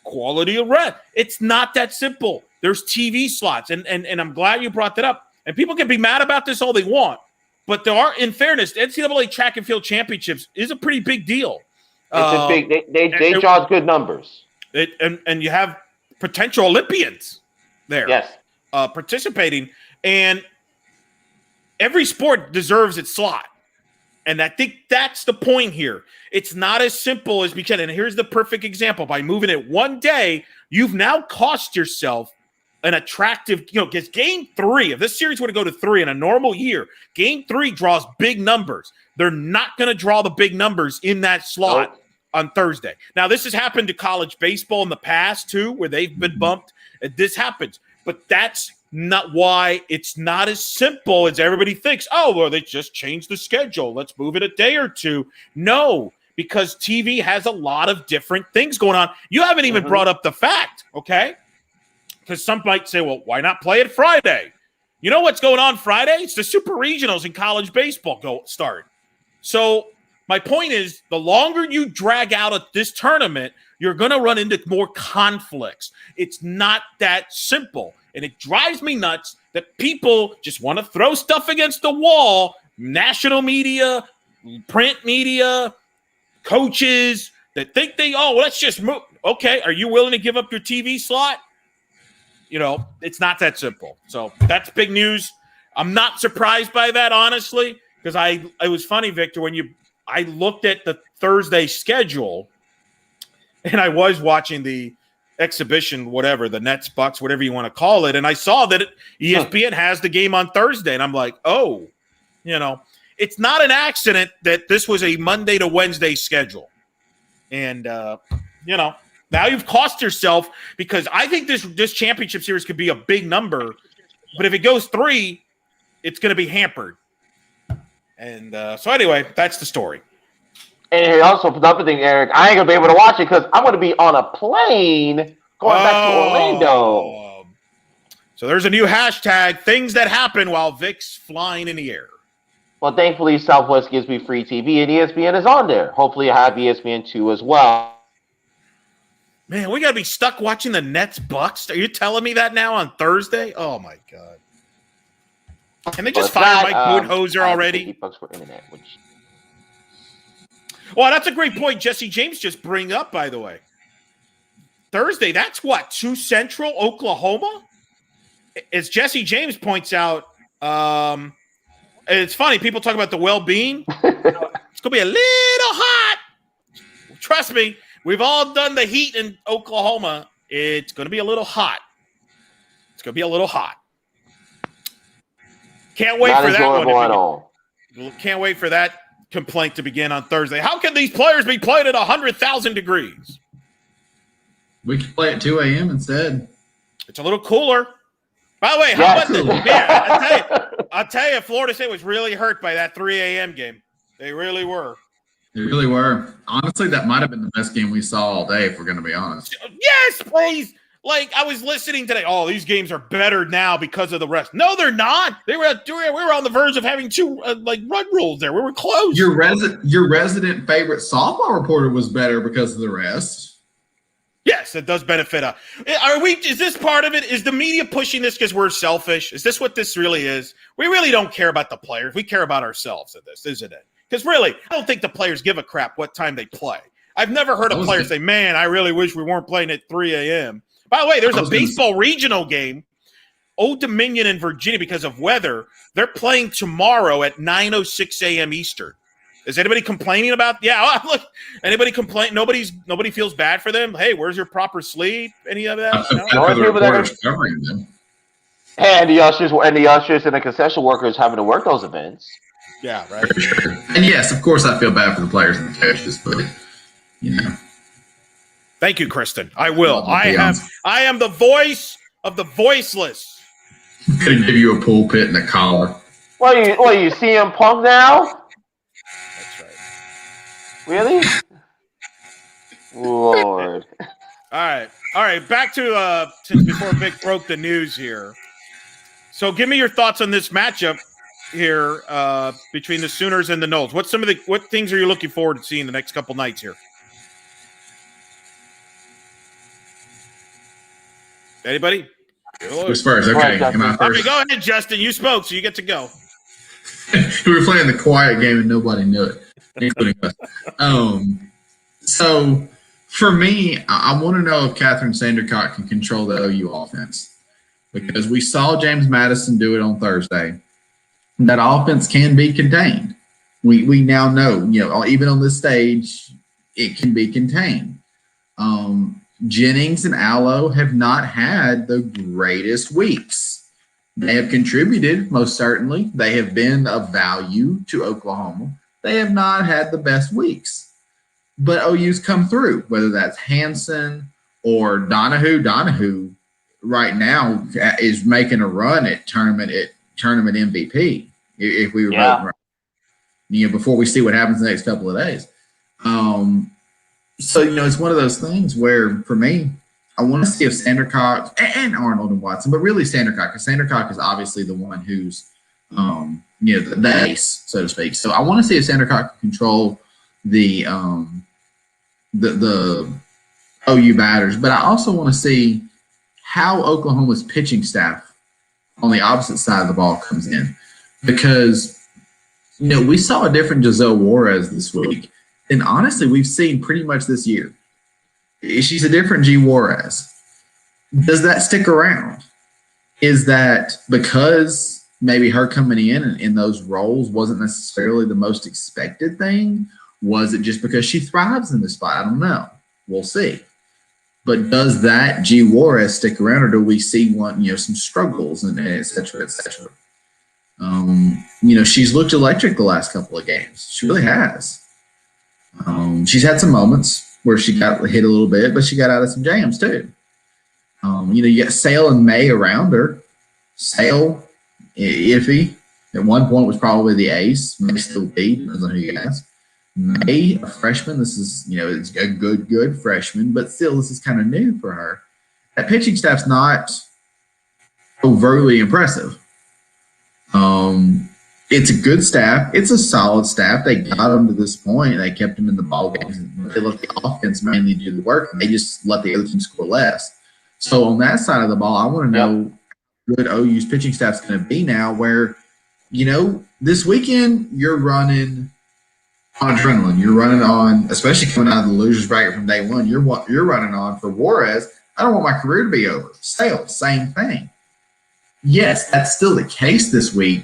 quality of rest. It's not that simple. There's TV slots, and I'm glad you brought that up. And people can be mad about this all they want, but there are, in fairness, the NCAA track and field championships is a pretty big deal. It's a big. They draw good numbers. And you have potential Olympians there, yes, participating, and every sport deserves its slot. And I think that's the point here. It's not as simple as we can. And here's the perfect example. By moving it one day, you've now cost yourself an attractive, because game 3, if this series were to go to 3 in a normal year, game 3 draws big numbers. They're not going to draw the big numbers in that slot on Thursday. Now, this has happened to college baseball in the past, too, where they've been bumped. This happens. But that's not why it's not as simple as everybody thinks. Oh, well, they just changed the schedule. Let's move it a day or two. No, because TV has a lot of different things going on. You haven't even brought up the fact, okay? Because some might say, well, why not play it Friday? You know what's going on Friday? It's the super regionals in college baseball start. So my point is, the longer you drag out this tournament, you're going to run into more conflicts. It's not that simple. And it drives me nuts that people just want to throw stuff against the wall. National media, print media, coaches that think let's just move. Okay, are you willing to give up your TV slot? It's not that simple. So that's big news. I'm not surprised by that, honestly, because it was funny, Victor, when I looked at the Thursday schedule and I was watching the exhibition, whatever, the Nets, Bucks, whatever you want to call it. And I saw that ESPN has the game on Thursday. And I'm like, it's not an accident that this was a Monday to Wednesday schedule. And, now you've cost yourself, because I think this championship series could be a big number. But if it goes 3, it's going to be hampered. And so anyway, that's the story. And also, another thing, Eric, I ain't going to be able to watch it because I'm going to be on a plane going back to Orlando. So there's a new hashtag, things that happen while Vic's flying in the air. Well, thankfully, Southwest gives me free TV, and ESPN is on there. Hopefully, I have ESPN2 as well. Man, we got to be stuck watching the Nets Bucks. Are you telling me that now on Thursday? Oh, my God. Can they just fire Mike Budenholzer already? $50 for internet, which... Well, that's a great point Jesse James just bring up, by the way. Thursday, that's what, 2 Central, Oklahoma? As Jesse James points out, it's funny, people talk about the well-being. It's going to be a little hot. Trust me, we've all done the heat in Oklahoma. It's going to be a little hot. It's going to be a little hot. Can't wait for that one. Can't wait for that complaint to begin on Thursday. How can these players be played at 100,000 degrees? We can play at 2 a.m. instead. It's a little cooler. By the way, how about this? Yeah, I'll tell you, Florida State was really hurt by that 3 a.m. game. They really were. They really were. Honestly, that might have been the best game we saw all day, if we're going to be honest. Yes, please. Like, I was listening today. Oh, these games are better now because of the rest. No, they're not. We were on the verge of having 2 run rules there. We were close. Your resident favorite softball reporter was better because of the rest. Yes, it does benefit us. Is this part of it? Is the media pushing this because we're selfish? Is this what this really is? We really don't care about the players. We care about ourselves in this, isn't it? Because really, I don't think the players give a crap what time they play. I've never heard a player say, man, I really wish we weren't playing at 3 a.m. By the way, there's a baseball regional game, Old Dominion in Virginia, because of weather. They're playing tomorrow at 9:06 a.m. Eastern. Is anybody complaining about? Yeah, look. Anybody complain? Nobody feels bad for them. Hey, where's your proper sleep? Any of that? Covering them. And the ushers and the concession workers having to work those events. Yeah, right. Sure. And yes, of course, I feel bad for the players and the coaches, but Thank you, Kristen. I will. I am the voice of the voiceless. I'm gonna give you a pulpit and a collar. What you CM Punk now? Really? Lord. All right. Back to since before Vic broke the news here. So give me your thoughts on this matchup. here between the Sooners and the Knolls? What things are you looking forward to seeing the next couple nights here? Anybody? Who's first? Okay, am I first? Okay, go ahead, Justin. You spoke, so you get to go. We were playing the quiet game and nobody knew it, including us. So for me, I want to know if Catherine Sandercock can control the OU offense, because we saw James Madison do it on Thursday. That offense can be contained. We now know, even on this stage, it can be contained. Jennings and Allo have not had the greatest weeks. They have contributed, most certainly. They have been of value to Oklahoma. They have not had the best weeks. But OU's come through, whether that's Hansen or Donahue. Donahue right now is making a run at tournament MVP. If we were voting right, before we see what happens the next couple of days. So, it's one of those things where, for me, I want to see if Sandercock and Arnold and Watson, but really Sandercock, because Sandercock is obviously the one who's, the ace, so to speak. So I want to see if Sandercock can control the OU batters, but I also want to see how Oklahoma's pitching staff on the opposite side of the ball comes in, because, we saw a different Giselle Juarez this week. And honestly, we've seen pretty much this year. She's a different G Juarez. Does that stick around? Is that because maybe her coming in those roles wasn't necessarily the most expected thing? Was it just because she thrives in this spot? I don't know. We'll see. But does that G Juarez stick around, or do we see some struggles and et cetera, et cetera? She's looked electric the last couple of games. She really has. She's had some moments where she got hit a little bit, but she got out of some jams too. You got Sale and May around her. Sale, iffy. At one point was probably the ace. May still be, depends on who you ask. May, a freshman. This is, it's a good freshman, but still, this is kind of new for her. That pitching staff's not overtly impressive. It's a good staff. It's a solid staff. They got them to this point. They kept them in the ball games. They let the offense mainly do the work. And they just let the other team score less. So on that side of the ball, I want to know what OU's pitching staff's going to be now, where, this weekend you're running on adrenaline. You're running on, especially coming out of the losers bracket from day one, you're running on for Juarez. I don't want my career to be over. Sale, same thing. Yes, that's still the case this week,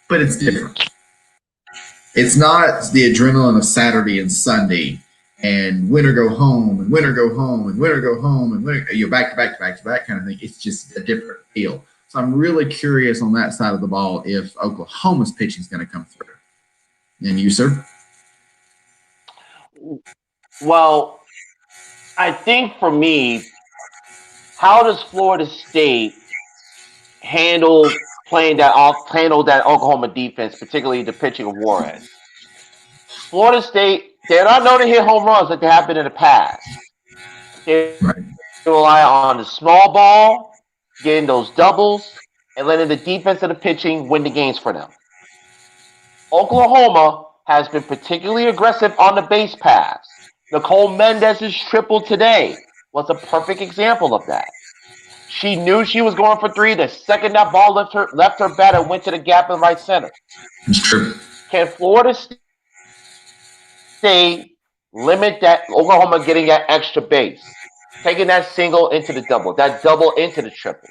but it's different. It's not the adrenaline of Saturday and Sunday and winner go home and winner go home and winner go home and winner, back to back kind of thing. It's just a different feel. So I'm really curious on that side of the ball if Oklahoma's pitching is going to come through. And you, sir? Well, I think for me, how does Florida State handle that Oklahoma defense, particularly the pitching of Juarez? Florida State, they're not known to hit home runs like they have been in the past. They rely on the small ball, getting those doubles, and letting the defense and the pitching win the games for them. Oklahoma has been particularly aggressive on the base paths. Nicole Mendez's triple today was a perfect example of that. She knew she was going for three. The second that ball left her bat and went to the gap in right center. It's true. Can Florida State limit that Oklahoma getting that extra base? Taking that single into the double, that double into the triple.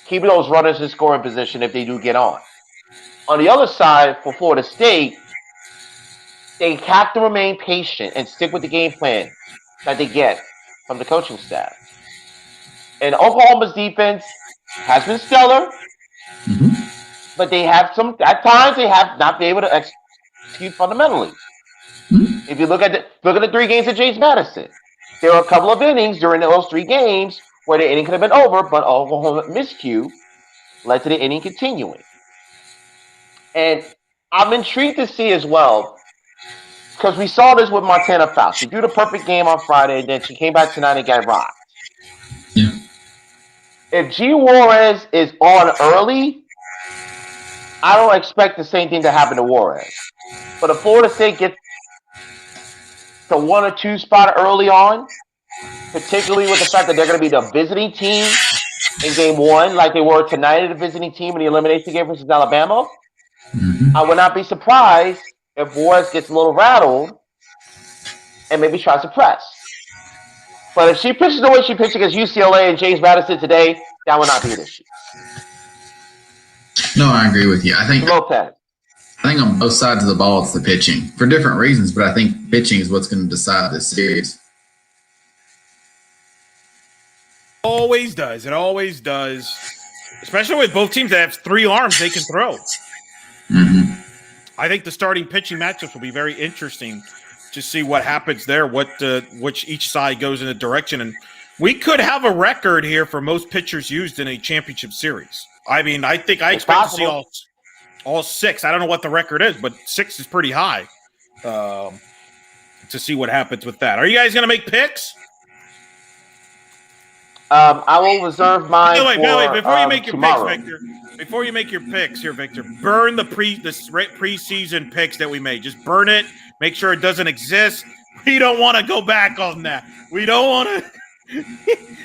Keeping those runners in scoring position if they do get on. On the other side, for Florida State, they have to remain patient and stick with the game plan that they get from the coaching staff. And Oklahoma's defense has been stellar, but they have at times they have not been able to execute fundamentally. If you look at the 3 games of James Madison, there were a couple of innings during those 3 games where the inning could have been over, but Oklahoma miscue led to the inning continuing. And I'm intrigued to see as well, because we saw this with Montana Fowl. She threw the perfect game on Friday, and then she came back tonight and got rocked. Yeah. If G Juarez is on early, I don't expect the same thing to happen to Juarez. But if Florida State gets the 1 or 2 spot early on, particularly with the fact that they're going to be the visiting team in game 1, like they were tonight, the visiting team in the elimination game versus Alabama, I would not be surprised if Juarez gets a little rattled and maybe tries to press. But if she pitches the way she pitched against UCLA and James Madison today, that would not be an issue. No, I agree with you. I think Lopez. on both sides of the ball, it's the pitching for different reasons, but I think pitching is what's going to decide this series. Always does. It always does. Especially with both teams that have 3 arms they can throw. I think the starting pitching matchups will be very interesting to see what happens there, which each side goes in a direction. And we could have a record here for most pitchers used in a championship series. I mean, I think I expect to see all 6. I don't know what the record is, but 6 is pretty high to see what happens with that. Are you guys going to make picks? I will reserve mine. Wait, before you make your tomorrow. picks, Victor. Before you make your picks here, Victor, burn the preseason picks that we made. Just burn it. Make sure it doesn't exist. We don't want to go back on that. We don't want to.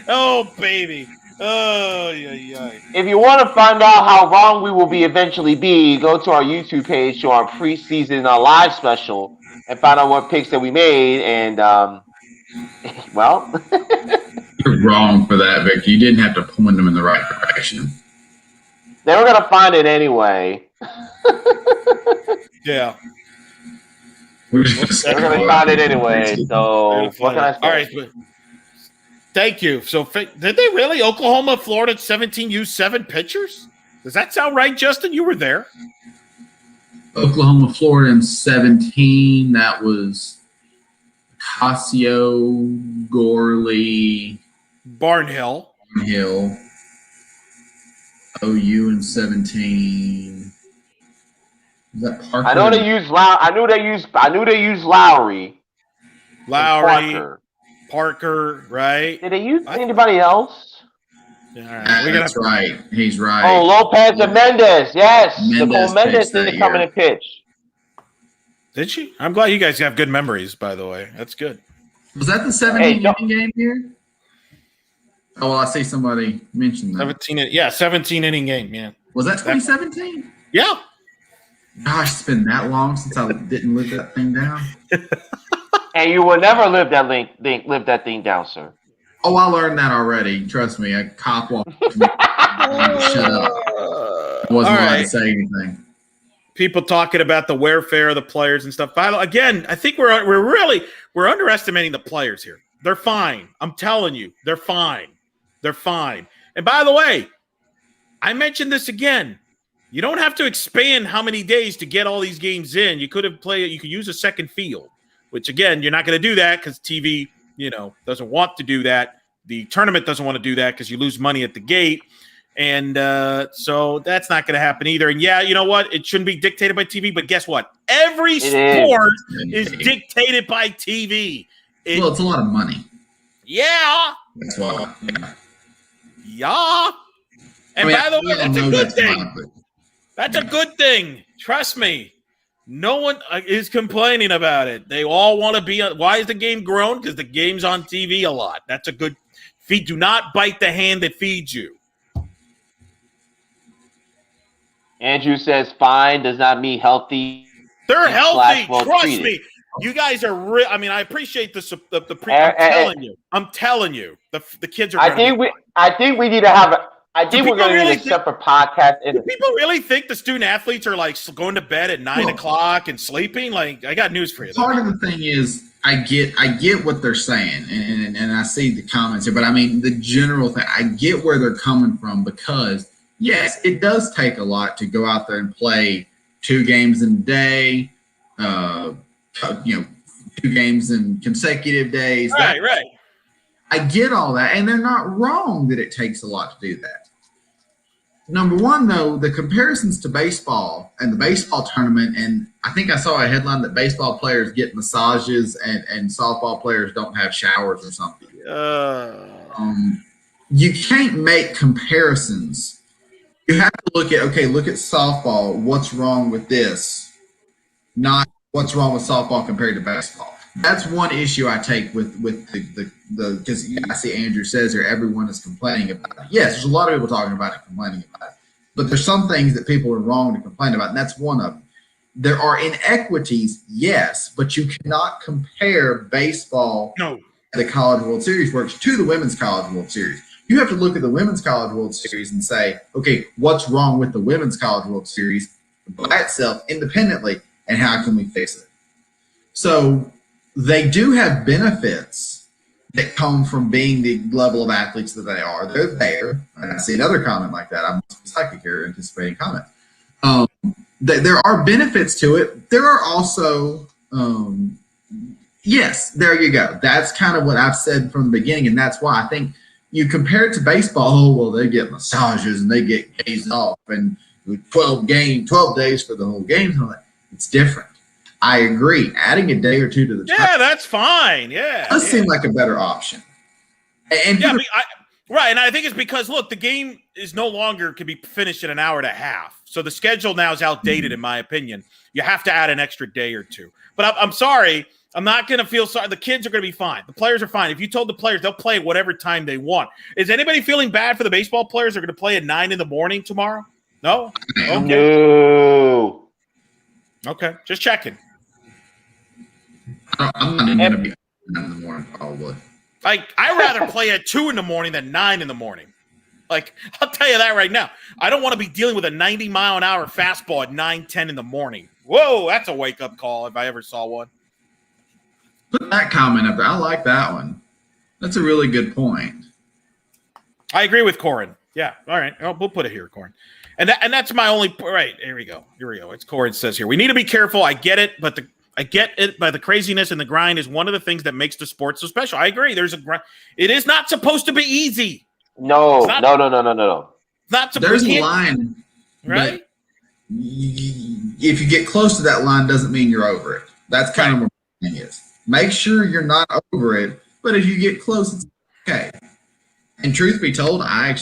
Oh, baby. Oh, yeah. If you want to find out how wrong we will be eventually go to our YouTube page to our preseason live special and find out what picks that we made. And, well. You're wrong for that, Victor. You didn't have to point them in the right direction. They were going to find it anyway. Yeah. They're going to find it anyway. So, what can I say? All right. Thank you. So, did they really? Oklahoma, Florida, 17 used 7 pitchers? Does that sound right, Justin? You were there. Oklahoma, Florida in 17. That was Casio, Gorley, Barnhill. OU in 17. Is that Parker? I know they used I knew they used Lowry. Parker, right? Did they use anybody else? All right. That's right. He's right. Oh, Lopez and Mendez. Yes. Nicole Mendez pitched that didn't come in and pitch. Did she? I'm glad you guys have good memories, by the way. That's good. Was that the 17-inning game here? Oh, well, I see somebody mention that. 17-inning game, yeah. Was that 2017? Yeah. Gosh, it's been that long since I didn't live that thing down. And you will never live that thing down, sir. Oh, I learned that already. Trust me. A cop walked up to me. Shut up. I wasn't allowed to say anything. People talking about the welfare of the players and stuff. Again, I think we're underestimating the players here. They're fine. I'm telling you, they're fine. They're fine. And by the way, I mentioned this again. You don't have to expand how many days to get all these games in. You could use a second field, which again, you're not going to do that because TV, doesn't want to do that. The tournament doesn't want to do that because you lose money at the gate. And so that's not going to happen either. And yeah, you know what? It shouldn't be dictated by TV, but guess what? Every sport is dictated by TV. Well, it's a lot of money. Yeah. That's why. Yeah. And by the way, that's a good thing. That's a good thing. Trust me. No one is complaining about it. They all want to be on. Why is the game grown? Because the game's on TV a lot. That's a good feed. Do not bite the hand that feeds you. Andrew says fine does not mean healthy. They're healthy. Trust treated. me. You guys are real. I mean, I appreciate the I'm telling you. The kids are. I think we need to have we're going to need a separate podcast. Do people really think the student athletes are like going to bed at 9 o'clock and sleeping? Like, I got news for you. Part of the thing is I get what they're saying, and I see the comments here, but I mean the general thing. I get where they're coming from because yes, it does take a lot to go out there and play 2 games in a day. 2 games in consecutive days. Right. I get all that, and they're not wrong that it takes a lot to do that. Number one, though, the comparisons to baseball and the baseball tournament, and I think I saw a headline that baseball players get massages and softball players don't have showers or something. You can't make comparisons You have to look at softball. What's wrong with this? Not what's wrong with softball compared to baseball. That's one issue I take with the because I see Andrew says here everyone is complaining about it. Yes, there's a lot of people talking about it, complaining about it. But there's some things that people are wrong to complain about, and that's one of them. There are inequities, yes, but you cannot compare baseball, the College World Series works, to the Women's College World Series. You have to look at the Women's College World Series and say, okay, what's wrong with the Women's College World Series by itself, independently, and how can we fix it? So they do have benefits that come from being the level of athletes that they are. They're there. And I see another comment like that. I'm psychic here, anticipating comment. There are benefits to it. There are also, yes, there you go. That's kind of what I've said from the beginning, and that's why I think you compare it to baseball. Oh, well, they get massages and they get days off and 12 days for the whole game. It's different. I agree. Adding a day or two to the time, that's fine. Yeah, does seem like a better option. And yeah, right. And I think it's because look, the game is no longer can be finished in an hour and a half. So the schedule now is outdated, in my opinion. You have to add an extra day or two. But I'm sorry. I'm not going to feel sorry. The kids are going to be fine. The players are fine. If you told the players, they'll play whatever time they want. Is anybody feeling bad for the baseball players who are going to play at 9 a.m. tomorrow? No? Okay. No. Okay. Just checking. I'm not even going to be 9 in the morning, probably. Like, I'd rather play at 2 a.m. than 9 a.m. Like, I'll tell you that right now. I don't want to be dealing with a 90-mile-an-hour fastball at 9:10 in the morning. Whoa, that's a wake-up call if I ever saw one. Put that comment up there. I like that one. That's a really good point. I agree with Corin. Yeah. All right. We'll put it here, Corin. And that's my only – right. Here we go. It's Corin says here. We need to be careful. I get it, but the craziness and the grind is one of the things that makes the sport so special. I agree. There's a grind. It is not supposed to be easy. No. No. Not supposed. There's a line, right? If you get close to that line, doesn't mean you're over it. That's kind of what the thing is. Make sure you're not over it, but if you get close, it's okay. And truth be told, I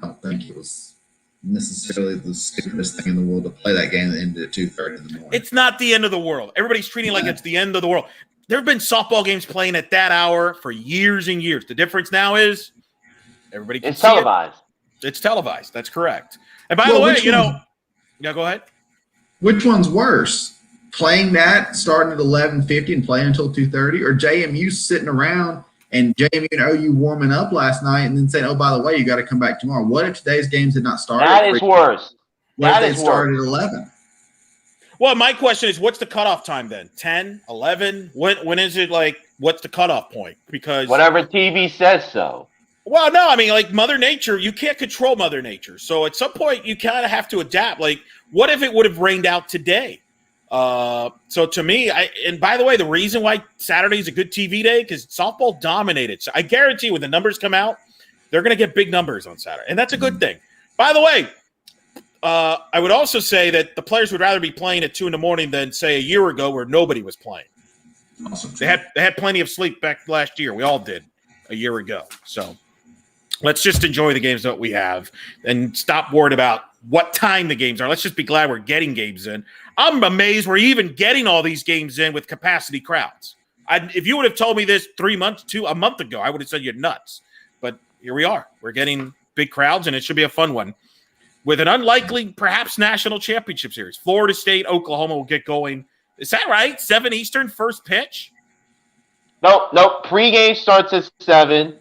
don't think it was necessarily the stupidest thing in the world to play that game that ended at 2:30 in the morning. It's not the end of the world. Everybody's treating it like it's the end of the world. There have been softball games playing at that hour for years and years. The difference now is everybody can see televised. It's televised. That's correct. And by the way, yeah, go ahead. Which one's worse? Playing that starting at 11:50 and playing until 2:30, or JMU sitting around and JMU and OU warming up last night and then saying, "Oh, by the way, you got to come back tomorrow." What if today's games had not started? That is worse. What if they started at 11? Well, my question is, what's the cutoff time then? 10, 11? When is it like? What's the cutoff point? Because whatever TV says so. Well, no, I mean, like Mother Nature, you can't control Mother Nature. So at some point, you kind of have to adapt. Like, what if it would have rained out today? So to me, and by the way, the reason why Saturday is a good TV day, because softball dominated. So I guarantee when the numbers come out, they're going to get big numbers on Saturday. And that's a good thing. By the way, I would also say that the players would rather be playing at 2 a.m. than, say, a year ago where nobody was playing. Awesome. They had plenty of sleep back last year. We all did a year ago. So let's just enjoy the games that we have and stop worrying about what time the games are. Let's just be glad we're getting games in. I'm amazed we're even getting all these games in with capacity crowds. If you would have told me this a month ago, I would have said you're nuts. But here we are. We're getting big crowds, and it should be a fun one. With an unlikely, perhaps, national championship series. Florida State, Oklahoma will get going. Is that right? 7 Eastern, first pitch? Nope. Pre-game starts at 7.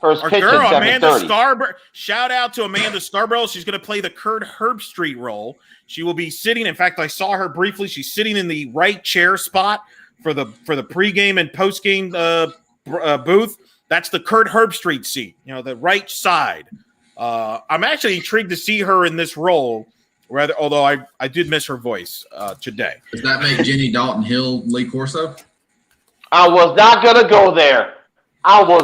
First pitch at 7:30. Amanda Scarborough. Shout out to Amanda Scarborough. She's going to play the Kurt Herbstreit role. She will be sitting. In fact, I saw her briefly. She's sitting in the right chair spot for the pregame and postgame booth. That's the Kurt Herbstreit seat. The right side. I'm actually intrigued to see her in this role. Although I did miss her voice today. Does that make Jenny Dalton Hill Lee Corso? I was not going to go there. On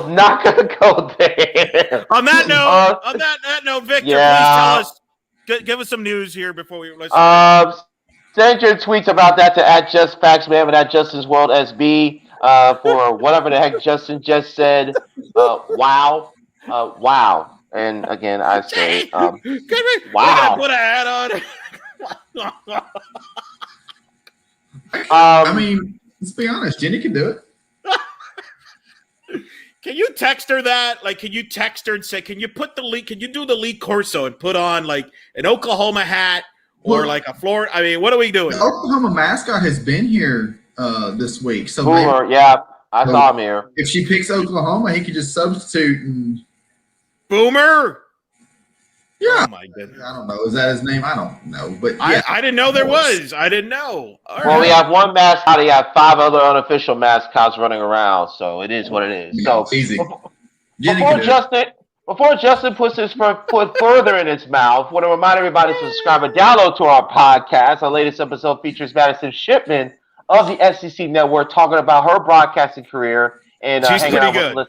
that note, Victor, please tell us. Give us some news here before we listen. Send your tweets about that to @JustFactsMan and @Justin'sWorldSB for whatever the heck Justin just said. Wow. And again, I say, Can we wow. put a hat on? I mean, let's be honest. Jenny can do it. Can you text her that? Like, can you text her and say, can you do the Lee Corso and put on like an Oklahoma hat or Well, like a Florida? I mean, what are we doing? The Oklahoma mascot has been here this week. So Boomer, maybe, yeah, I saw him here. if she picks Oklahoma, he could just substitute and Boomer? yeah. Oh my goodness. I don't know. Is that his name? I don't know. But yeah, I didn't know there was. I didn't know. All Well, right. we have one mascot. We have 5 other unofficial mascots running around, so it is what it is. So it's easy. Before Justin puts his foot further in his mouth, I want to remind everybody to subscribe and download to our podcast. Our latest episode features Madison Shipman of the SEC Network talking about her broadcasting career and She's hanging pretty out good. with.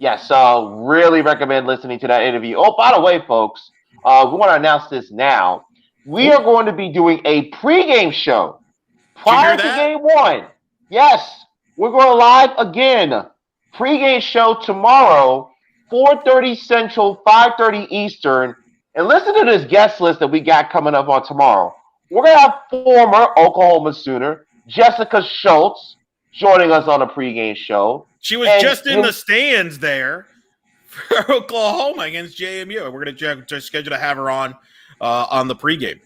Yes, really recommend listening to that interview. Oh, by the way, folks, we want to announce this now. We are going to be doing a pregame show prior to game 1. Yes, we're going live again. Pregame show tomorrow, 4:30 Central, 5:30 Eastern. And listen to this guest list that we got coming up on tomorrow. We're going to have former Oklahoma Sooner Jessica Schultz joining us on a pregame show. She was just in the stands there for Oklahoma against JMU. We're going to schedule to have her on the pregame.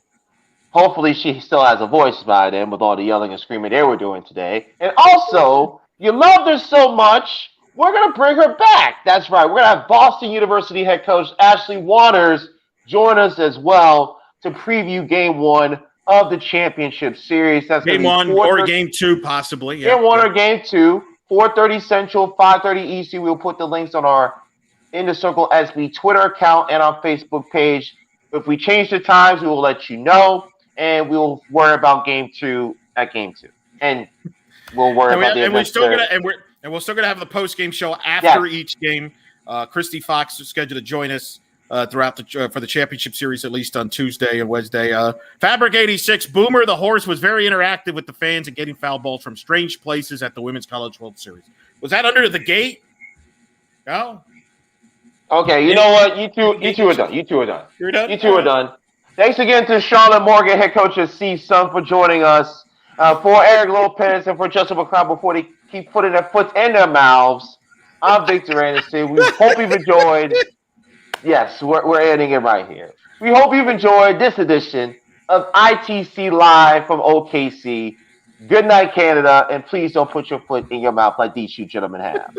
Hopefully she still has a voice by then with all the yelling and screaming they were doing today. And also, you loved her so much, we're going to bring her back. That's right. We're going to have Boston University head coach Ashley Waters join us as well to preview game 1 of the championship series. That's game 1 or game 2, possibly. Yeah. Game 1 or game 2. 4:30 Central, 5:30 Eastern. We'll put the links on our In the Circle SB Twitter account and our Facebook page. If we change the times, we will let you know, and we'll worry about game 2 at game 2, and we'll worry about the. And we're still gonna have the post game show after each game. Christy Fox is scheduled to join us throughout for the championship series, at least on Tuesday and Wednesday. Fabric 86 Boomer the horse was very interactive with the fans and getting foul balls from strange places at the Women's College World Series. Was that under the gate? No. Okay, you know what? You two are done. You two are done. You're done. You two are done. Thanks again to Charlotte Morgan, head coach of CSUN, for joining us. For Eric Lopez and for Justin McLeod, before they keep putting their foot in their mouths, I'm Victor Anderson. We hope you've enjoyed. Yes, we're ending it right here. We hope you've enjoyed this edition of ITC Live from OKC. Good night, Canada, and please don't put your foot in your mouth like these two gentlemen have.